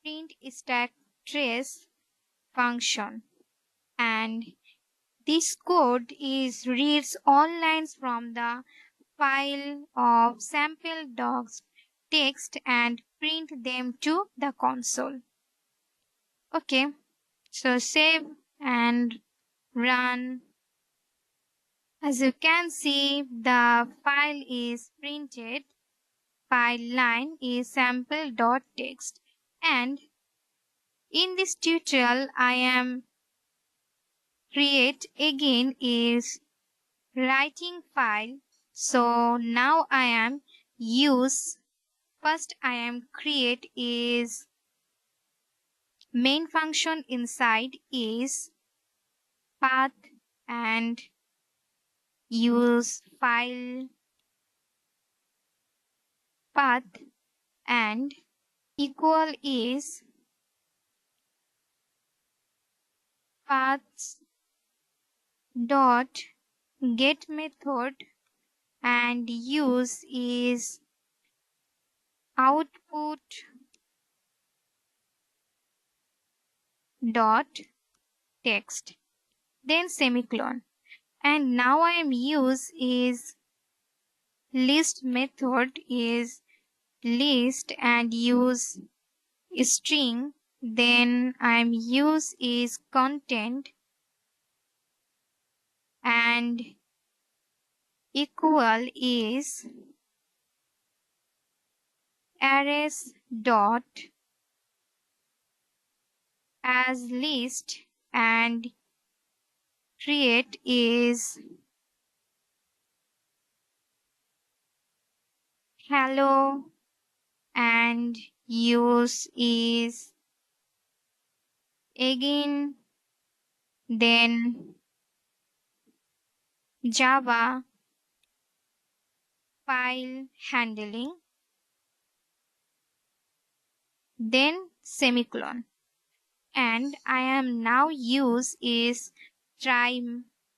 print stack trace function. And this code is reads all lines from the file of sample docs text and print them to the console. Okay, so save and run. As you can see, the file is printed. File line is sample.txt. And in this tutorial, I am create again is writing file. So now I am use, first I am create is main function inside is path, and use file path, and equal is paths dot get method, and use is output dot text, then semicolon. And now I am use is list method is list, and use string, then I am use is content, and equal is arrays dot as list, and create is hello, and use is again, then Java file handling, then semicolon. And I am now use is try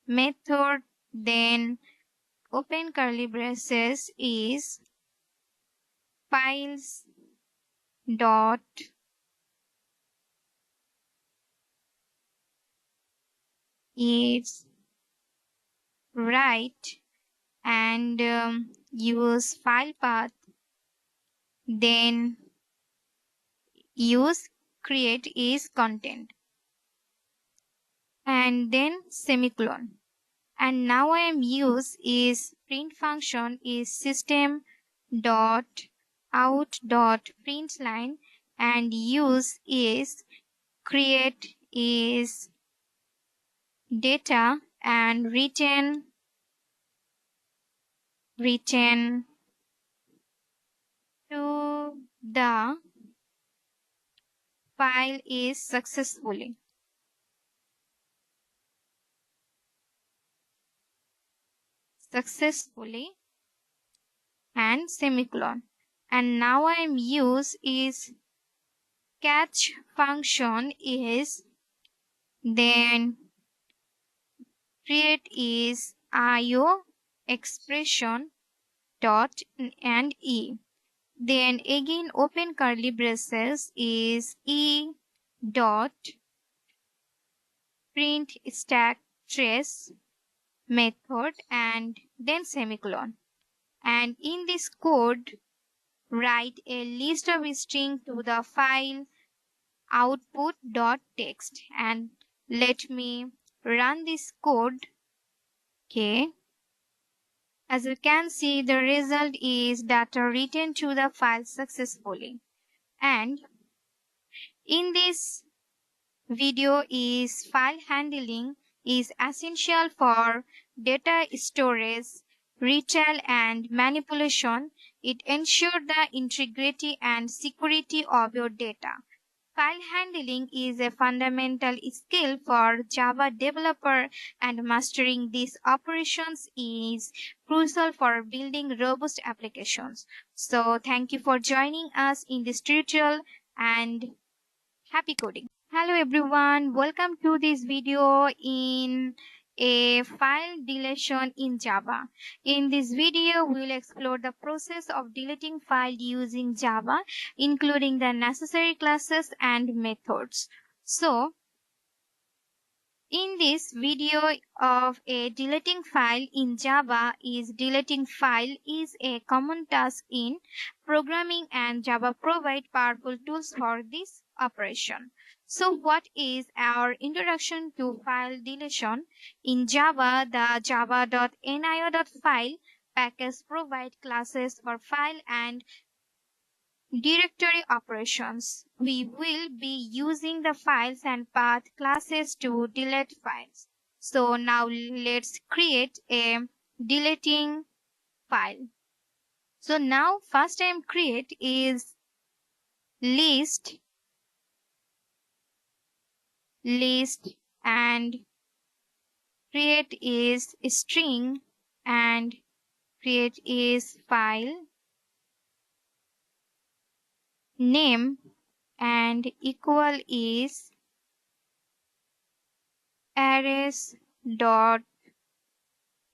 method, then open curly braces is files dot is write, and use file path, then use create is content, and then semicolon. And now I am use is print function is system dot out dot print line, and use is create is data, and return to the file is successfully and semicolon. And now I am use is catch function is, then create is IO expression dot and E, then again open curly braces is E dot print stack trace method, and then semicolon. And in this code, write a list of string to the file output.txt, and let me run this code. Okay. As you can see, the result is data written to the file successfully. And in this video is file handling is essential for data storage, retell and manipulation. It ensures the integrity and security of your data. File handling is a fundamental skill for Java developer, and mastering these operations is crucial for building robust applications. So thank you for joining us in this tutorial, and happy coding. Hello everyone, welcome to this video in a file deletion in Java. In this video, we will explore the process of deleting file using Java, including the necessary classes and methods. So, in this video of a deleting file in Java deleting file is a common task in programming, and Java provide powerful tools for this operation. So what is our introduction to file deletion? In Java, the java.nio.file package provide classes for file and directory operations. We will be using the files and path classes to delete files. So now let's create a deleting file. So now first time create is list and create is string and create is file name and equal is arrays dot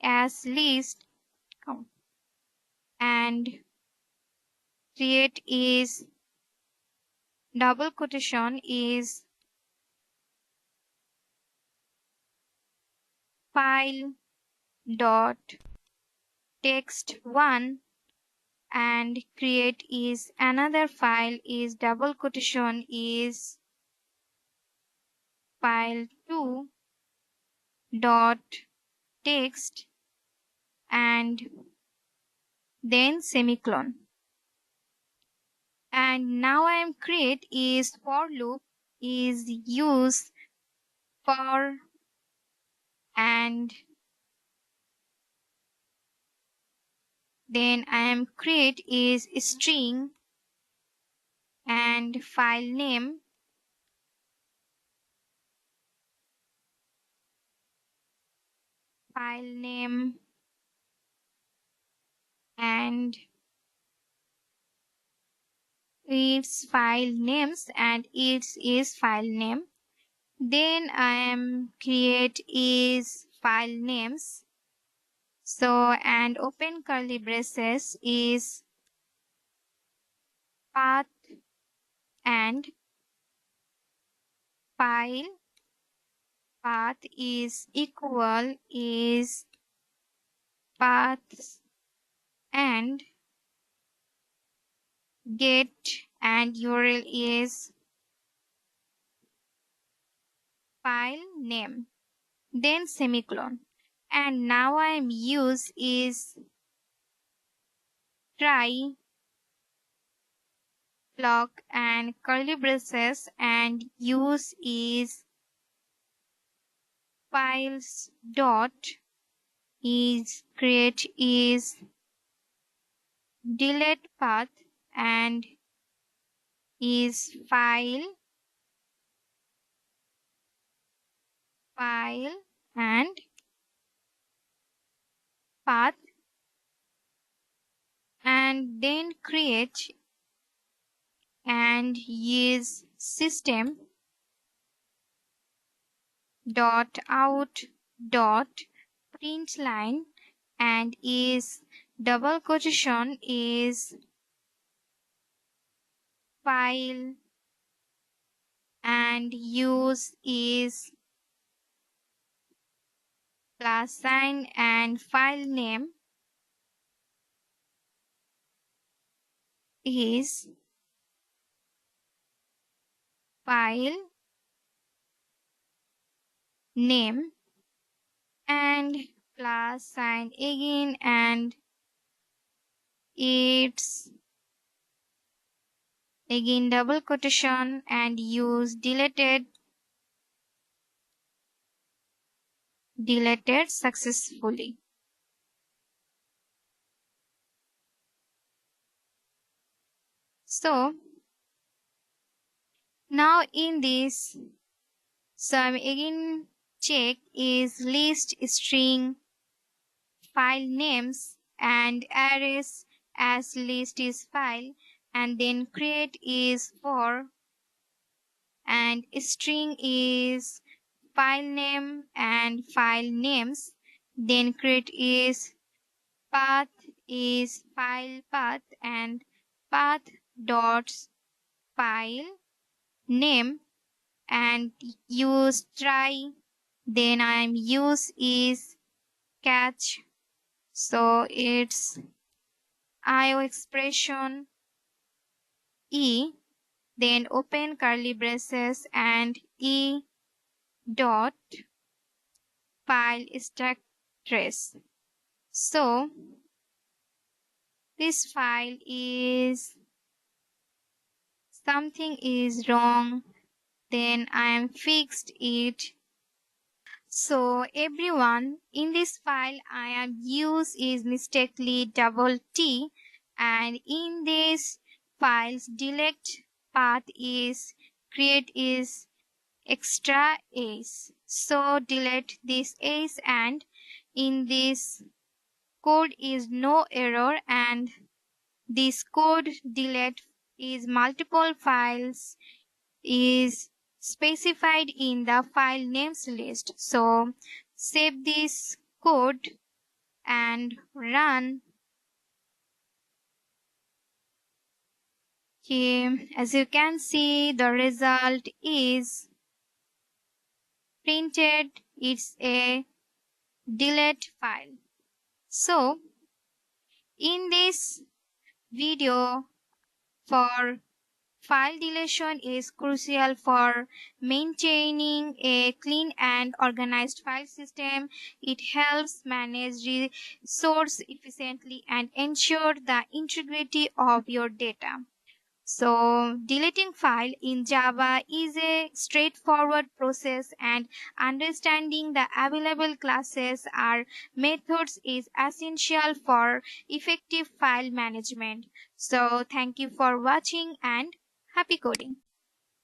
as list and create is double quotation is file dot text 1 and create is another file is double quotation is file 2 dot text and then semicolon. And now I am create is for loop is use for and then I am create is string and file name and its file names and its is file name. Then I am create is file names. So and open curly braces is path and file path is equal is paths and get and URL is file name, then semicolon. And now I am use is try block and curly braces and use is files dot is create is delete path and is file and path and then create and use system dot out dot print line and is double quotation is file and use is plus sign and file name is file name and plus sign again and it's again double quotation and use deleted successfully. So now in this, some again check is list string file names and arrays as list is file, and then create is for, and string is file name and file names, then create is path is file path and path dot file name, and use try, then I'm use is catch, so it's IO expression e, then open curly braces and e dot file stack trace. So this file is something is wrong, then I am fixed it. So everyone, in this file I am use is mistakenly double T, and in this files delete path is create is extra s. So delete this s, and in this code is no error, and this code delete is multiple files is specified in the file names list. So save this code and run. Okay, as you can see, the result is printed. It's a delete file. So in this video, for file deletion is crucial for maintaining a clean and organized file system. It helps manage resource efficiently and ensure the integrity of your data. So deleting file in Java is a straightforward process, and understanding the available classes or methods is essential for effective file management. So thank you for watching and happy coding.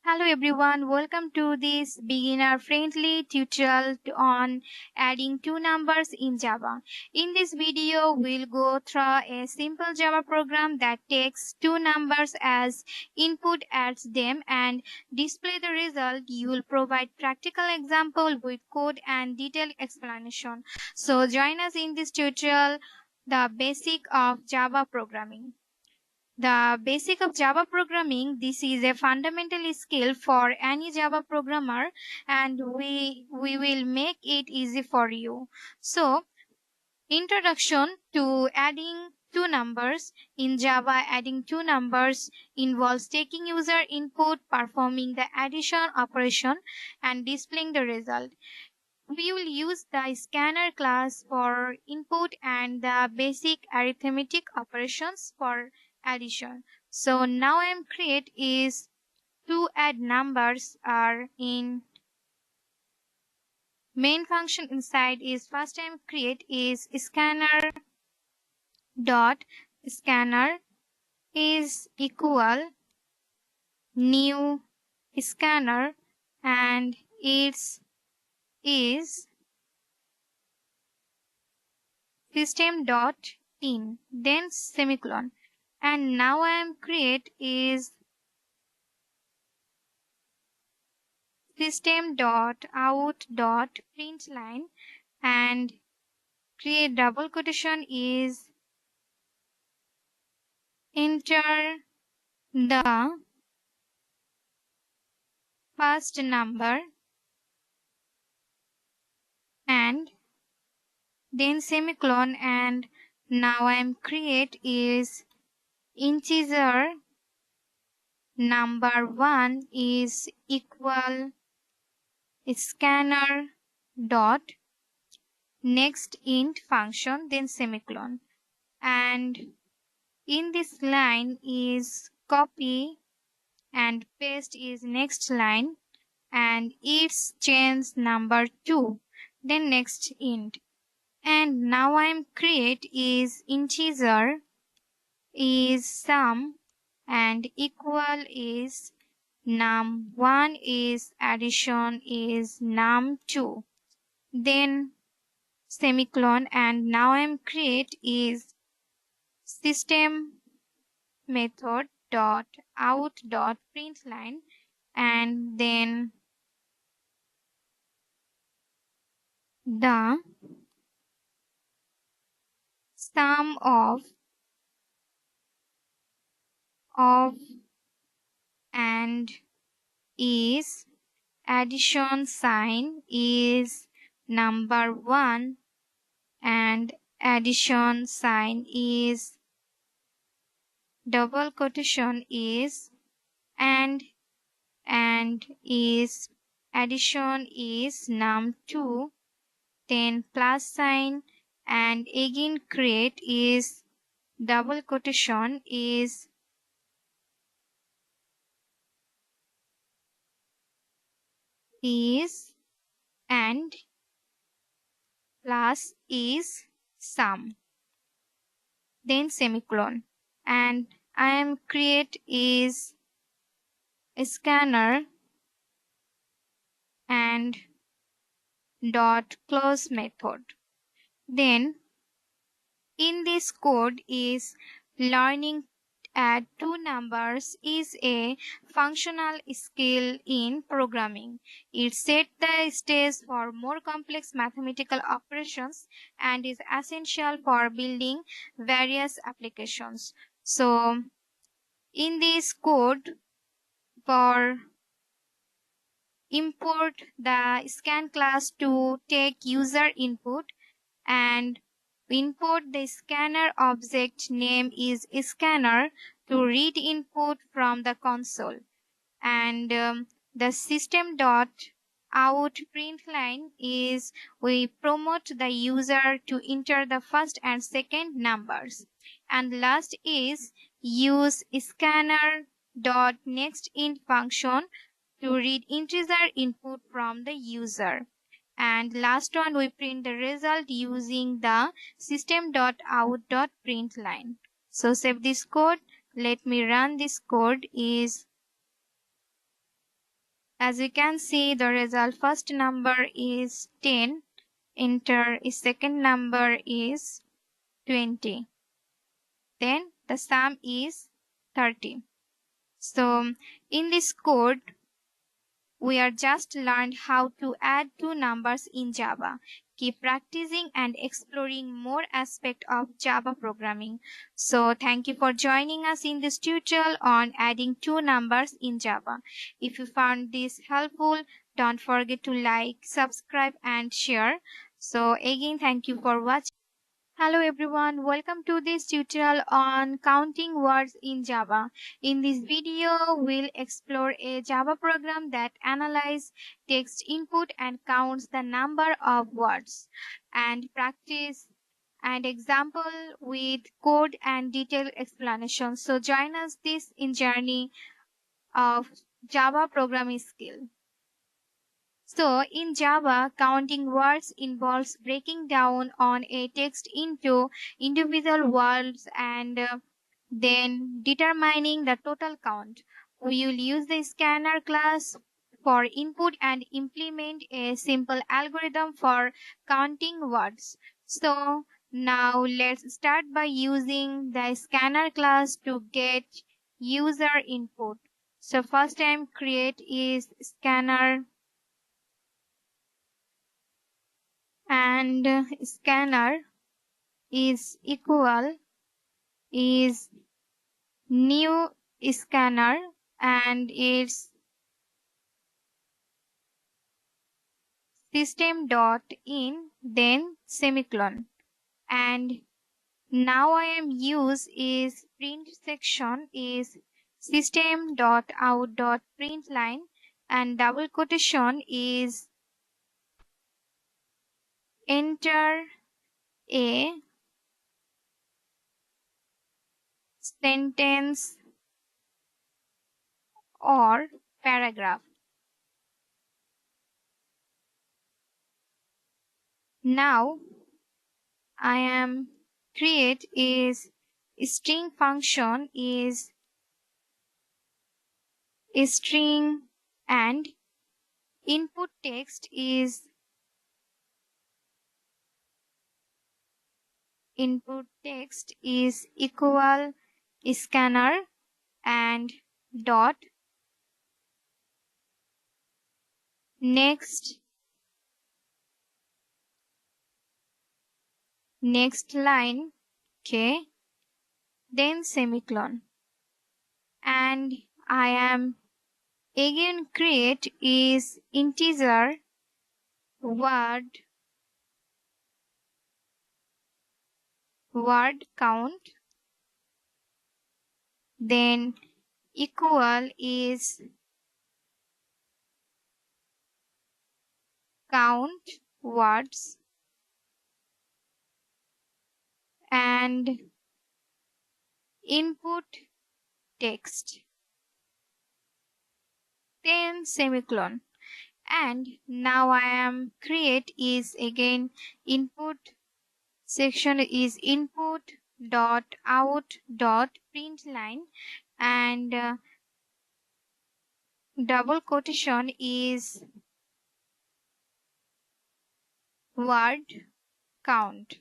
Hello everyone, welcome to this beginner friendly tutorial on adding two numbers in Java. In this video, we'll go through a simple Java program that takes two numbers as input, adds them, and display the result. You will provide practical example with code and detailed explanation. So join us in this tutorial, the basic of Java programming. The basic of Java programming, this is a fundamental skill for any Java programmer, and we will make it easy for you. So, introduction to adding two numbers. In Java, adding two numbers involves taking user input, performing the addition operation, and displaying the result. We will use the scanner class for input and the basic arithmetic operations for addition. So now I'm create is to add numbers are in main function inside is first time create is scanner dot scanner is equal new scanner, and its is system dot in, then semicolon, and now I am create is system dot out dot println, and create double quotation is enter the first number, and then semicolon, and now I am create is integer number 1 is equal scanner dot next int function, then semicolon, and in this line is copy and paste is next line, and its change number 2, then next int, and now I am create is integer is sum and equal is num1 is addition is num2. Then semicolon, and now I'm create is system method dot out dot println, and then the sum of and is addition sign is number 1 and addition sign is double quotation is and is addition is num2, then plus sign, and again create is double quotation is and plus is sum, then semicolon, and I am create is scanner and dot close method. Then in this code is learning add two numbers is a functional skill in programming. It sets the stage for more complex mathematical operations and is essential for building various applications. So in this code, for import the scan class to take user input and import the scanner object name is scanner to read input from the console, and the system dot out println is we promote the user to enter the first and second numbers, and last is use scanner dot next int function to read integer input from the user, and last one we print the result using the system.out.println. So save this code. Let me run this code. Is as you can see the result, first number is 10, enter is second number is 20, then the sum is 30. So in this code we are just learned how to add two numbers in Java. Keep practicing and exploring more aspects of Java programming. So thank you for joining us in this tutorial on adding two numbers in Java. If you found this helpful, don't forget to like, subscribe and share. So again, thank you for watching. Hello everyone, welcome to this tutorial on counting words in Java. In this video, we'll explore a Java program that analyzes text input and counts the number of words, and practice and example with code and detailed explanation. So join us this in journey of Java programming skill. So in Java, counting words involves breaking down on a text into individual words and then determining the total count. We will use the scanner class for input and implement a simple algorithm for counting words. So now let's start by using the scanner class to get user input. So first time create is scanner and scanner is equal is new scanner and its system dot in, then semicolon, and now I am use is print section is system dot out dot println, and double quotation is enter a sentence or paragraph. Now I am create is string function is string, and input text is equal scanner and dot. Next line, okay, then semicolon, and I am again create is integer word count, then equal is count words, and input text, then semicolon. And now I am create is again input section is input dot out dot print line, and double quotation is word count,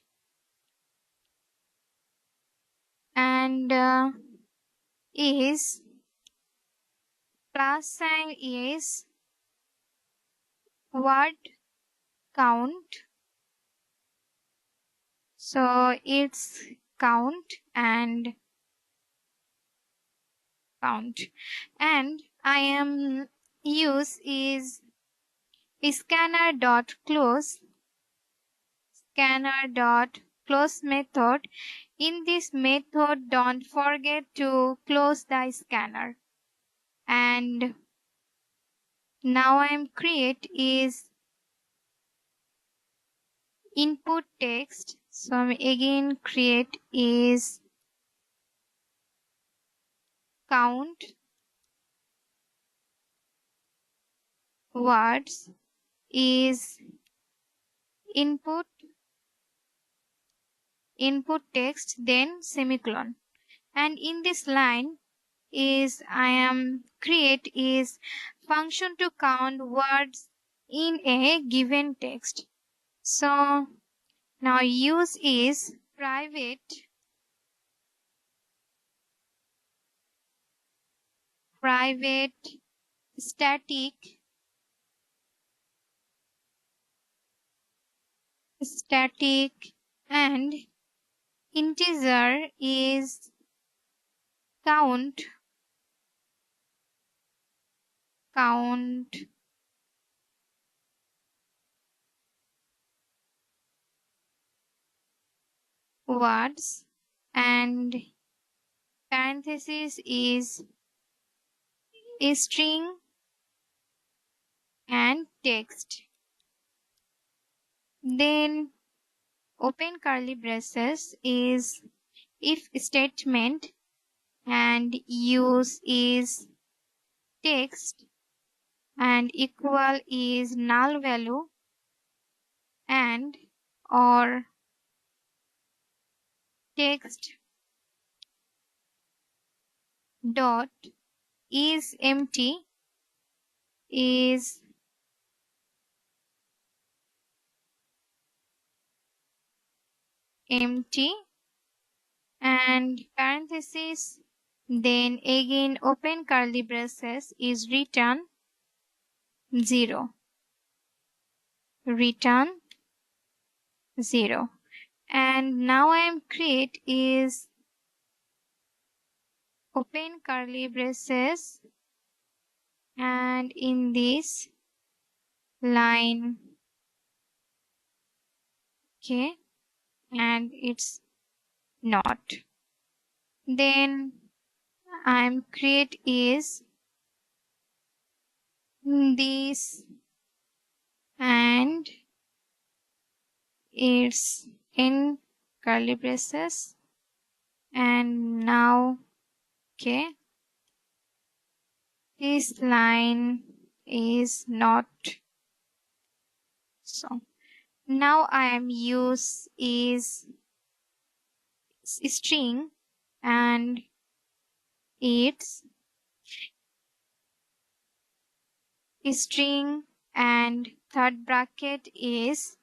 and is plus sign is word count, so it's count and count. And I am use is scanner dot close method. In this method, don't forget to close the scanner. And now I am create is input text, so I'm again create is count words is input text, then semicolon. And in this line is I am create is function to count words in a given text. So now use is private static and integer is count words, and parenthesis is string and text. Then open curly braces is if statement, and use is text, and equal is null value, and or text dot is empty, and parenthesis, then again open curly braces is return 0. And now I am create is open curly braces, and in this line, okay, and it's not. Then I'm create is this, and it's in curly braces, and now, okay, this line is not. So now I am use is string, and it's string, and third bracket is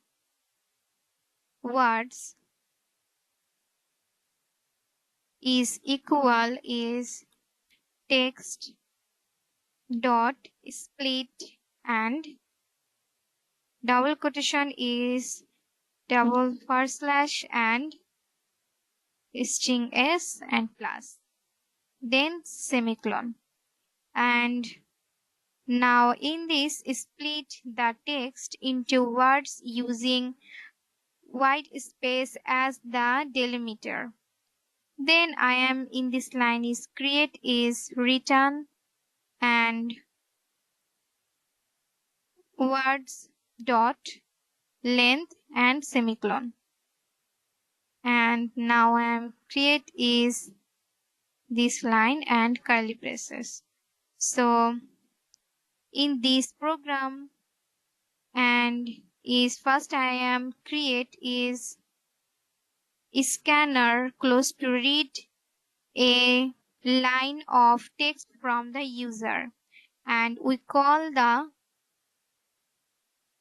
words is equal is text dot split, and double quotation is double forward slash and string s and plus, then semicolon. And now in this, split the text into words using white space as the delimiter. Then I am in this line is create is written and words dot length and semicolon. And now I am create is this line and curly braces. So in this program, and is first I am create is scanner close to read a line of text from the user, and we call the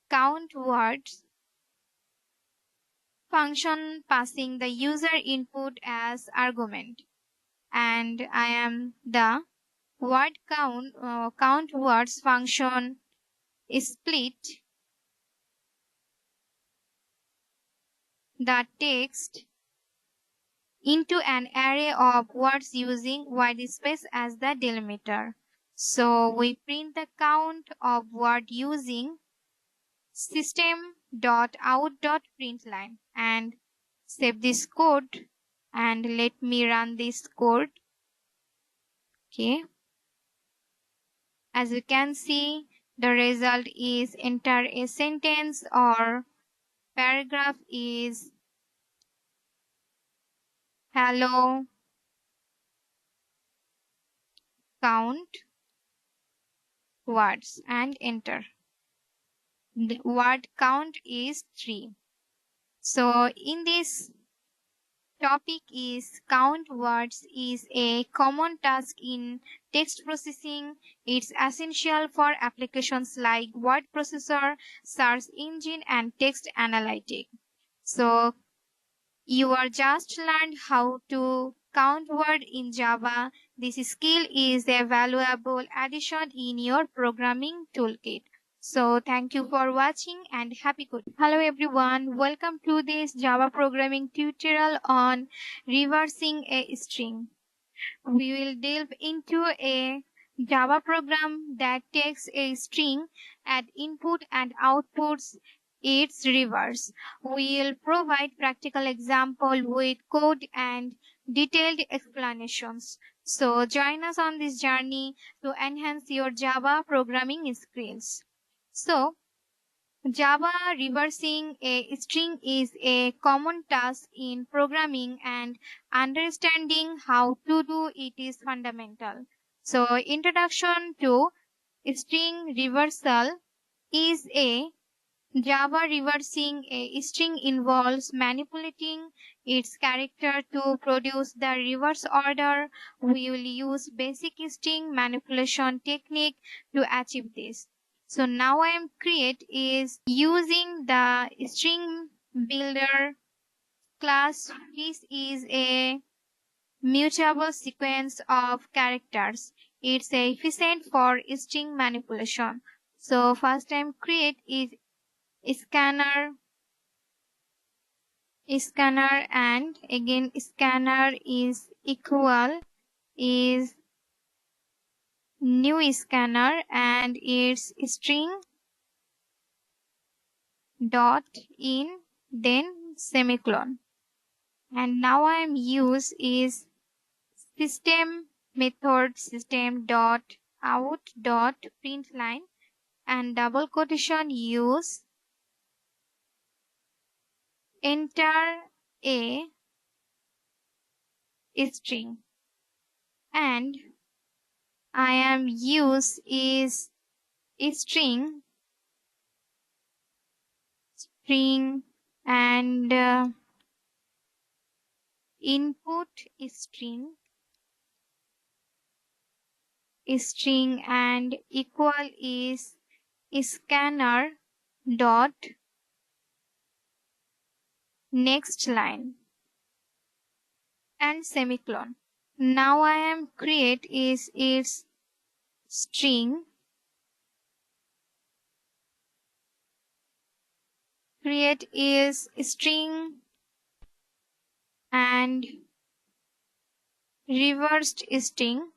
count words function passing the user input as argument. And I am the word count words function split the text into an array of words using white space as the delimiter. So we print the count of word using system.out.println and save this code, and let me run this code. Okay. As you can see, the result is enter a sentence or paragraph is hello count words and enter. The word count is 3. So in this topic is count words is a common task in text processing. It's essential for applications like word processor, search engine, and text analytic. So you are just learned how to count word in Java. This skill is a valuable addition in your programming toolkit. So thank you for watching and happy coding. Hello everyone, welcome to this Java programming tutorial on reversing a string. We will delve into a Java program that takes a string at input and outputs its reverse. We will provide practical example with code and detailed explanations. So join us on this journey to enhance your Java programming skills. So Java reversing a string is a common task in programming, and understanding how to do it is fundamental. So introduction to string reversal is a Java reversing a string involves manipulating its character to produce the reverse order. We will use basic string manipulation technique to achieve this. So now I am create is using the string builder class. This is a mutable sequence of characters. It's efficient for string manipulation. So first time create is scanner and again scanner is equal is new scanner and its string dot in then semicolon. And now I am use is system method system dot out dot println and double quotation use enter a string, and I am use is string and input string and equal is scanner dot next line and semicolon. Now I am create is its string. Create is string and reversed string.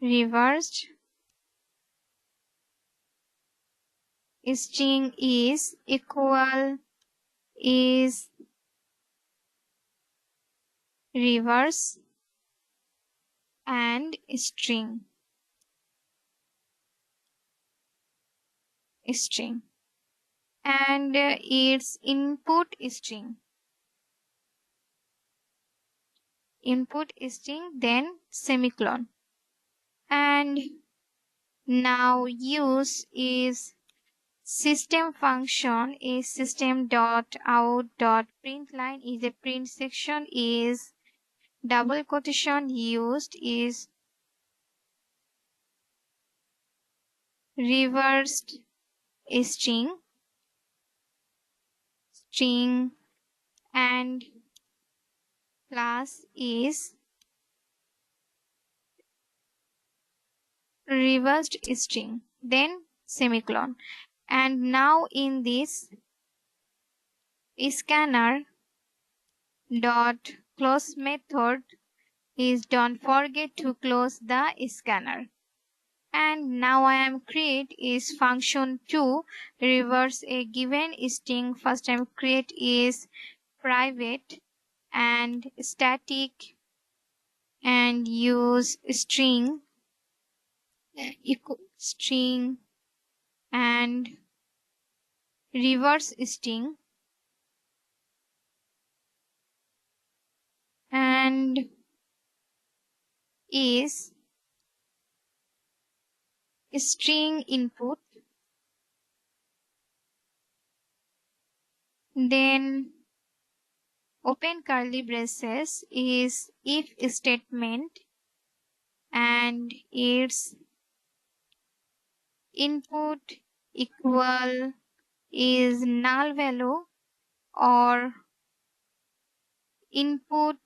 Reversed string is equal is reverse and string. And its input string. Then semicolon. And now use is system function is system dot out dot println is a print section is double quotation used is reversed string and class is reversed string, then semicolon. And now in this scanner dot close method is don't forget to close the scanner. And now I am create is function to reverse a given string. First time create is private and static and use string and reverse string and is string input, then open curly braces is if statement and its input equal is null value or input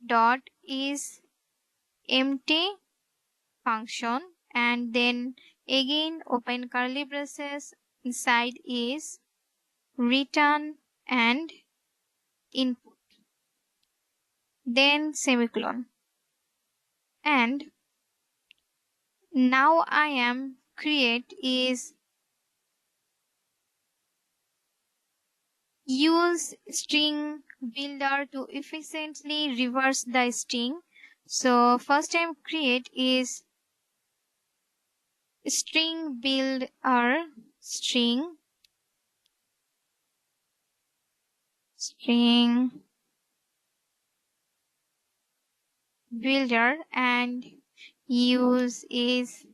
dot is empty function, and then again open curly braces inside is return and input, then semicolon. And now I am create is use string builder to efficiently reverse the string. So first time create is string builder string builder and use is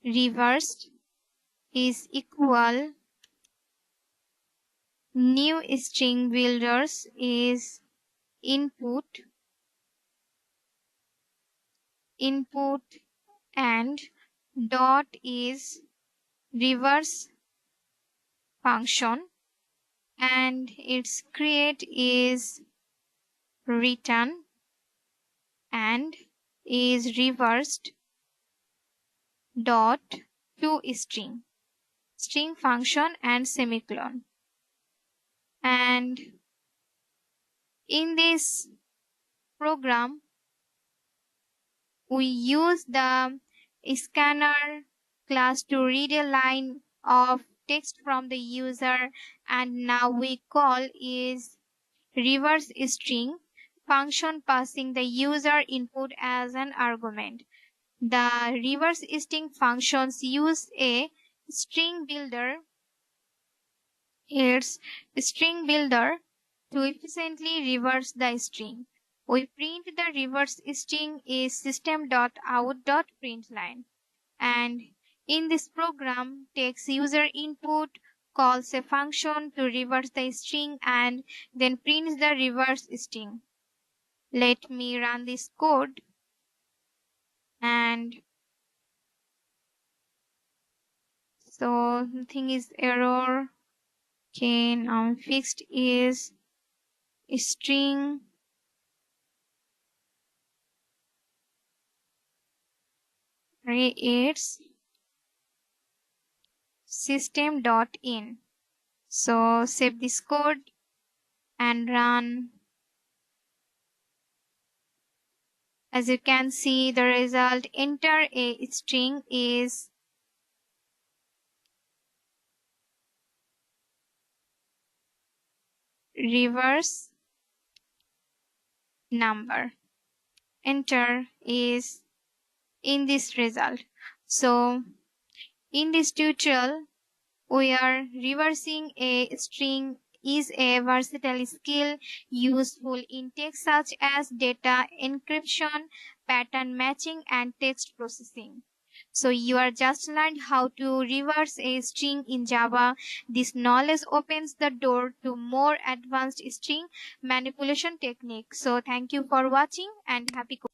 reversed is equal new string builders is input and dot is reverse function and its create is return and is reversed dot to string function and semicolon. And in this program we use the scanner class to read a line of text from the user, and now we call is reverse string function passing the user input as an argument. The reverse string functions use a string builder, its string builder to efficiently reverse the string. We print the reverse string is system.out.println, and in this program takes user input, calls a function to reverse the string and then prints the reverse string. Let me run this code, and so nothing is error. Okay, now fixed is string creates system.in. So save this code and run. As you can see, the result enter a string is reverse number. Enter is in this result. So in this tutorial, we are reversing a string is a versatile skill useful in text such as data encryption, pattern matching, and text processing. So you are just learned how to reverse a string in Java. This knowledge opens the door to more advanced string manipulation techniques. So thank you for watching and happy coding.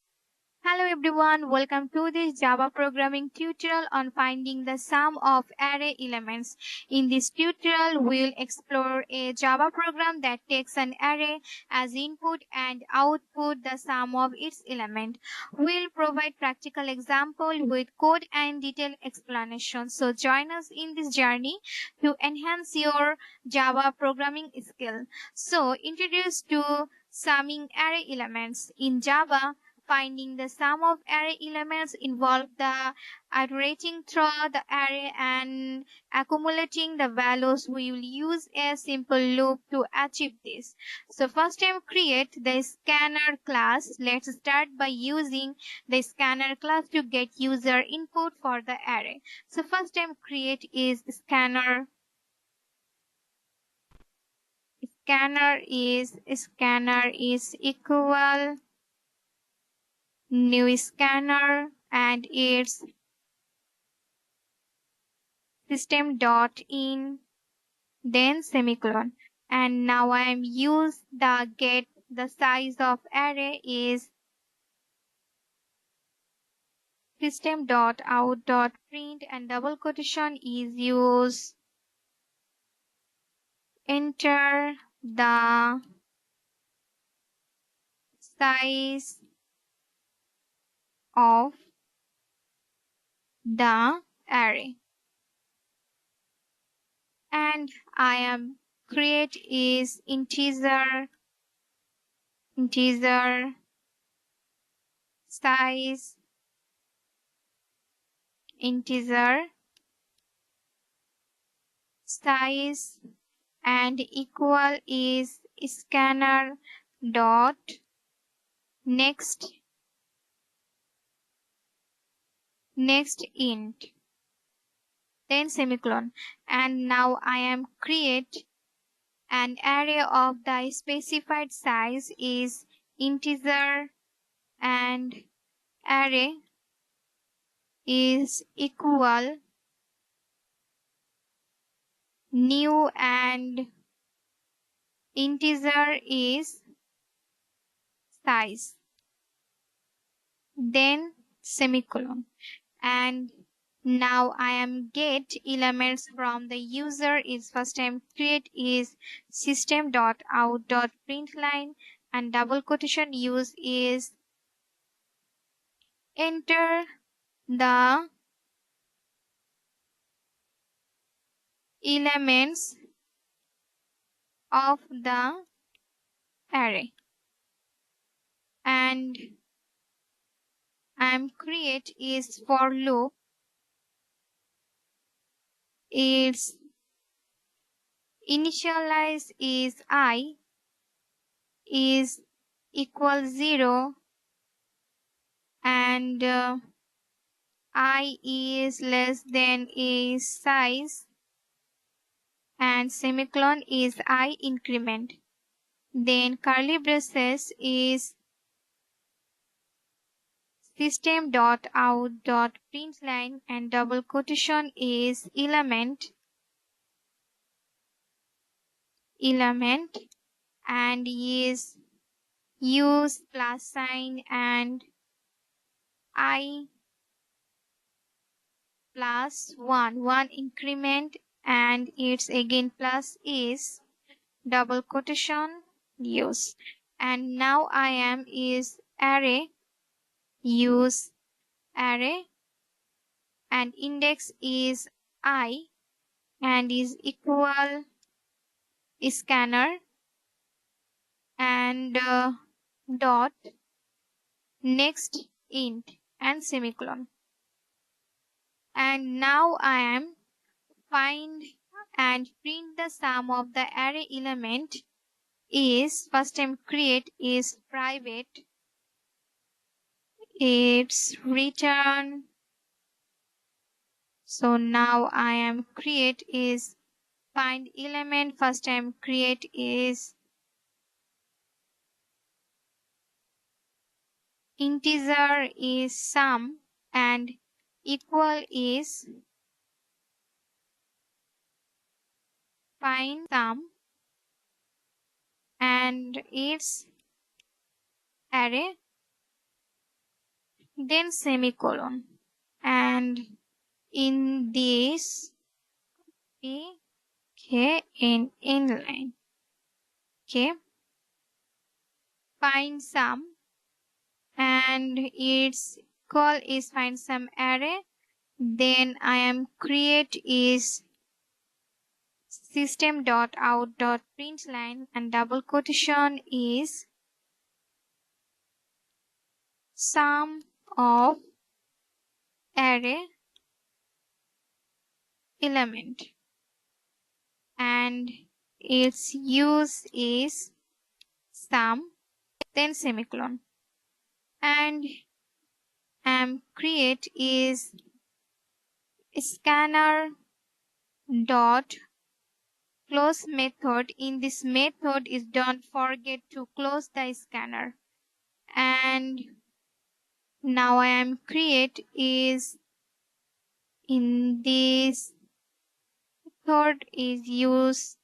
Hello everyone, welcome to this Java programming tutorial on finding the sum of array elements. In this tutorial, we'll explore a Java program that takes an array as input and output the sum of its element. We'll provide practical example with code and detailed explanation. So join us in this journey to enhance your Java programming skill. So introduce to summing array elements. In Java, finding the sum of array elements involve the iterating through the array and accumulating the values. We will use a simple loop to achieve this. So first time create the scanner class. Let's start by using the scanner class to get user input for the array. So first time create is scanner. Scanner is equal new scanner and its system.in, then semicolon. And now I am use the get the size of array is system.out.print and double quotation is use enter the size of the array. And I am create is integer size and equal is scanner dot next int, then semicolon. And now I am create an array of the specified size is integer and array is equal new and integer is size, then semicolon. And now I am get elements from the user is first time create is system.out.println and double quotation use is enter the elements of the array. And I am create is for loop. Its initialize is I is equal 0 and I is less than a size and semicolon is I increment. Then curly braces is system.out.println and double quotation is element element and is use plus sign and I plus 1 increment and it's again plus is double quotation use. And now I am is array, use array, and index is I and is equal scanner and dot next int and semicolon. And now I am find and print the sum of the array element is first time create is private, it's return. So now I am create is find element, first time create is integer is sum and equal is find sum and its array, then semicolon. And in this okay in inline, okay, find sum and its call is find sum array, then I am create is system.out.println and double quotation is sum of array element and its use is sum, then semicolon. And create is scanner dot close method. In this method is don't forget to close the scanner. And now I am create is in this method is use.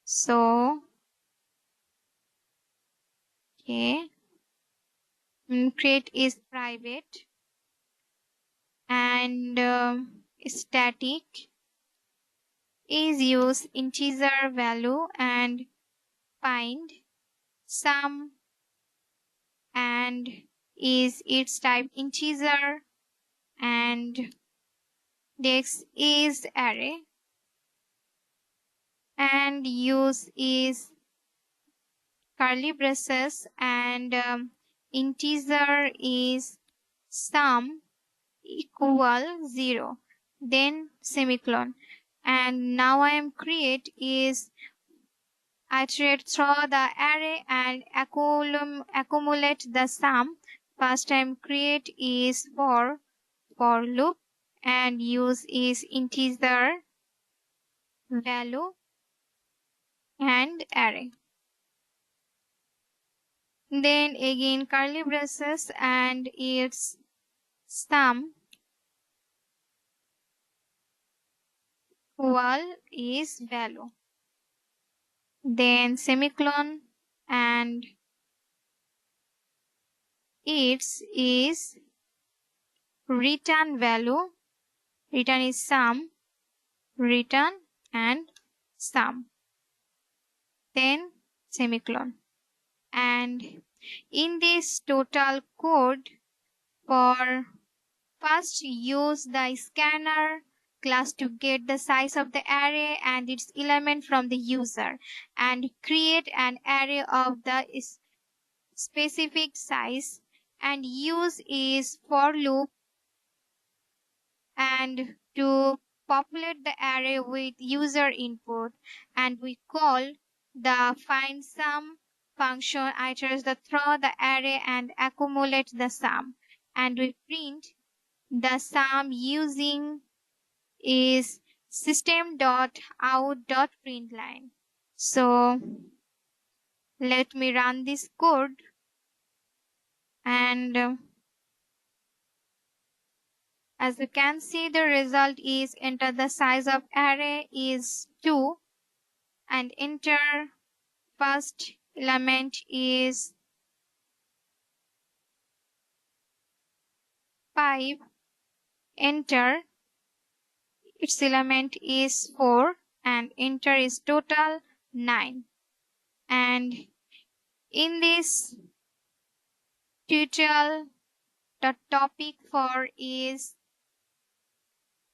So okay, create is private and static is use integer value and find sum and is its type integer and dex is array and use is curly braces and integer is sum equal 0, then semicolon. And now I am create is iterate through the array and accumulate the sum. First time create is for loop and use is integer value and array. Then again curly braces and its sum equal is value. Then semicolon and its is return value, return is sum, return and sum, then semicolon. And in this total code for first use the scanner class to get the size of the array and its element from the user and create an array of the specific size and use is for loop and to populate the array with user input, and we call the find sum function iterates the through the array and accumulate the sum, and we print the sum using is system.out.println. So let me run this code and as you can see the result is enter the size of array is 2 and enter first element is 5, enter its element is 4 and enter is total 9. And in this tutorial the topic for is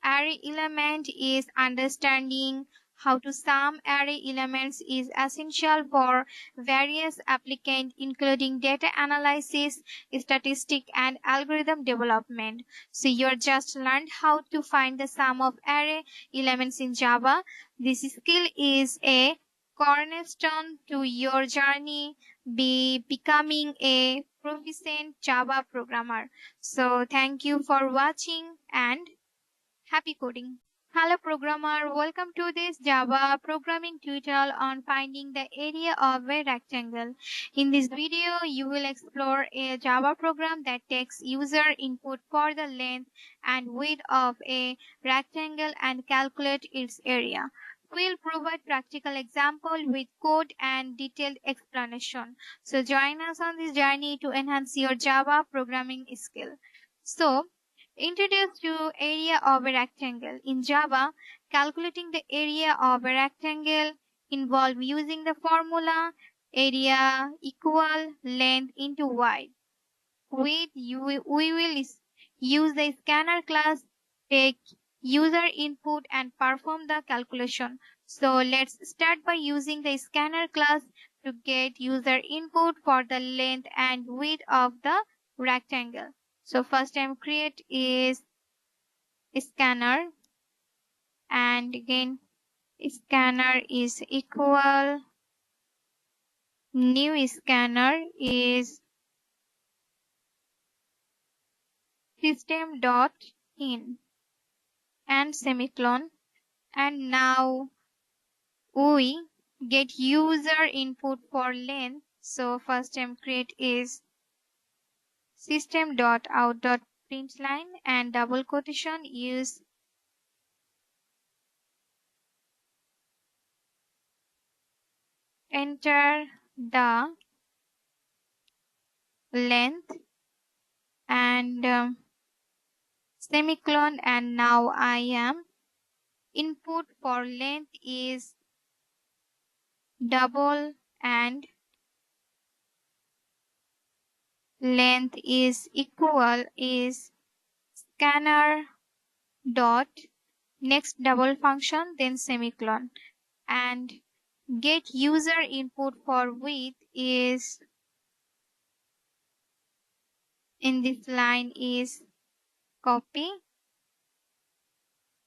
array element is understanding how to sum array elements is essential for various applications including data analysis, statistics, and algorithm development. So you just learned how to find the sum of array elements in Java. This skill is a cornerstone to your journey be becoming a proficient Java programmer. So thank you for watching and happy coding. Hello programmer, welcome to this Java programming tutorial on finding the area of a rectangle. In this video, you will explore a Java program that takes user input for the length and width of a rectangle and calculate its area. We'll provide practical example with code and detailed explanation. So join us on this journey to enhance your Java programming skill. So introduce to area of a rectangle. In Java, calculating the area of a rectangle involves using the formula area equal length into width. We will use the scanner class, take user input and perform the calculation. So let's start by using the scanner class to get user input for the length and width of the rectangle. So first time create is scanner and again scanner is equal new scanner is system dot in and semicolon, and now we get user input for length. So first time create is system dot out dot println and double quotation use enter the length and semicolon, and now I am input for length is double and length is equal is scanner dot next double function then semicolon, and get user input for width is in this line is copy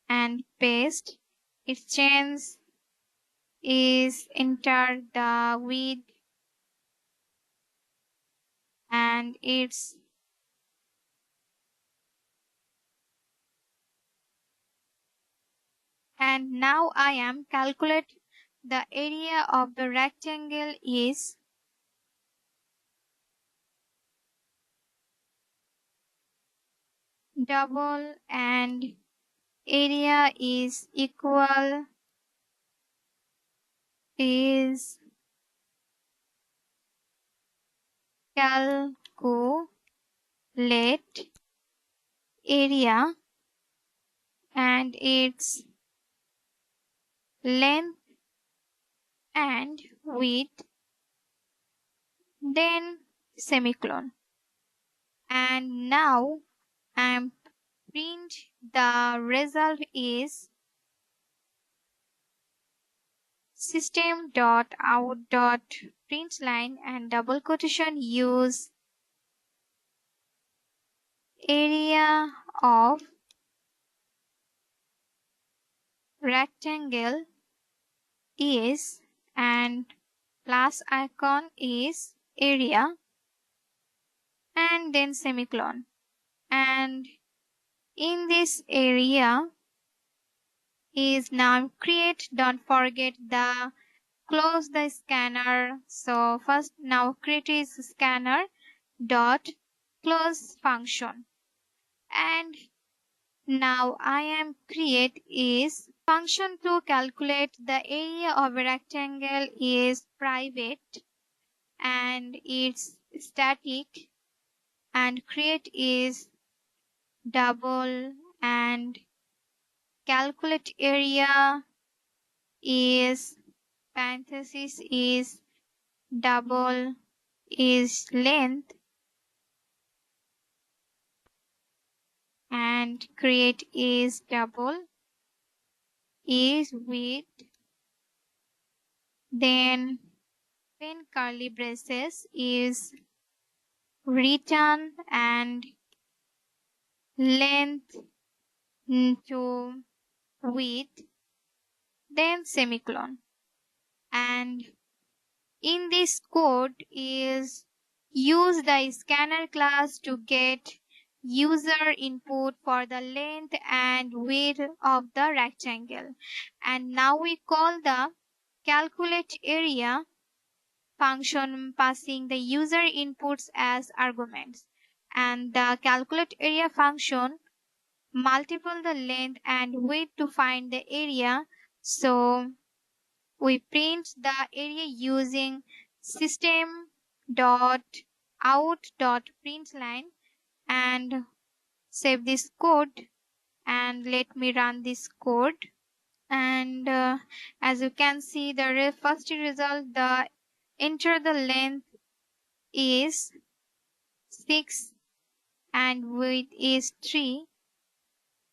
and paste. Its change is enter the width and its and now I am calculate the area of the rectangle is double and area is equal is calculate area and its length and width then semicolon, and now I am print the result is system dot out dot println and double quotation use area of rectangle is and plus icon is area and then semicolon, and in this area is now create. Don't forget the close the scanner. So first now create is scanner dot close function, and now I am create is Function to calculate the area of a rectangle is private and it's static, and create is double, and calculate area is parenthesis is double is length, and create is double is width. Then when curly braces is return and length to width, then semicolon. And in this code is use the scanner class to get user input for the length and width of the rectangle. And now we call the calculate area function passing the user inputs as arguments. And the calculate area function multiple the length and width to find the area. So we print the area using system.out.println and save this code, and let me run this code. And as you can see, the first result, the enter the length is 6 and width is 3,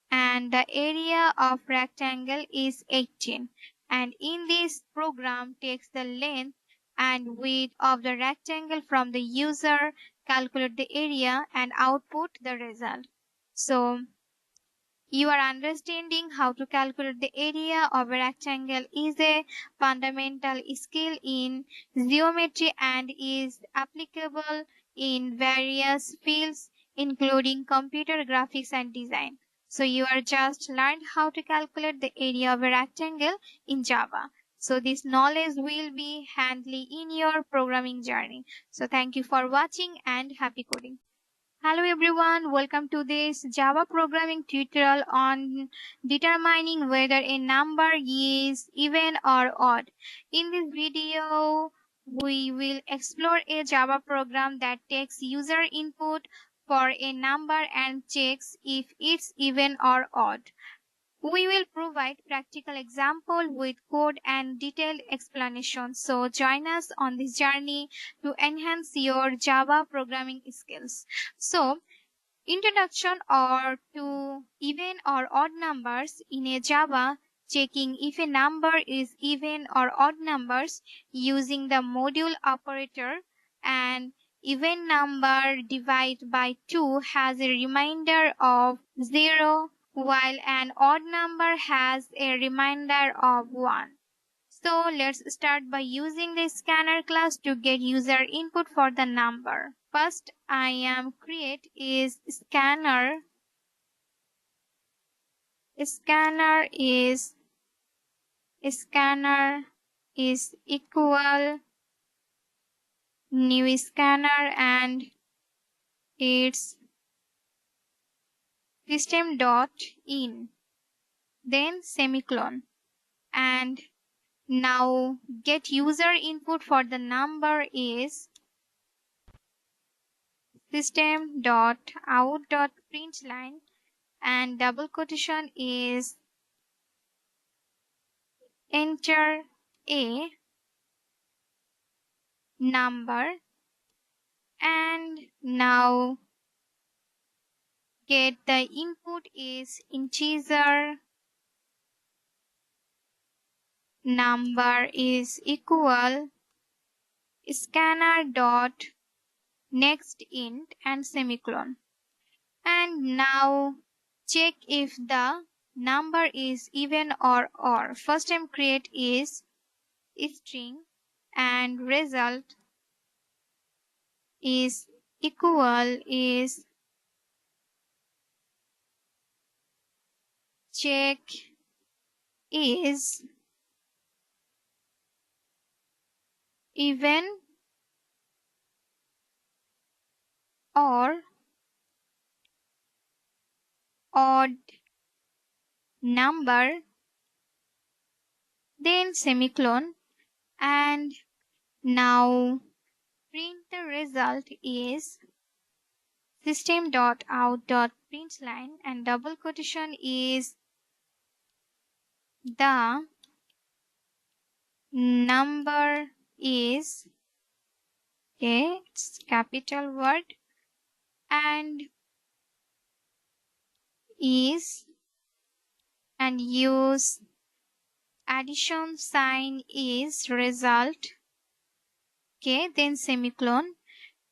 and the area of rectangle is 18. And in this program takes the length and width of the rectangle from the user, calculate the area and output the result. So you are understanding how to calculate the area of a rectangle is a fundamental skill in geometry and is applicable in various fields including computer graphics and design. So you are just learned how to calculate the area of a rectangle in Java. So this knowledge will be handy in your programming journey. So thank you for watching and happy coding. Hello everyone, welcome to this Java programming tutorial on determining whether a number is even or odd. In this video, we will explore a Java program that takes user input for a number and checks if it's even or odd. We will provide practical example with code and detailed explanation. So join us on this journey to enhance your Java programming skills. So introduction or to even or odd numbers in a Java, checking if a number is even or odd numbers using the module operator. And even number divided by 2 has a remainder of 0, while an odd number has a remainder of 1. So let's start by using the scanner class to get user input for the number. First, I am create is scanner. Scanner is equal new scanner and it's system.in, then semicolon. And now get user input for the number is system.out.println and double quotation is enter a number. And now get the input is integer, number is equal scanner dot next int and semicolon. And now check if the number is even or odd. First time create is string and result is equal is check is even or odd number then semicolon, and now print the result is system.out.println, and double quotation is the number is, okay, it's capital word, and is, and use addition sign is result, okay, then semicolon,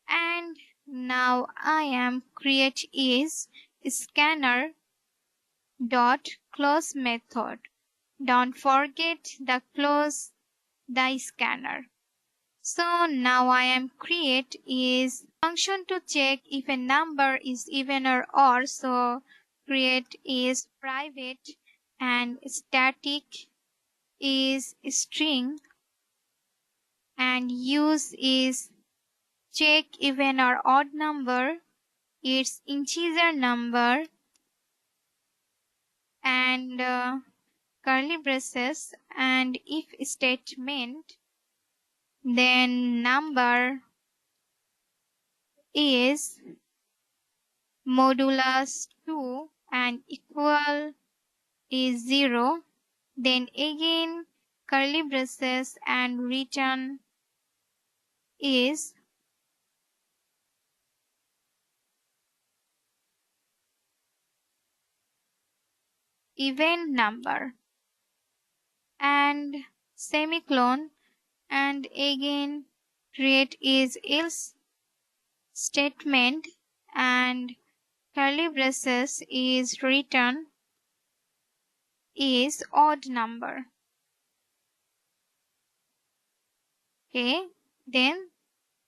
and now I am create is scanner dot close method. Don't forget the close the scanner. So now I am create is function to check if a number is even or odd. So create is private and static is string, and use is check even or odd number, it's integer number, and curly braces, and if statement, then number is modulus 2 and equal is 0, then again curly braces, and return is even number, and semicolon, and again create is else statement, and curly braces is return is odd number. Okay, then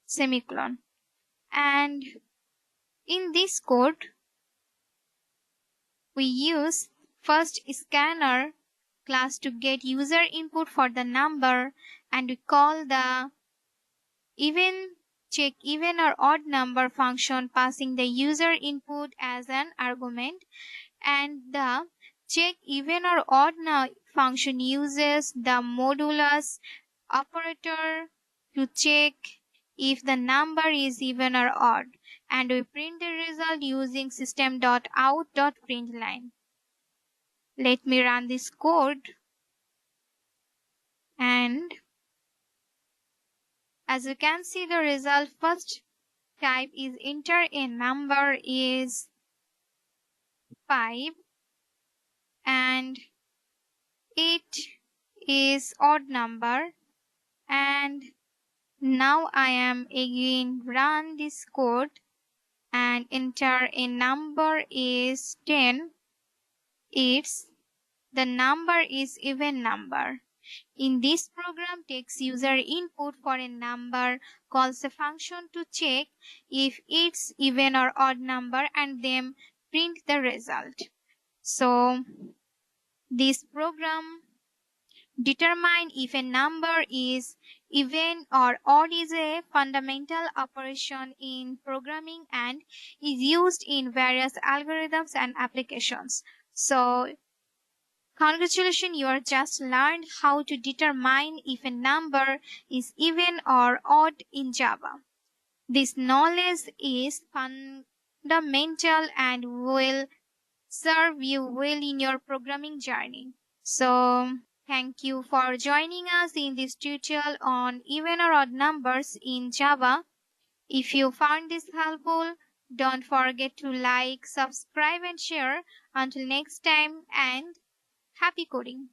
semicolon. And in this code we use first scanner class to get user input for the number, and we call the even check even or odd number function passing the user input as an argument, and the check even or odd function uses the modulus operator to check if the number is even or odd, and we print the result using system.out.println. Let me run this code, and as you can see the result, first type is enter a number is 5, and it is odd number, and now I am again run this code and enter a number is 10, it's the number is even number. In this program takes user input for a number, calls a function to check if it's even or odd number, and then print the result. So this program determine if a number is even or odd is a fundamental operation in programming and is used in various algorithms and applications. So congratulations, you are just learned how to determine if a number is even or odd in Java. This knowledge is fundamental and will serve you well in your programming journey. So thank you for joining us in this tutorial on even or odd numbers in Java. If you found this helpful, don't forget to like, subscribe and share. Until next time, and happy coding!